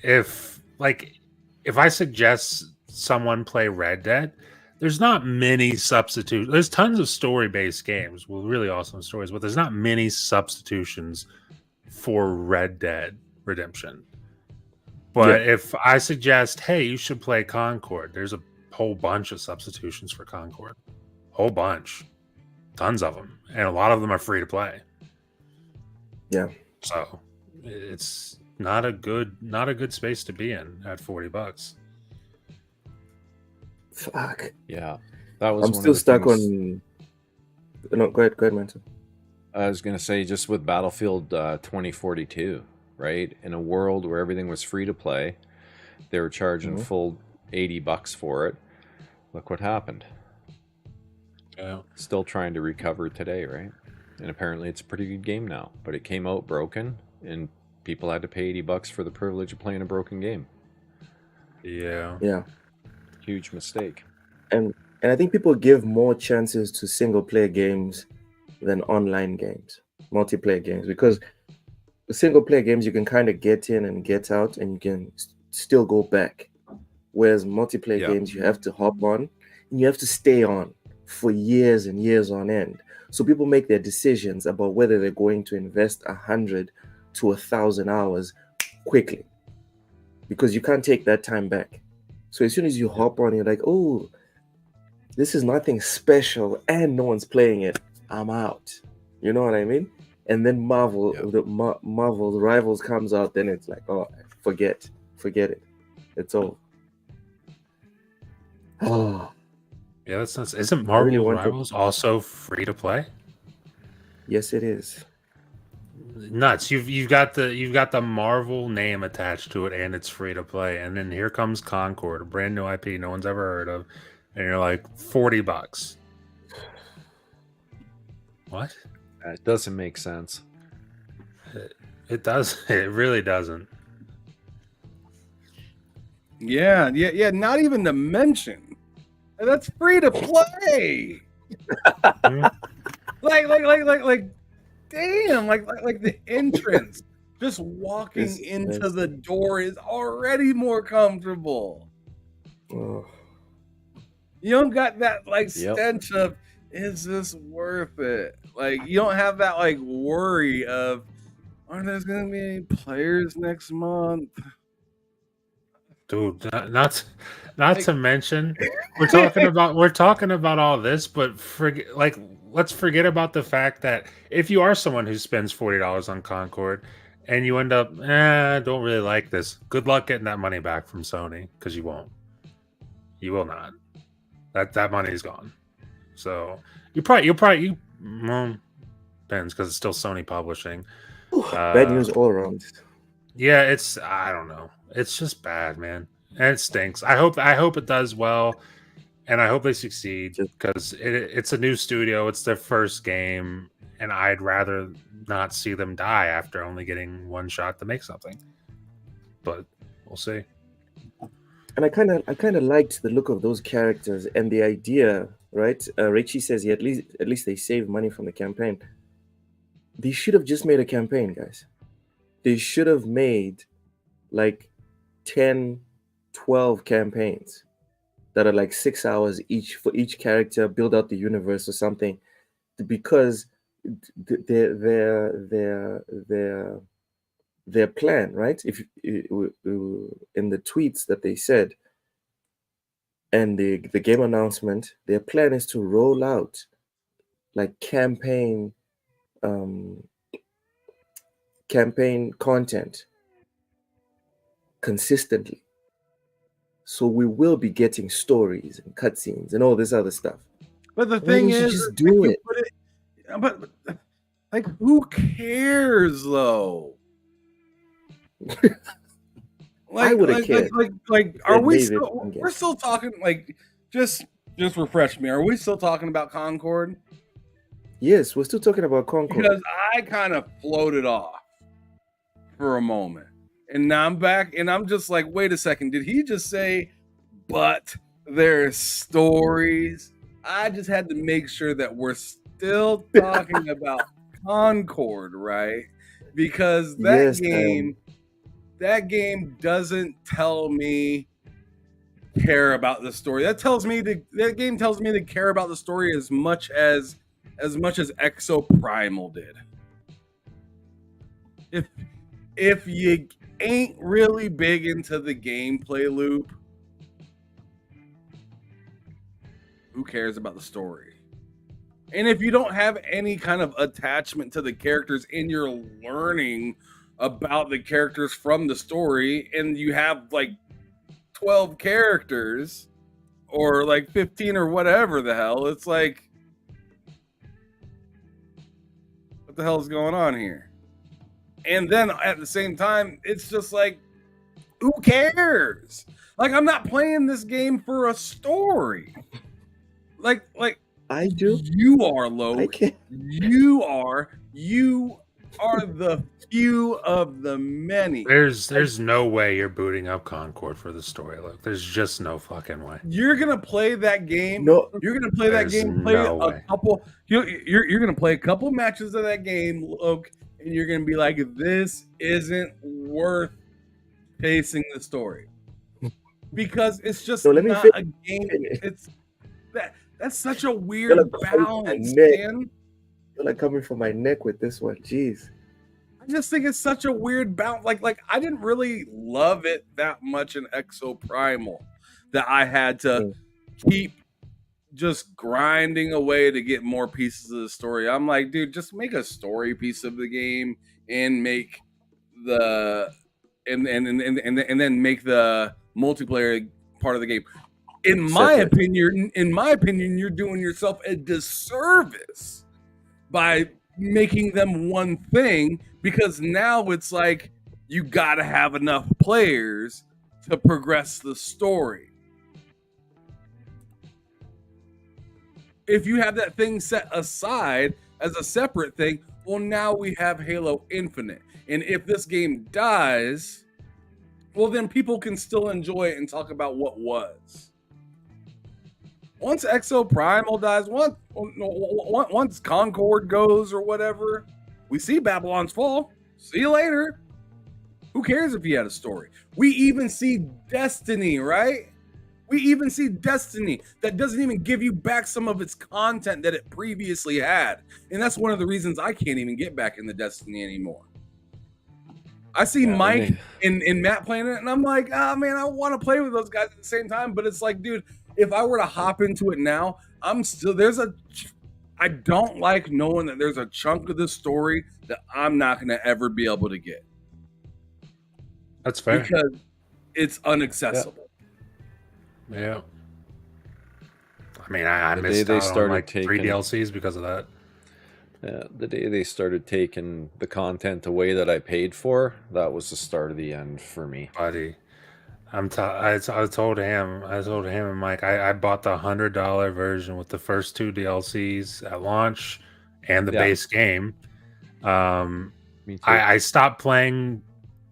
If I suggest someone play Red Dead, there's not many substitutes. There's tons of story-based games with really awesome stories, but there's not many substitutions for Red Dead Redemption. But if I suggest, hey, you should play Concord, there's a whole bunch of substitutions for Concord. Whole bunch. Tons of them. And a lot of them are free to play. Yeah. So it's not a good space to be in at $40. Fuck. Yeah, that was. I'm one still of the stuck things- on. No, go ahead, Manson. I was gonna say, just with Battlefield 2042, right? In a world where everything was free to play, they were charging Mhm. full $80 for it. Look what happened. Yeah. Still trying to recover today, right? And apparently it's a pretty good game now, but it came out broken, and people had to pay $80 for the privilege of playing a broken game. Yeah. Yeah, Huge mistake. and I think people give more chances to single player games than online games, multiplayer games, because the single player games you can kind of get in and get out, and you can still go back. Whereas multiplayer Yeah. games, you have to hop on and you have to stay on for years and years on end. So people make their decisions about whether they're going to invest 100 to 1,000 hours quickly, because you can't take that time back. So as soon as you hop on, you're like, oh, this is nothing special and no one's playing it, I'm out. You know what I mean? And then Marvel, Yeah. Marvel Rivals comes out, then it's like, oh, forget it. It's over. Oh, Yeah, that's nuts. Isn't really Marvel want to- Rivals also free to play? yes, it is. Nuts. You've got the Marvel name attached to it, and it's free to play. And then here comes Concord, a brand new IP no one's ever heard of, and you're like $40. What? It doesn't make sense. It does. It really doesn't. Yeah. Not even to mention, that's free to play. Mhm. like, damn, like the entrance, just walking This- into this- the door is already more comfortable. Oh, You don't got that like Yep. stench of, is this worth it? Like you don't have that like worry of, are there gonna be any players next month? Dude, not to mention we're talking about all this, but let's forget about the fact that if you are someone who spends $40 on Concord, and you end up, don't really like this. Good luck getting that money back from Sony, because you won't. You will not. That money's gone. So well, depends, because it's still Sony publishing. Bad news all around. Yeah, I don't know. It's just bad, man. And it stinks. I hope it does well, and I hope they succeed, because it's a new studio. It's their first game, and I'd rather not see them die after only getting one shot to make something. But we'll see. And I kind of liked the look of those characters and the idea, right? Richie says at least they save money from the campaign. They should have just made a campaign, guys. They should have made like 10, 12 campaigns that are like 6 hours each for each character, build out the universe or something, because their plan, right? If in the tweets that they said and the game announcement, their plan is to roll out like campaign content consistently. So we will be getting stories and cutscenes and all this other stuff. But the thing is, just do it. But like, who cares though? I would have cared. Like, are we still? We're still talking. Like, just refresh me. Are we still talking about Concord? Yes, we're still talking about Concord. Because I kind of floated off for a moment, and now I'm back, and I'm just like, wait a second. Did he just say, but there's stories? I just had to make sure that we're still talking about Concord, right? Because that game doesn't tell me care about the story. That game tells me to care about the story as much as Exoprimal did. If you ain't really big into the gameplay loop, who cares about the story? And if you don't have any kind of attachment to the characters and you're learning about the characters from the story, and you have like 12 characters or like 15 or whatever the hell, it's like, what the hell is going on here? And then at the same time, it's just like, who cares? Like, I'm not playing this game for a story. Like I do. You are, Loke. I can't. You are the few of the many. There's no way you're booting up Concord for the story. Look, there's just no fucking way. You're gonna play that game. No, you're gonna play that game. Play no a way. couple. You're gonna play a couple matches of that game, Loke, and you're gonna be like, "This isn't worth pacing the story," because it's just not a game. It's that's such a weird balance, man. You're like coming for my neck with this one. Jeez. I just think it's such a weird balance. Like I didn't really love it that much in Exoprimal that I had to keep just grinding away to get more pieces of the story. I'm like, dude, just make a story piece of the game and make the and then make the multiplayer part of the game. In my opinion, you're doing yourself a disservice by making them one thing, because now it's like you got to have enough players to progress the story. If you have that thing set aside as a separate thing, well, now we have Halo Infinite. And if this game dies, well, then people can still enjoy it and talk about what was. Once Exoprimal dies, once Concord goes or whatever, we see Babylon's Fall. See you later. Who cares if he had a story? We even see Destiny, right? We even see Destiny that doesn't even give you back some of its content that it previously had. And that's one of the reasons I can't even get back into Destiny anymore. I see Mike and Matt playing it, and I'm like, oh man, I want to play with those guys at the same time. But it's like, dude, if I were to hop into it now, I don't like knowing that there's a chunk of the story that I'm not going to ever be able to get. That's fair. because it's unaccessible. Yeah. I mean, I The day missed they out on started like 3 taking- DLCs because of that. The day they started taking the content away that I paid for, that was the start of the end for me. Buddy, I told him and Mike, I bought the $100 version with the first 2 DLCs at launch and the Yeah. base game. Me too. I stopped playing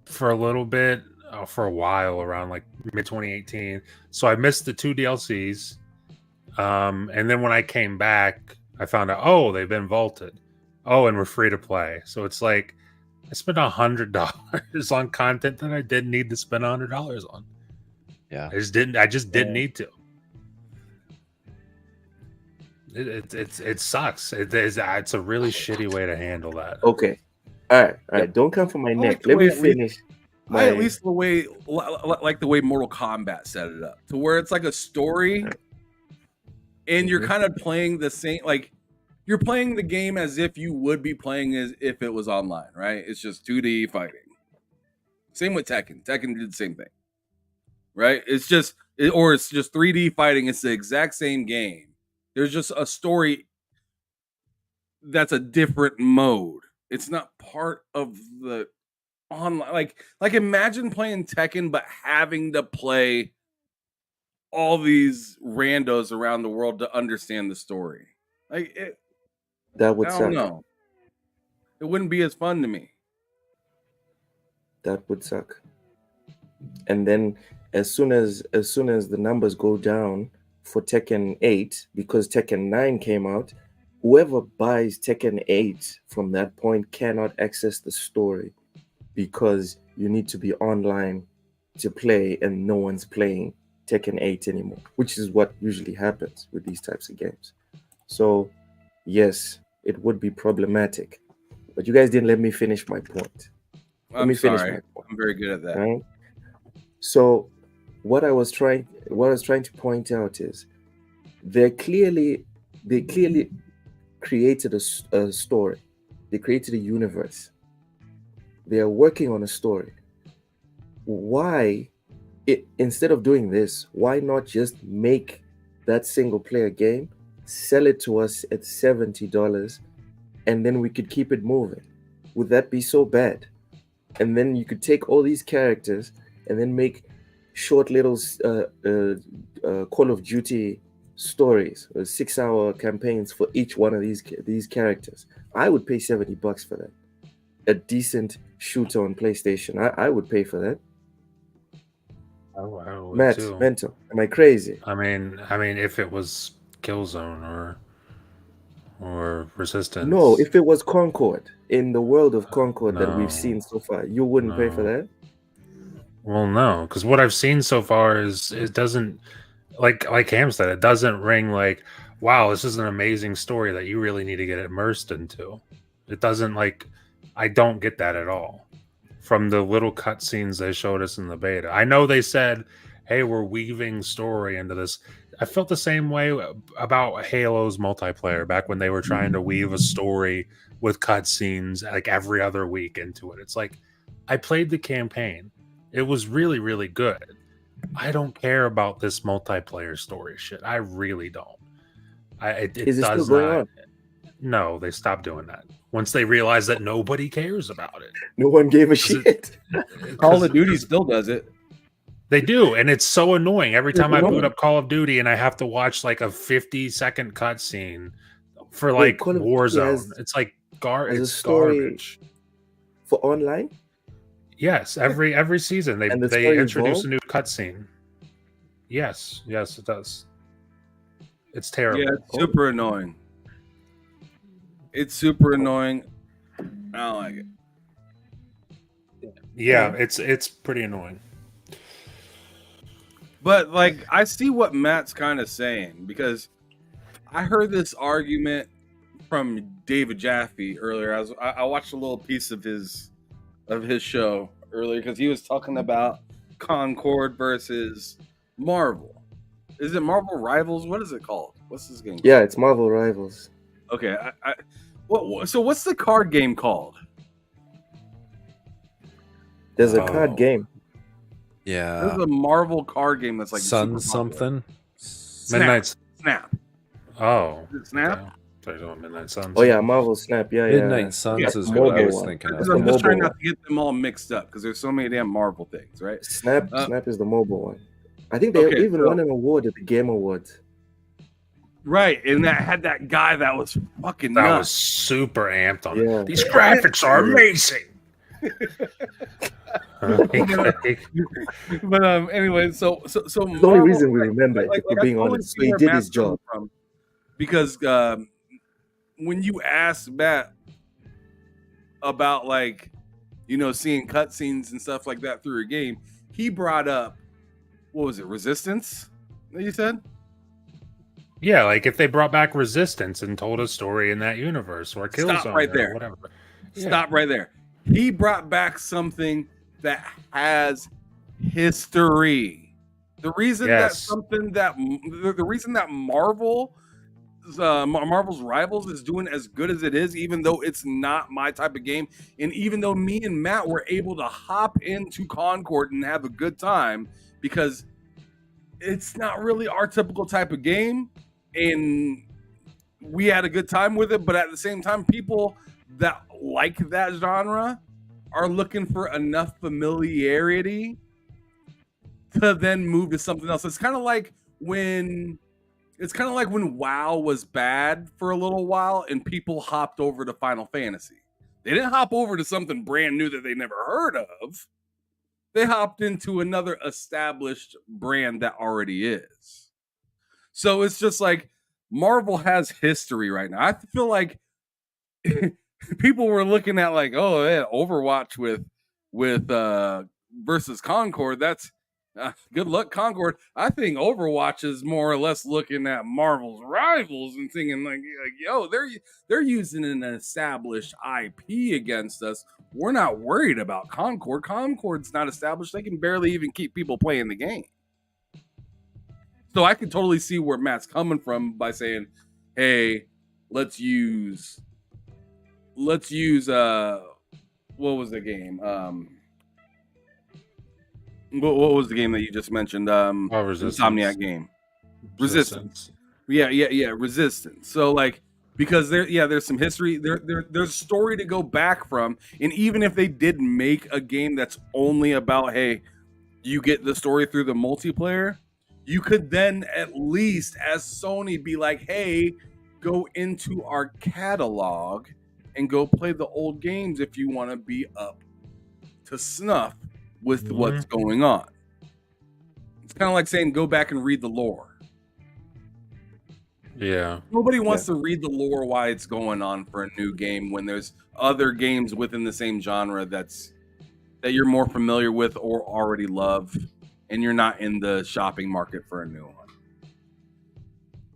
for a little bit, for a while, around like mid 2018. So I missed the 2 DLCs. And then when I came back, I found out, oh, they've been vaulted. Oh, and we're free to play. So it's like I spent $100 on content that I didn't need to spend $100 on. Yeah. I just didn't need to. It sucks. It's a really shitty way to handle that. Okay. All right. Don't come for my neck. Let me finish. I at least the way like the way Mortal Kombat set it up, to where it's like a story, and you're kind of playing the same, like you're playing the game as if you would be playing as if it was online, right? It's just 2D fighting. Same with Tekken. Tekken did the same thing, right? It's just 3D fighting. It's the exact same game. There's just a story that's a different mode. It's not part of the online. Like imagine playing Tekken but having to play all these randos around the world to understand the story. That would I suck. don't know. It wouldn't be as fun to me. That would suck. And then as soon as the numbers go down for Tekken 8, because Tekken 9 came out, whoever buys Tekken 8 from that point cannot access the story, because you need to be online to play, and no one's playing Tekken 8 anymore, which is what usually happens with these types of games. So yes, it would be problematic, but you guys didn't let me finish my point. I'm sorry. I'm very good at that. Right? So what I was trying to point out is they clearly created a story. They created a universe. They are working on a story. Why, instead of doing this, why not just make that single player game, sell it to us at $70, and then we could keep it moving? Would that be so bad? And then you could take all these characters and then make short little Call of Duty stories, 6-hour campaigns for each one of these characters. I would pay $70 for that. A decent shooter on PlayStation. I would pay for that. I would Matt, too. mental. Am I crazy? I mean, if it was Killzone or Resistance. No, if it was Concord, in the world of Concord that No. we've seen so far, you wouldn't pay for that? Well, no, because what I've seen so far is it doesn't, like Cam said, it doesn't ring like, wow, this is an amazing story that you really need to get immersed into. It doesn't, like, I don't get that at all from the little cutscenes they showed us in the beta. I know they said, hey, we're weaving story into this. I felt the same way about Halo's multiplayer back when they were trying to weave a story with cutscenes like every other week into it. It's like, I played the campaign. It was really, really good. I don't care about this multiplayer story shit. I really don't. Is it still going on? No, they stopped doing that once they realized that nobody cares about it. No one gave a shit. Call of Duty still does it. They do, and it's so annoying. Every time I boot up Call of Duty and I have to watch like a 50-second cutscene for like Warzone, it's like it's garbage. For online? Yes, every season they introduce a new cutscene. Yes, it does. It's terrible. Yeah, it's super annoying. It's super annoying. I don't like it. Yeah, it's pretty annoying. But like, I see what Matt's kind of saying, because I heard this argument from David Jaffe earlier. I watched a little piece of his show earlier, because he was talking about Concord versus Marvel. Is it Marvel Rivals? What is it called? What's this game called? Yeah, it's Marvel Rivals. Okay. So what's the card game called? There's a card game. Yeah. There's a Marvel card game that's like Sun super popular. something. Midnight. Snap. Oh, Is it Snap? okay. Sorry, doing Midnight Suns. Oh yeah, Marvel Snap. Yeah, Midnight yeah. Suns Yeah, is what I mobile was one. thinking Because of. the I'm just trying mobile not to get them all mixed up because there's so many damn Marvel things, right? Snap Uh, Snap is the mobile one. I think they Okay, even so- won an award at the Game Awards. Right, and that had that guy that was fucking That was nuts. super amped on Yeah. it. These graphics are amazing. But anyway, so The only Marvel, reason we remember it, like, for I being totally honest, see so he where did Matt's his job. coming from, because when you ask Matt about like, you know, seeing cutscenes and stuff like that through a game, he brought up, what was it, Resistance? That you said? Yeah, like if they brought back Resistance and told a story in that universe, or Killzone, Stop right or there. whatever. Yeah. Stop right there. He brought back something that has history. The reason that Yes. something that the reason that Marvel's Rivals is doing as good as it is, even though it's not my type of game, and even though me and Matt were able to hop into Concord and have a good time, because it's not really our typical type of game, and we had a good time with it. But at the same time, people that like that genre are looking for enough familiarity to then move to something else. It's kind of like when WoW was bad for a little while and people hopped over to Final Fantasy. They didn't hop over to something brand new that they never heard of. They hopped into another established brand that already is. So it's just like Marvel has history right now. I feel like people were looking at like, oh yeah, Overwatch with versus Concord. That's good luck, Concord. I think Overwatch is more or less looking at Marvel's Rivals and thinking like yo, they're using an established IP against us. We're not worried about Concord. Concord's not established. They can barely even keep people playing the game. So I can totally see where Matt's coming from by saying, hey, let's use what was the game? What was the game that you just mentioned? Resistance. Insomniac game. Resistance. Yeah, Resistance. So like, because there's some history, there's story to go back from, and even if they did make a game that's only about, hey, you get the story through the multiplayer, you could then at least as Sony be like, hey, go into our catalog and go play the old games if you want to be up to snuff with what's going on. It's kind of like saying go back and read the lore. Yeah. Nobody wants to read the lore why it's going on for a new game when there's other games within the same genre that you're more familiar with or already love, and you're not in the shopping market for a new one.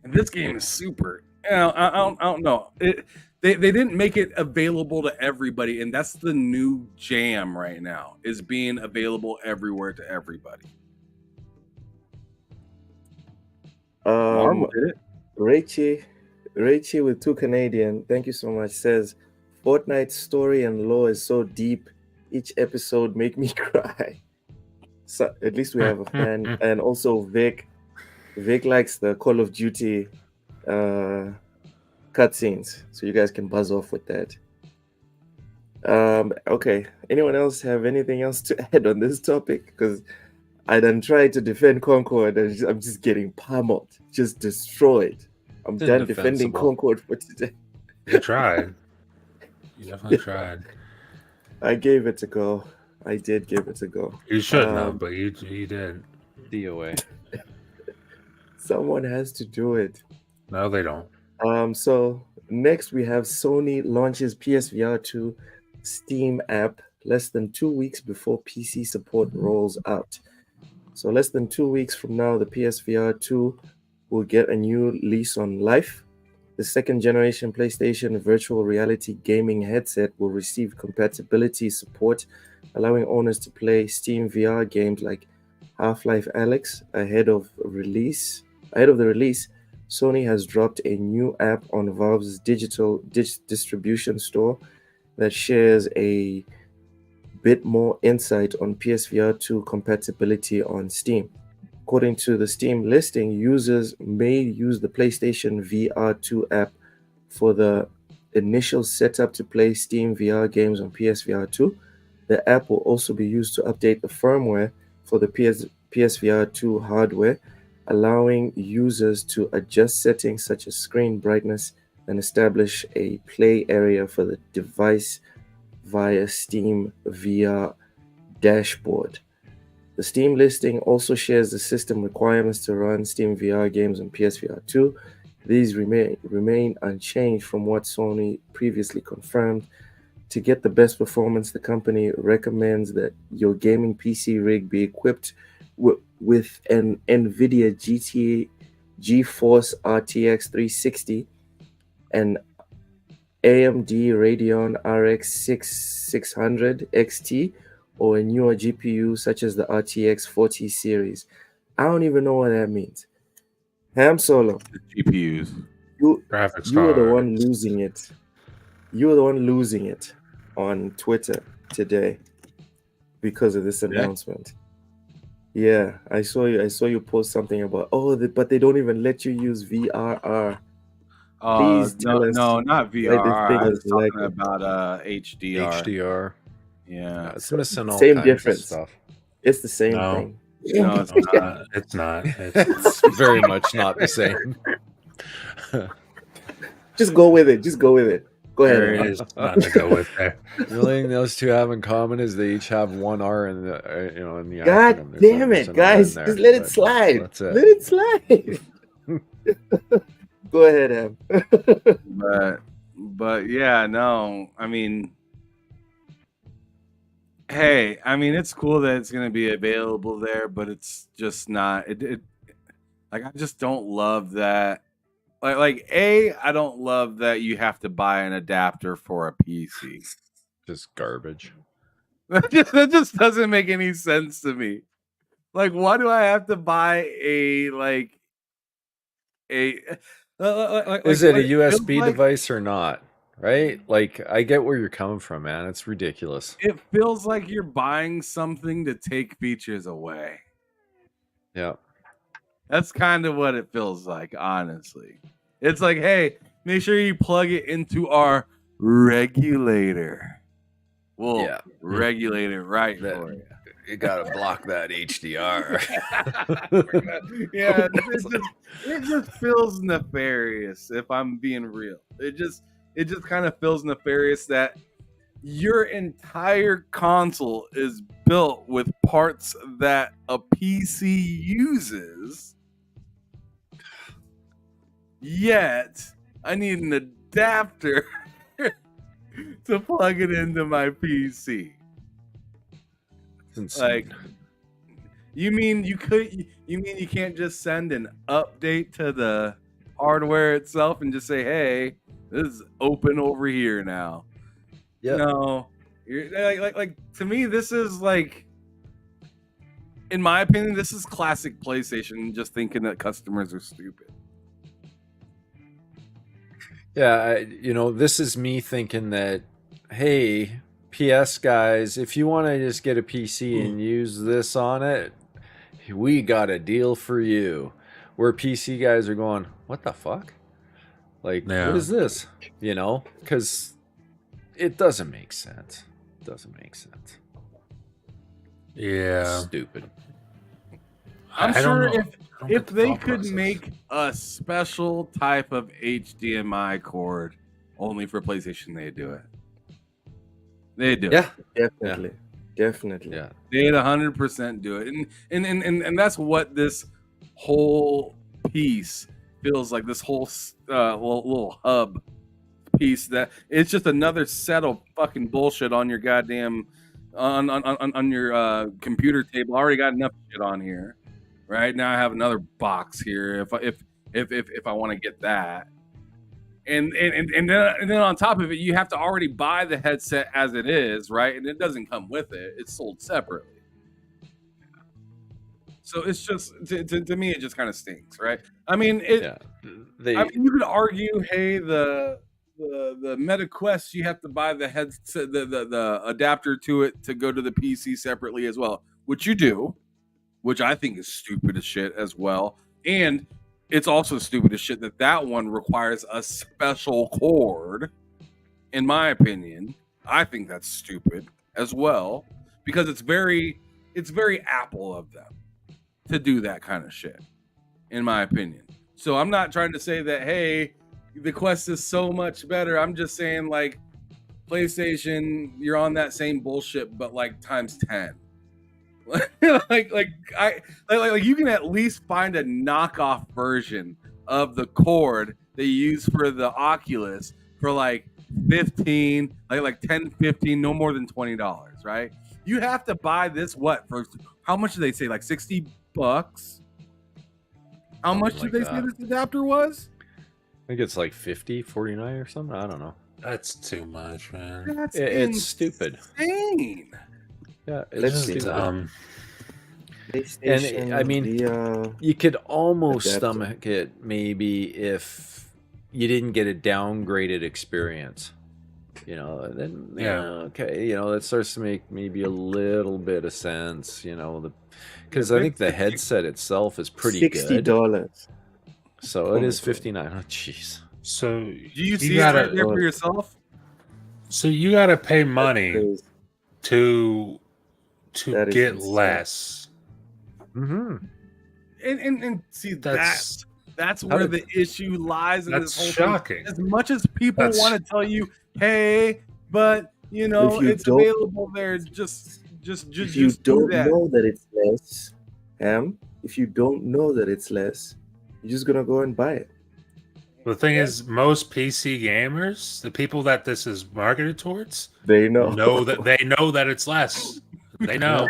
And this game is super. I don't know. They didn't make it available to everybody, and that's the new jam right now, is being available everywhere to everybody. Marvel did it. Rachie with 2 Canadian, thank you so much, says Fortnite's story and lore is so deep, each episode make me cry. So at least we have a fan. And also Vic likes the Call of Duty cutscenes, so you guys can buzz off with that. Okay, anyone else have anything else to add on this topic? Because I done tried to defend Concord and I'm just getting pummeled, just destroyed. I'm done defending Concord for today. You tried. You definitely tried. I gave it a go. I did give it a go. You shouldn't have, but you did. DOA. Someone has to do it. No, they don't. So next we have Sony launches PSVR 2 Steam app less than 2 weeks before PC support rolls out. So less than 2 weeks from now, the PSVR 2 will get a new lease on life. The second generation PlayStation virtual reality gaming headset will receive compatibility support, allowing owners to play Steam VR games like Half-Life Alyx ahead of the release, Sony has dropped a new app on Valve's digital distribution store that shares a bit more insight on PSVR 2 compatibility on Steam. According to the Steam listing, users may use the PlayStation VR 2 app for the initial setup to play Steam VR games on PSVR 2. The app will also be used to update the firmware for the PSVR 2 hardware, allowing users to adjust settings such as screen brightness and establish a play area for the device via Steam VR dashboard. The Steam listing also shares the system requirements to run Steam VR games on PSVR 2. These remain unchanged from what Sony previously confirmed. To get the best performance, the company recommends that your gaming PC rig be equipped with an NVIDIA GeForce RTX 360, an AMD Radeon RX 6600 XT, or a newer GPU such as the RTX 40 series. I don't even know what that means. Ham Solo, GPUs. Graphics you were the card. one losing it. You were the one losing it on Twitter today because of this announcement. Yeah, I saw you post something about but they don't even let you use VRR. Please tell us. No, not why VR. this thing I is was talking like about HDR. HDR. Yeah. It's missing all Same kinds difference. of stuff. It's the same No. thing. No, it's No, it's not. not. It's not. It's very much not the same. Just go with it. Go There ahead. is nothing to go with there. The only thing those two have in common is they each have one R in the in the God acronym. damn There's it, an R guys. in Just there, let it but slide. That's it. Let it slide. Go ahead, Ham. But yeah, no. I mean, hey, I mean, it's cool that it's going to be available there, but it's just not. Like, I just don't love that. I don't love that you have to buy an adapter for a PC. Just garbage. That just doesn't make any sense to me. Like, why do I have to buy a Is it a USB device or not? Right? Like, I get where you're coming from, man. It's ridiculous. It feels like you're buying something to take features away. Yeah. That's kind of what it feels like, honestly. It's like, hey, make sure you plug it into our regulator. We'll regulate it right for you. You gotta block that HDR. Yeah, it just feels nefarious, if I'm being real. It just kind of feels nefarious that your entire console is built with parts that a PC uses, yet I need an adapter to plug it into my PC. Like, you mean you can't just send an update to the hardware itself and just say, hey, this is open over here now? Yep. No, like to me, this is like, in my opinion, this is classic PlayStation just thinking that customers are stupid. Yeah, this is me thinking that, hey, PS guys, if you want to just get a PC and use this on it, we got a deal for you. Where PC guys are going, what the fuck? Like, what is this? Because it doesn't make sense. It doesn't make sense. Yeah. Stupid. I'm sure if they could make a special type of HDMI cord only for PlayStation, they'd do it. They do. Yeah, definitely. Yeah, they'd 100% do it, and that's what this whole piece feels like. This whole little hub piece, that it's just another set of fucking bullshit on your goddamn on your computer table. I already got enough shit on here. Right now, I have another box here. If I want to get that. And then on top of it, you have to already buy the headset as it is, right? And it doesn't come with it; it's sold separately. So it's just to me, it just kind of stinks, right? I mean, you could argue, hey, the the Meta Quest, you have to buy the headset, the adapter to it to go to the PC separately as well, which you do, which I think is stupid as shit as well. And it's also stupid as shit that one requires a special cord. In my opinion, I think that's stupid as well because it's very Apple of them to do that kind of shit, in my opinion. So I'm not trying to say that, hey, the Quest is so much better. I'm just saying, like, PlayStation, you're on that same bullshit, but like times 10. like you can at least find a knockoff version of the cord they use for the Oculus for like 15, like 10, 15, no more than $20, right? You have to buy this for how much did they say? Like $60? How much did they say this adapter was? I think it's like 50, 49 or something. I don't know. That's too much, man. It's stupid. Insane. Yeah, Let's it's see. stupid. PlayStation, And I mean, VR, you could almost adapter. stomach it maybe if you didn't get a downgraded experience. You know, then okay, you know, that starts to make maybe a little bit of sense. You know, because I think the headset itself is pretty good. $60. So it is 59. Oh, jeez. So Do you see gotta, it right there for yourself? So you got to pay money Crazy. to That is get insane. less. Mm-hmm. And see, that's How where did- the issue lies in That's this whole shocking. thing. As much as people That's- want to tell you, hey, but you know, If you it's don't- available there. Just If you do don't that. know that it's less, if you don't know that it's less, you're just gonna go and buy it. The thing is, most PC gamers, the people that this is marketed towards, They know. know that it's less. They know.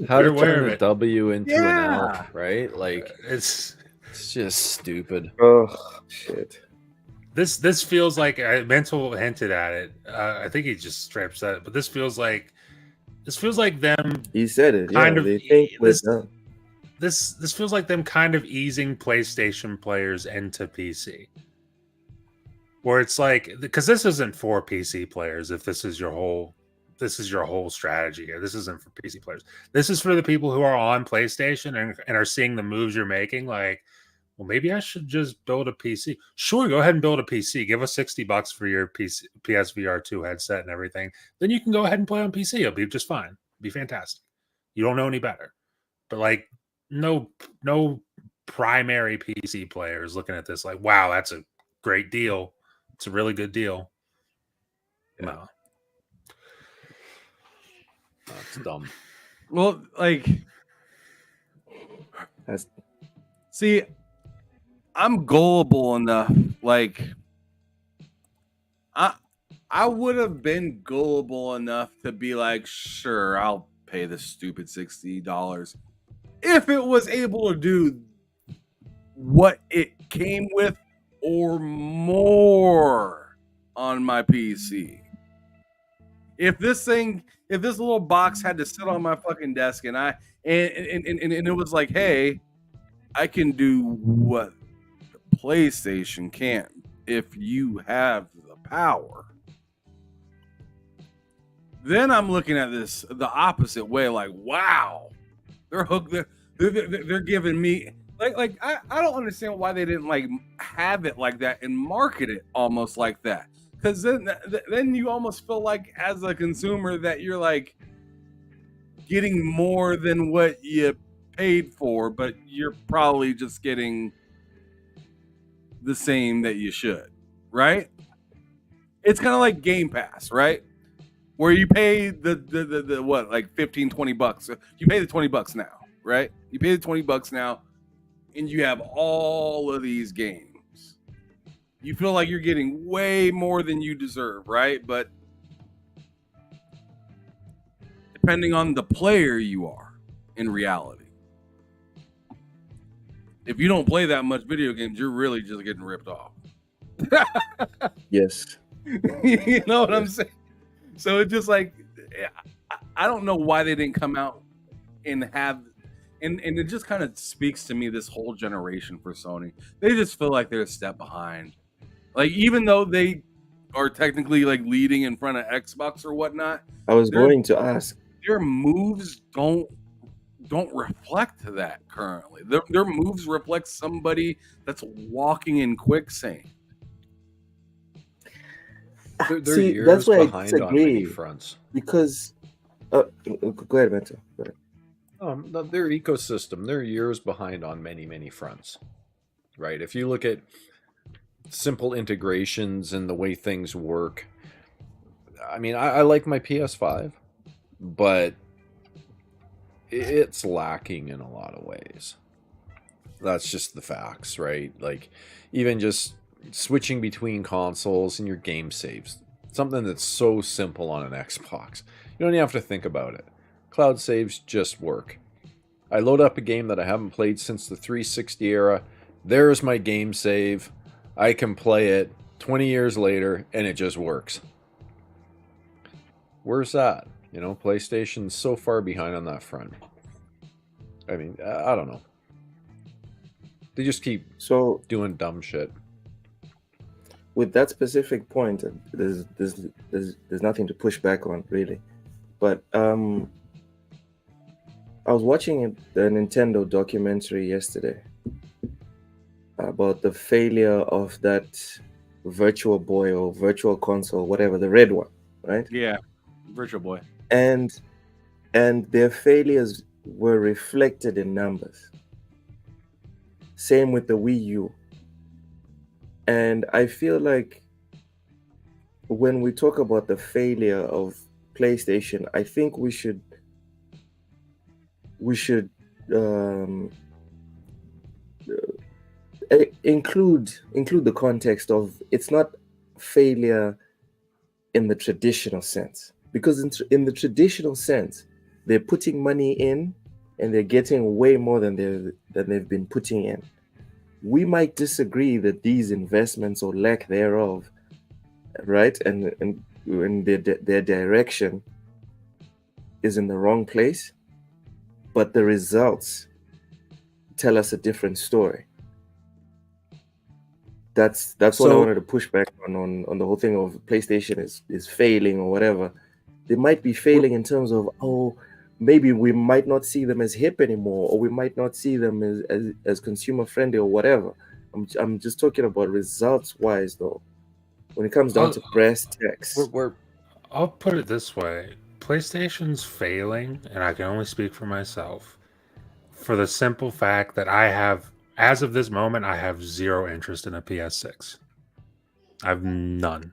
How They're to aware turn of a it. W into an L, Yeah. right? Like It's it's just stupid. Oh shit. this feels like Mental hinted at it. I think he just straight up said it, but this feels like them. He said it. Kind Yeah, of- they think we're this- done. This feels like them kind of easing PlayStation players into PC. Where it's like, because this isn't for PC players. If this is your whole strategy here, this isn't for PC players. This is for the people who are on PlayStation and are seeing the moves you're making. Like, well, maybe I should just build a PC. Sure, go ahead and build a PC. Give us $60 for your PC, PSVR 2 headset and everything. Then you can go ahead and play on PC. It'll be just fine. It'll be fantastic. You don't know any better. But like, no primary PC players looking at this like, wow, that's a great deal. It's a really good deal. No. That's dumb. Well, like, That's- see, I'm gullible enough. Like, I would have been gullible enough to be like, sure, I'll pay the stupid $60 if it was able to do what it came with or more on my PC. If this little box had to sit on my fucking desk and it was like, hey, I can do what the PlayStation can't if you have the power. Then I'm looking at this the opposite way, like, wow, they're hooked. They're giving me like I don't understand why they didn't like have it like that and market it almost like that. Because then you almost feel like as a consumer that you're like getting more than what you paid for, but you're probably just getting the same that you should, right? It's kind of like Game Pass, right? Where you pay the what, like 15, 20 bucks. You pay the 20 bucks now, right? You pay the 20 bucks now and you have all of these games. You feel like you're getting way more than you deserve, right? But depending on the player you are in reality. If you don't play that much video games, you're really just getting ripped off. Yes. You know what I'm saying? So it's just like, I don't know why they didn't come out and have, and it just kind of speaks to me, this whole generation for Sony. They just feel like they're a step behind. Like, even though they are technically like leading in front of Xbox or whatnot, I was going to ask. their moves don't reflect that currently. Their moves reflect somebody that's walking in quicksand. They're See, years that's where I behind on many disagree fronts. because go ahead, Mentor. Go ahead. Their ecosystem, they're years behind on many fronts, right? If you look at simple integrations and the way things work, I mean, I like my PS5, but it's lacking in a lot of ways. That's just the facts, right? Like, even just switching between consoles and your game saves, something that's so simple on an Xbox. You don't even have to think about it. Cloud saves just work. I load up a game that I haven't played since the 360 era. There's my game save. I can play it 20 years later, and it just works. Where's that? You know, PlayStation's so far behind on that front. I mean, I don't know. They just keep doing dumb shit. With that specific point, there's nothing to push back on, really. But I was watching the Nintendo documentary yesterday about the failure of that Virtual Boy or Virtual Console, whatever, the red one, right? Yeah, Virtual Boy. And their failures were reflected in numbers. Same with the Wii U. And I feel like when we talk about the failure of PlayStation, I think we should include the context of it's not failure in the traditional sense, because in the traditional sense they're putting money in and they're getting way more than they've been putting in. We might disagree that these investments or lack thereof, right, and their direction is in the wrong place, but the results tell us a different story. That's what I wanted to push back on the whole thing of PlayStation is failing or whatever. They might be failing in terms of, maybe we might not see them as hip anymore, or we might not see them as consumer friendly or whatever. I'm just talking about results wise though. When it comes down to brass tacks, I'll put it this way: PlayStation's failing, and I can only speak for myself, for the simple fact that as of this moment, I have zero interest in a PS6. I have none,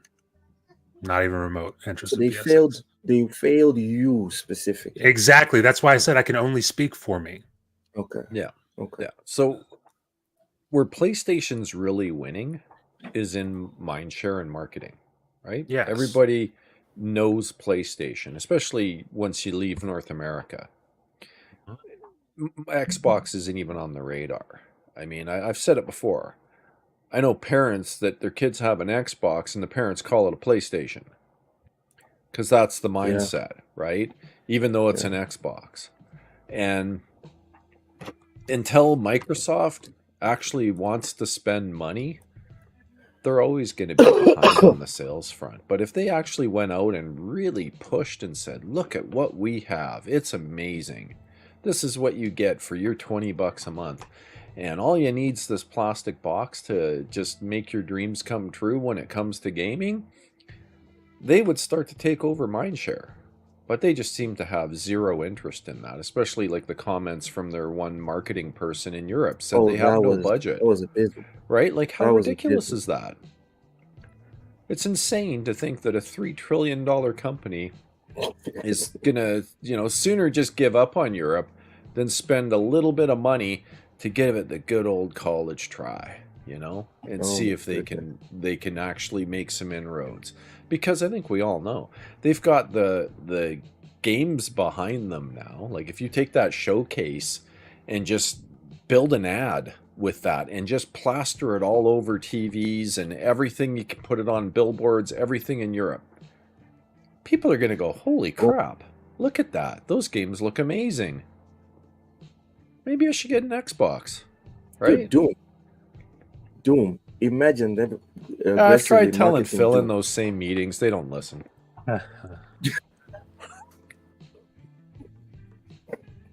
not even remote interest. So they failed. They failed you specifically. Exactly. That's why I said I can only speak for me. Okay. Yeah. Okay. Yeah. So where PlayStation's really winning is in mindshare and marketing, right? Yes. Everybody knows PlayStation, especially once you leave North America. Xbox isn't even on the radar. I mean, I've said it before. I know parents that their kids have an Xbox and the parents call it a PlayStation. Because that's the mindset, right? Even though it's an Xbox. And until Microsoft actually wants to spend money, they're always going to be behind on the sales front. But if they actually went out and really pushed and said, look at what we have, it's amazing. This is what you get for your $20 a month. And all you need is this plastic box to just make your dreams come true when it comes to gaming. They would start to take over mindshare. But they just seem to have zero interest in that, especially like the comments from their one marketing person in Europe said they have no budget. That was abysmal. Right? Like, how ridiculous is that? It's insane to think that a $3 trillion company is gonna, sooner just give up on Europe than spend a little bit of money to give it the good old college try, and see if they can actually make some inroads. Because I think we all know they've got the games behind them now. Like, if you take that showcase and just build an ad with that and just plaster it all over TVs and everything, you can put it on billboards, everything in Europe, people are going to go, holy crap, look at that. Those games look amazing. Maybe I should get an Xbox, right? Dude, Doom. imagine them I've aggressively tried telling marketing Phil in Doom. those same meetings. They don't listen.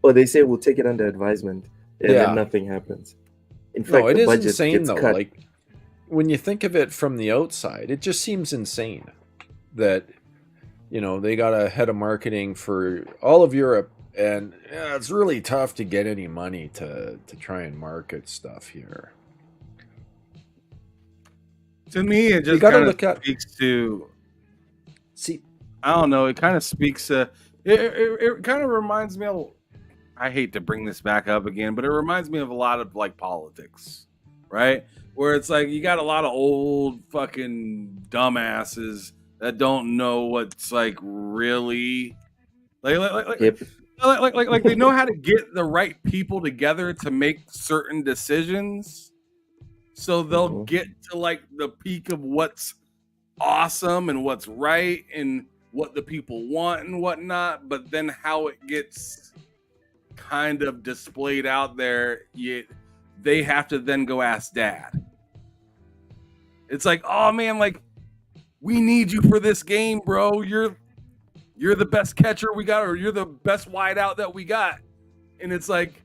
Or they say we'll take it under advisement, and Yeah. then nothing happens. In fact, No, it the is budget insane gets though. cut. Like when you think of it from the outside, it just seems insane that they got a head of marketing for all of Europe, and it's really tough to get any money to try and market stuff here. To me, it just gotta kind of look at- speaks to. See, I don't know. It kind of speaks. It kind of reminds me of. I hate to bring this back up again, but it reminds me of a lot of like politics, right? Where it's like you got a lot of old fucking dumbasses that don't know what's like really Yep. like they know how to get the right people together to make certain decisions, so they'll get to like the peak of what's awesome and what's right and what the people want and whatnot. But then how it gets kind of displayed out there, they have to then go ask dad. It's like, oh man, like we need you for this game, bro. You're the best catcher we got, or you're the best wideout that we got. And it's like,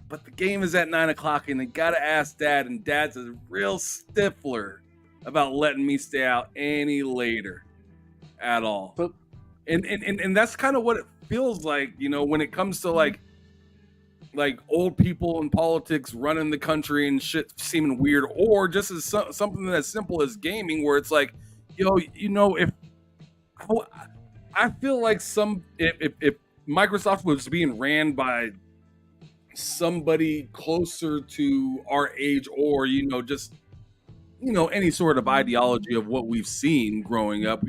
but the game is at 9:00 and they gotta ask dad, and dad's a real stiffler about letting me stay out any later at all. But and that's kind of what it feels like, when it comes to like old people in politics running the country and shit seeming weird, or just as something as simple as gaming, where it's like, if I feel like if Microsoft was being ran by somebody closer to our age, or just any sort of ideology of what we've seen growing up,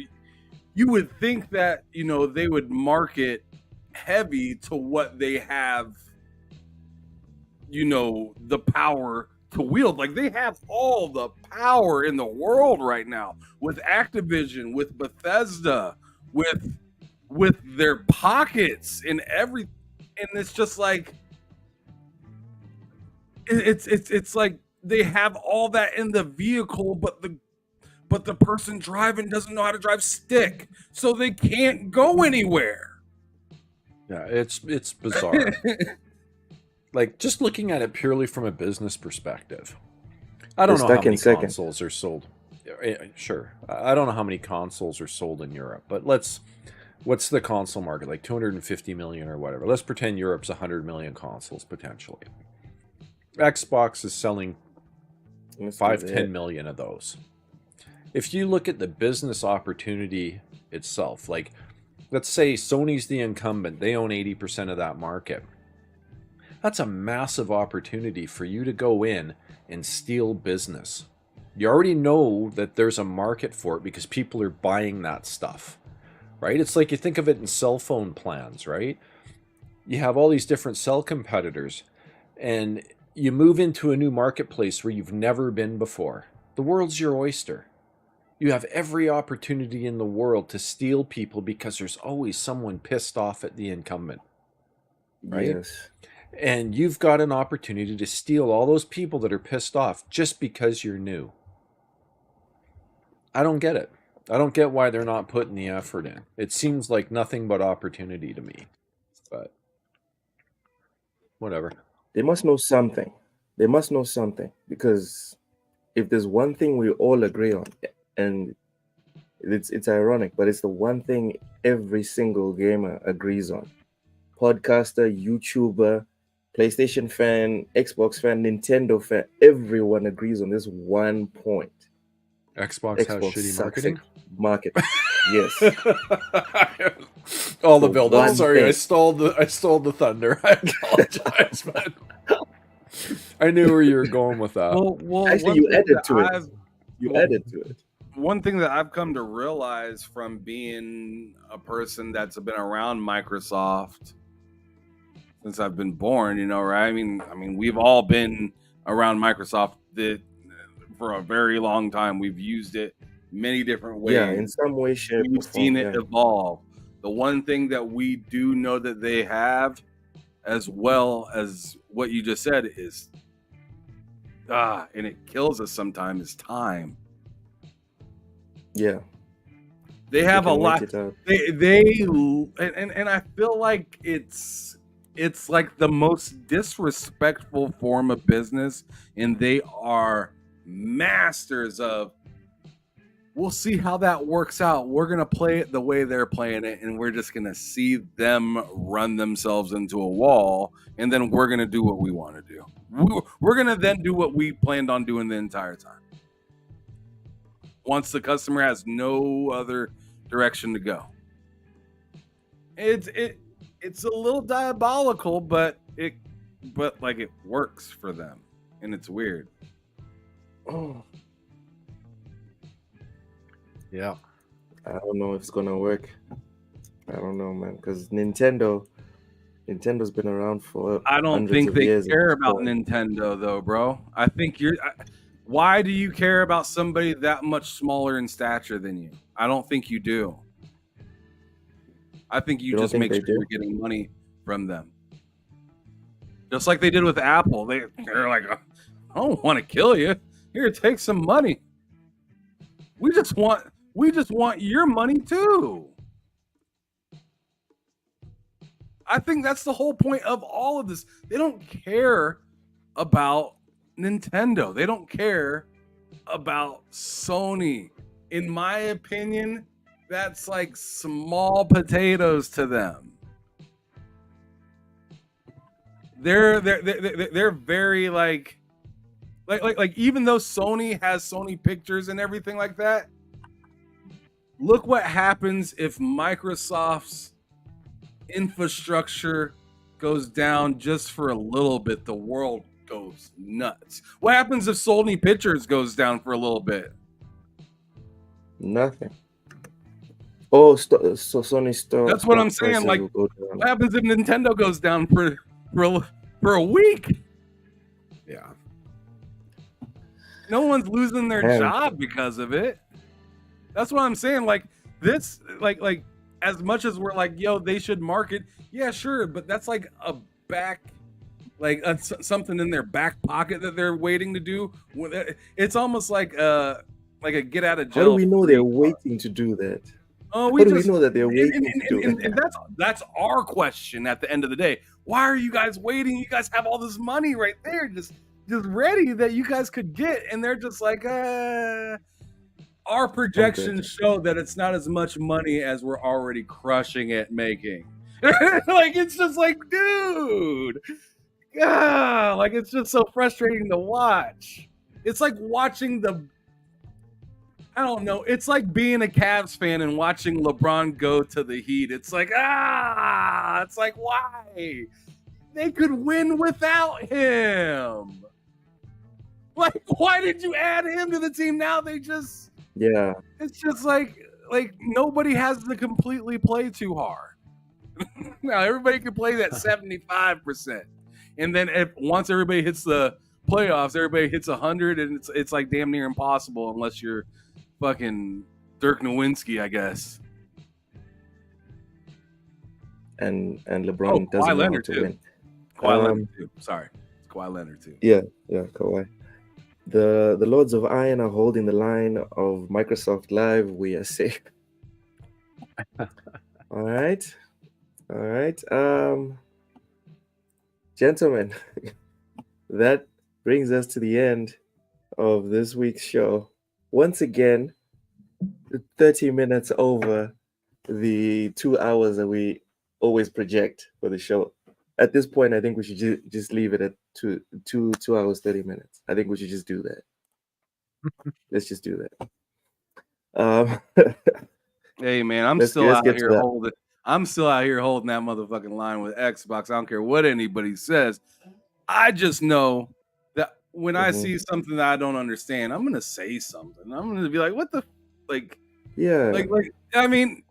you would think that they would market heavy to what they have, the power to wield. Like they have all the power in the world right now with Activision, with Bethesda, with their pockets and everything. And it's just like it's like they have all that in the vehicle, but the person driving doesn't know how to drive stick, so they can't go anywhere. Yeah, it's bizarre. Like just looking at it purely from a business perspective, I don't know how many consoles are sold. Sure, I don't know how many consoles are sold in Europe, but what's the console market, like 250 million or whatever? Let's pretend Europe's 100 million consoles potentially. Xbox is selling 5-10 million of those. If you look at the business opportunity itself, like let's say Sony's the incumbent, they own 80% of that market. That's a massive opportunity for you to go in and steal business. You already know that there's a market for it because people are buying that stuff, right? It's like you think of it in cell phone plans, right? You have all these different cell competitors, and you move into a new marketplace where you've never been before. The world's your oyster. You have every opportunity in the world to steal people because there's always someone pissed off at the incumbent, right? Yes. And you've got an opportunity to steal all those people that are pissed off just because you're new. I don't get it. I don't get why they're not putting the effort in. It seems like nothing but opportunity to me. But whatever. They must know something. They must know something, because if there's one thing we all agree on, and it's ironic, but it's the one thing every single gamer agrees on. Podcaster, YouTuber, PlayStation fan, Xbox fan, Nintendo fan, everyone agrees on this one point. Xbox has shitty marketing. Yes. All the build up. Sorry, I stole the thunder. I apologize, man. I knew where you were going with that. Well, actually, you added to it. You added to it. One thing that I've come to realize from being a person that's been around Microsoft since I've been born, right? I mean, we've all been around Microsoft for a very long time. We've used it many different ways. Yeah, in some way, shape, we've seen it evolve. The one thing that we do know that they have, as well as what you just said, is and it kills us sometimes, is time. Yeah. They have a can wait lot. it out. And I feel like it's like the most disrespectful form of business, and they are masters of, we'll see how that works out. We're gonna play it the way they're playing it, and we're just gonna see them run themselves into a wall, and then we're gonna do what we want to do. We're gonna then do what we planned on doing the entire time. Once the customer has no other direction to go. It's a little diabolical, but like it works for them, and it's weird. Oh, Yeah. I don't know if it's gonna work. I don't know, man, because Nintendo's been around for I don't hundreds think of they years. care about Nintendo, though, bro. I think why do you care about somebody that much smaller in stature than you? I don't think you do. I think you You don't just think make they sure do? you're getting money from them. Just like they did with Apple. They're like, I don't want to kill you. Here, take some money. We just want your money too. I think that's the whole point of all of this. They don't care about Nintendo. They don't care about Sony. In my opinion, that's like small potatoes to them. They're very like even though Sony has Sony Pictures and everything like that, look what happens if Microsoft's infrastructure goes down just for a little bit. The world goes nuts. What happens if Sony Pictures goes down for a little bit? Nothing. Oh, so Sony store. That's what I'm saying. Like, what happens if Nintendo goes down for a week? Yeah. No one's losing their job because of it. That's what I'm saying. Like this, like as much as we're like, yo, they should market. Yeah, sure, but that's like a back, like something in their back pocket that they're waiting to do. It's almost like a get out of jail. How do we know they're waiting to do that? Oh, How do we know that they're waiting to do that? And that's our question at the end of the day. Why are you guys waiting? You guys have all this money right there, just ready that you guys could get, and they're just like, our projections show that it's not as much money as we're already crushing it making. Like, it's just like, dude, like, it's just so frustrating to watch. It's like watching I don't know. It's like being a Cavs fan and watching LeBron go to the Heat. It's like, it's like, why? They could win without him. Like, why did you add him to the team? Now they just, yeah. It's just like nobody has to completely play too hard. Now everybody can play that 75%, and then once everybody hits the playoffs, everybody hits 100, and it's like damn near impossible unless you're fucking Dirk Nowitzki, I guess. And LeBron doesn't know how to win. Kawhi Leonard too. Sorry, it's Kawhi Leonard too. Yeah, Kawhi. The Lords of Iron are holding the line of Microsoft Live. We are safe. All right. Gentlemen, that brings us to the end of this week's show. Once again, 30 minutes over the 2 hours that we always project for the show. At this point, I think we should just leave it at 2 hours, 30 minutes. I think we should just do that. Let's just do that. Hey man, I'm still out here holding that motherfucking line with Xbox. I don't care what anybody says. I just know that when I see something that I don't understand, I'm gonna say something. I'm gonna be like, "What the like?" Yeah. Like I mean,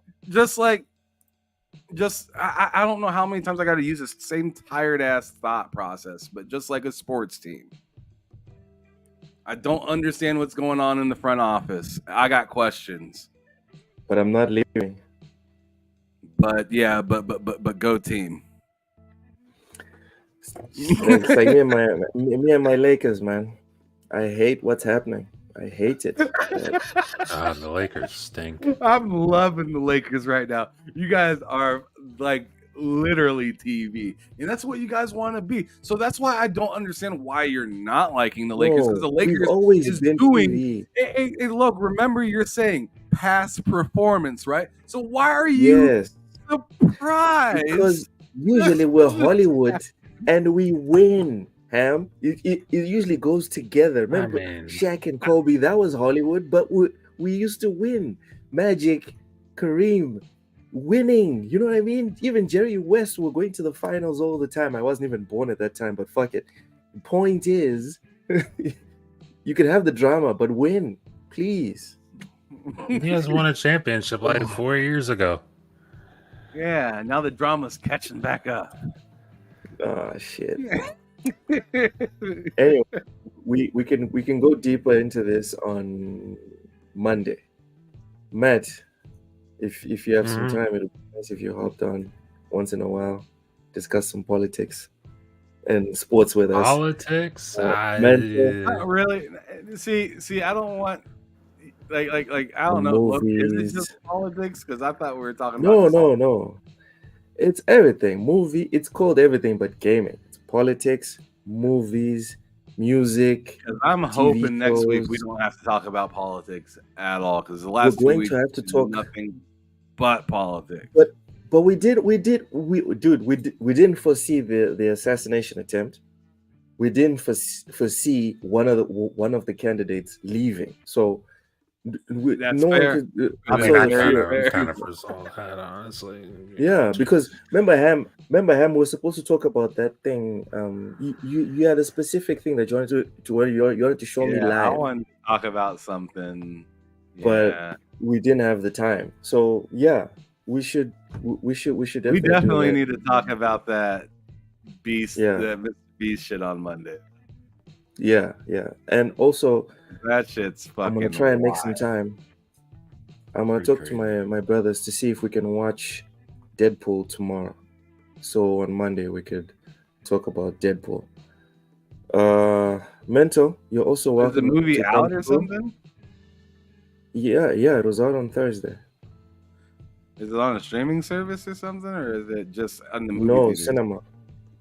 I don't know how many times I got to use the same tired ass thought process, but just like a sports team, I don't understand what's going on in the front office. I got questions, but I'm not leaving. But yeah, but go team. It's like me and my Lakers, man. I hate what's happening. I hate it. The Lakers stink. I'm loving the Lakers right now. You guys are like literally TV, and that's what you guys want to be. So that's why I don't understand why you're not liking the Lakers, because the No, we've Lakers always is been doing. TV. Hey, look, remember you're saying past performance, right? So why are you Yes, surprised? because usually we're Hollywood and we win. Ham, it usually goes together. Remember, mean- Shaq and Kobe, that was Hollywood, but we used to win. Magic, Kareem, winning. You know what I mean? Even Jerry West were going to the finals all the time. I wasn't even born at that time, but fuck it. The point is, you can have the drama, but win, please. You guys won a championship like 4 years ago. Yeah, now the drama's catching back up. Ah, shit. Anyway, we can go deeper into this on Monday. Matt, if you have some time, it would be nice if you hopped on once in a while, discuss some politics and sports with us. Politics? Not really. See, I don't want like I don't know. Look, is it Movies. just politics? Because I thought we were talking about No. It's everything. Movie. It's called everything but gaming. It's politics, movies, music. Because I'm TV hoping next week we shows. don't have to talk about politics at all. Because the last We're 2 going weeks to have to it's talk. nothing but politics. But we didn't foresee the assassination attempt. We didn't foresee one of the candidates leaving. So That's no one fair. could. I I mean, mean, I I know kind of foresaw that, honestly. Yeah, because remember Ham, we were supposed to talk about that thing. You had a specific thing that you wanted to where you wanted to show me I live, want to talk about something. but Yeah. we didn't have the time. So yeah, we should We definitely definitely do need to talk about that beast, Yeah. the Mr. Beast shit on Monday. that. Yeah, and also That shit's fucking. I'm gonna try and make some wild. time. I'm gonna Pretty talk to my brothers to see if we can watch Deadpool tomorrow. So on Monday we could talk about Deadpool. Mental, you're also Is welcome. the movie to come out or through. something? Yeah, it was out on Thursday. Is it on a streaming service or something, or is it just on the movie? No, theaters?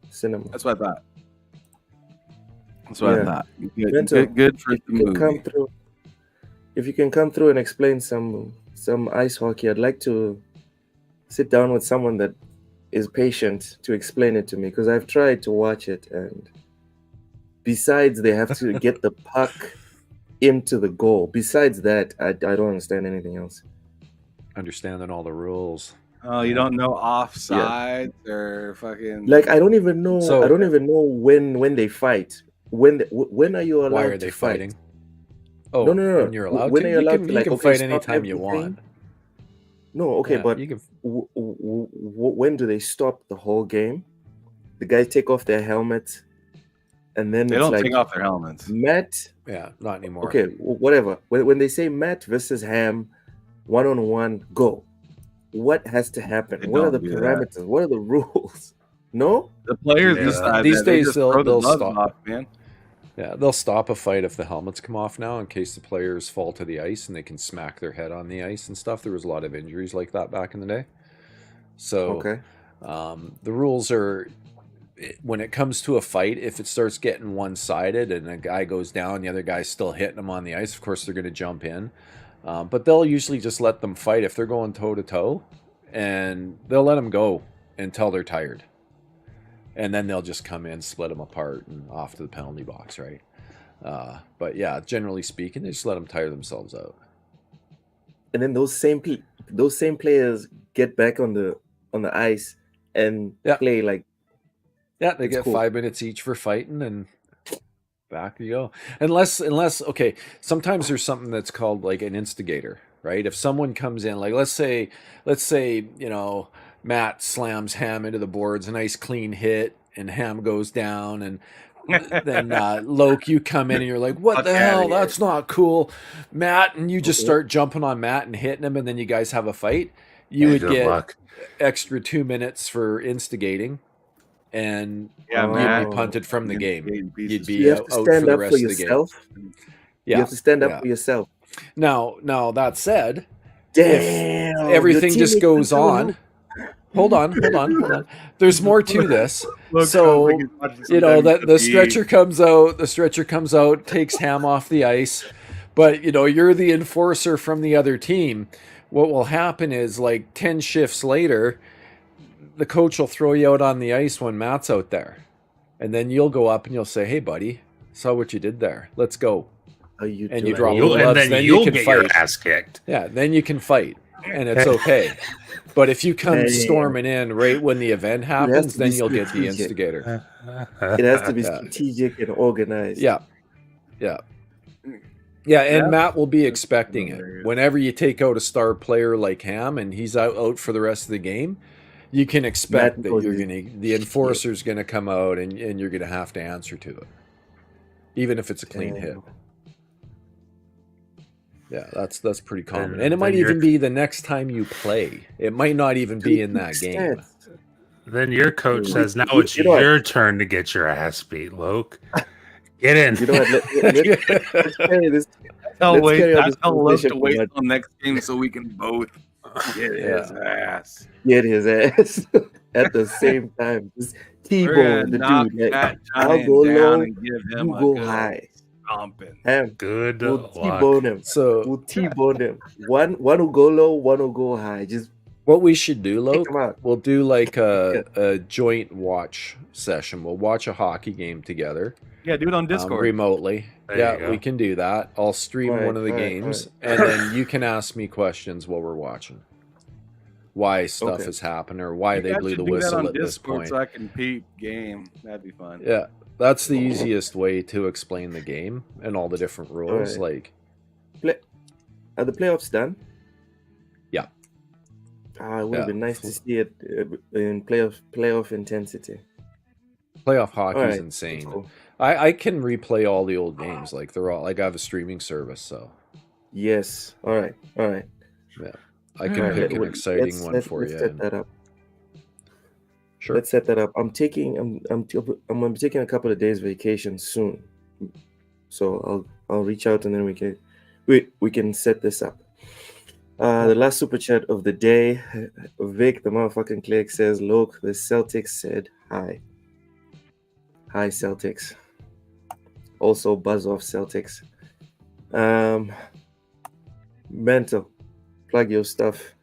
cinema. That's what I thought. That's what I Yeah. thought. Good, Mental, good for If the you can come movie. through, if you can come through and explain some ice hockey, I'd like to sit down with someone that is patient to explain it to me, because I've tried to watch it, and besides they have to get the puck into the goal. Besides that, I don't understand anything else. Understanding all the rules. Oh, you don't know offsides or fucking Like I don't even know. So- I don't even know when they fight. When are you allowed Why are to they fight? fighting? Oh, No. when you're allowed When to, are you allowed to, you like, can okay, fight stop anytime you everything? want. No, okay, Yeah, but you can. when do they stop the whole game? The guys take off their helmets, and then They it's don't like take off their helmets. Matt. Yeah, not anymore. Okay, whatever. When they say Matt versus Ham, 1-on-1, go. What has to happen? They What are the don't do that. parameters? What are the rules? No. The players Yeah. decide These that. They days just they'll- throw the they'll gloves stop. off, man. Yeah, they'll stop a fight if the helmets come off now, in case the players fall to the ice and they can smack their head on the ice and stuff. There was a lot of injuries like that back in the day. So Okay. the rules are, when it comes to a fight, if it starts getting one-sided and a guy goes down, the other guy's still hitting him on the ice, of course they're going to jump in. But they'll usually just let them fight if they're going toe-to-toe, and they'll let them go until they're tired. And then they'll just come in, split them apart, and off to the penalty box, right? But yeah, generally speaking, they just let them tire themselves out. And then those same players get back on the ice and Yeah. play like Yeah, they It's get cool. 5 minutes each for fighting, and back you go. Unless, okay, sometimes there's something that's called like an instigator, right? If someone comes in, like let's say, Matt slams Ham into the boards, a nice clean hit, and Ham goes down, and then Loke, you come in and you're like, what Fuck the outta hell? here. That's not cool, Matt, and you just Okay. start jumping on Matt and hitting him, and then you guys have a fight. You would Good get luck. extra 2 minutes for instigating. and Yeah, you'd man. be punted from the game. You'd be You have to out stand for the up rest for of the game. yourself. Yeah, You have to stand up yeah. for yourself. Now that said, Damn, if everything your just teammate goes can do on, it. hold on. There's more to this. Look, So sounds like he's watching some the WWE. stretcher comes out, takes Ham off the ice, but you're the enforcer from the other team. What will happen is, like, 10 shifts later, the coach will throw you out on the ice when Matt's out there, and then you'll go up and you'll say, "Hey, buddy, saw what you did there. Let's go." And you drop the gloves, and then you you'll can get fight. your ass kicked. Yeah, then you can fight, and it's okay. But if you come storming in right when the event happens, then you'll get the instigator. It has to be strategic and organized. Yeah. And Matt will be expecting it. Whenever you take out a star player like Ham and he's out for the rest of the game, you can expect that the enforcer's gonna come out and you're gonna have to answer to it, even if it's a clean hit. Yeah, that's pretty common. And it might even be the next time you play. It might not even be in that game. Then your coach says, "Now it's your turn to get your ass beat, Loke. Get in." You know what? Let's carry this. Tell Loke to wait till next game so we can both get his ass. Get his ass at the same time. Just T-bone the dude. Like, I'll go low, and give him you go high. Stomping. Good we'll luck. T-bone him. So we'll T-bone him. One will go low, one will go high. Just what we should do, Loke, him out. we'll do like a joint watch session. We'll watch a hockey game together. Yeah, do it on Discord. Remotely. There We can do that. I'll stream one of the games, and then you can ask me questions while we're watching. Why stuff has happened, or why they blew the whistle at this point. So I can peep game. That'd be fun. Yeah, that's the easiest way to explain the game and all the different rules. Like, are the playoffs done? Yeah. It would have been nice to see it in playoff intensity. Playoff hockey is insane. Cool. I can replay all the old games. Like, they're all, like, I have a streaming service, so. Yes. All right. Yeah. I can pick an exciting one for you. Let's set that up. Sure. Let's set that up. I'm going to be taking a couple of days vacation soon, so I'll reach out and then we can set this up. The last super chat of the day, Vic, the motherfucking click, says, "Look, the Celtics said hi. Hi, Celtics." Also, buzz off Celtics. Mental, plug your stuff.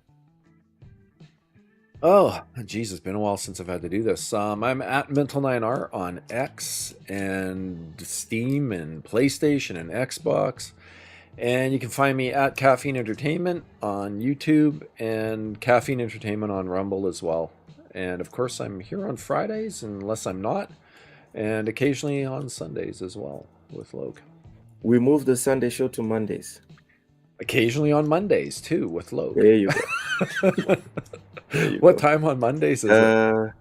Oh, geez, it's been a while since I've had to do this. I'm at Mental9R on X and Steam and PlayStation and Xbox. And you can find me at Caffeine Entertainment on YouTube and Caffeine Entertainment on Rumble as well. And of course, I'm here on Fridays, unless I'm not, and occasionally on Sundays as well with Loke. We moved the Sunday show to Mondays. Occasionally on Mondays too with Loke. There you go. What time on Mondays is it?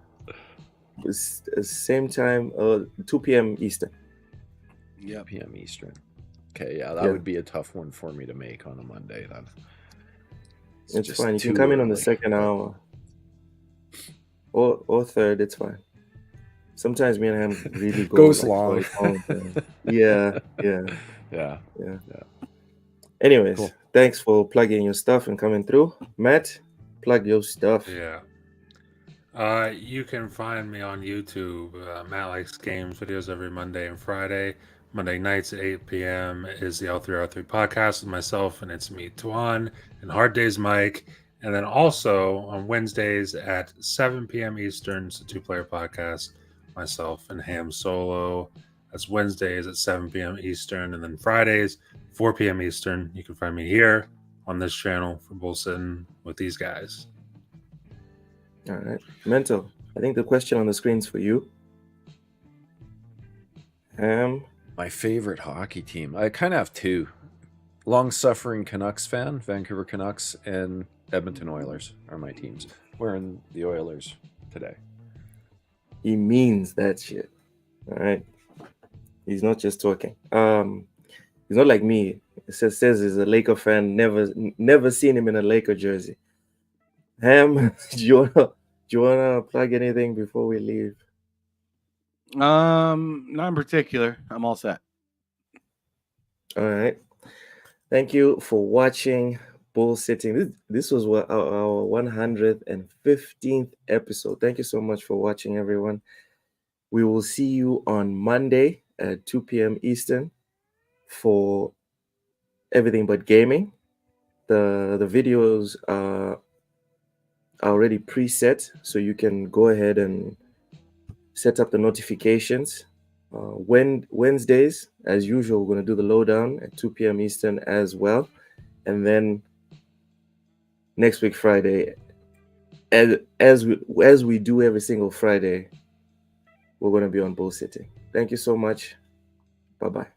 Same time, 2 p.m. Eastern. Yeah, p.m. Eastern. Okay, yeah, that would be a tough one for me to make on a Monday. It's fine. You can come in on the second hour or third. It's fine. Sometimes me and him really goes long. Yeah. Anyways, cool. Thanks for plugging your stuff and coming through. Matt, plug your stuff. Yeah. You can find me on YouTube. Matt Likes Games videos every Monday and Friday. Monday nights at 8 p.m. is the L3R3 podcast with myself, and it's me, Tuan, and Hard Days Mike. And then also on Wednesdays at 7 p.m. Eastern, it's a two-player podcast, myself and Ham Solo. That's Wednesdays at 7 p.m. Eastern. And then Fridays, 4 p.m. Eastern. You can find me here on this channel for BullSittin with these guys. All right. Mental, I think the question on the screen is for you. My favorite hockey team. I kind of have two. Long-suffering Canucks fan, Vancouver Canucks, and Edmonton Oilers are my teams. We're in the Oilers today. He means that shit. All right. He's not just talking. He's not like me. It says he's a Laker fan. Never seen him in a Laker jersey. Ham, do you wanna plug anything before we leave? Not in particular. I'm all set. All right. Thank you for watching BullSittin. This was our 115th episode. Thank you so much for watching, everyone. We will see you on Monday at 2 p.m. Eastern for Everything But Gaming. The videos are already preset, so you can go ahead and set up the notifications. Wednesdays, as usual, we're going to do the lowdown at 2 p.m. Eastern as well. And then next week, Friday, as we do every single Friday, we're going to be on BullSittin. Thank you so much. Bye-bye.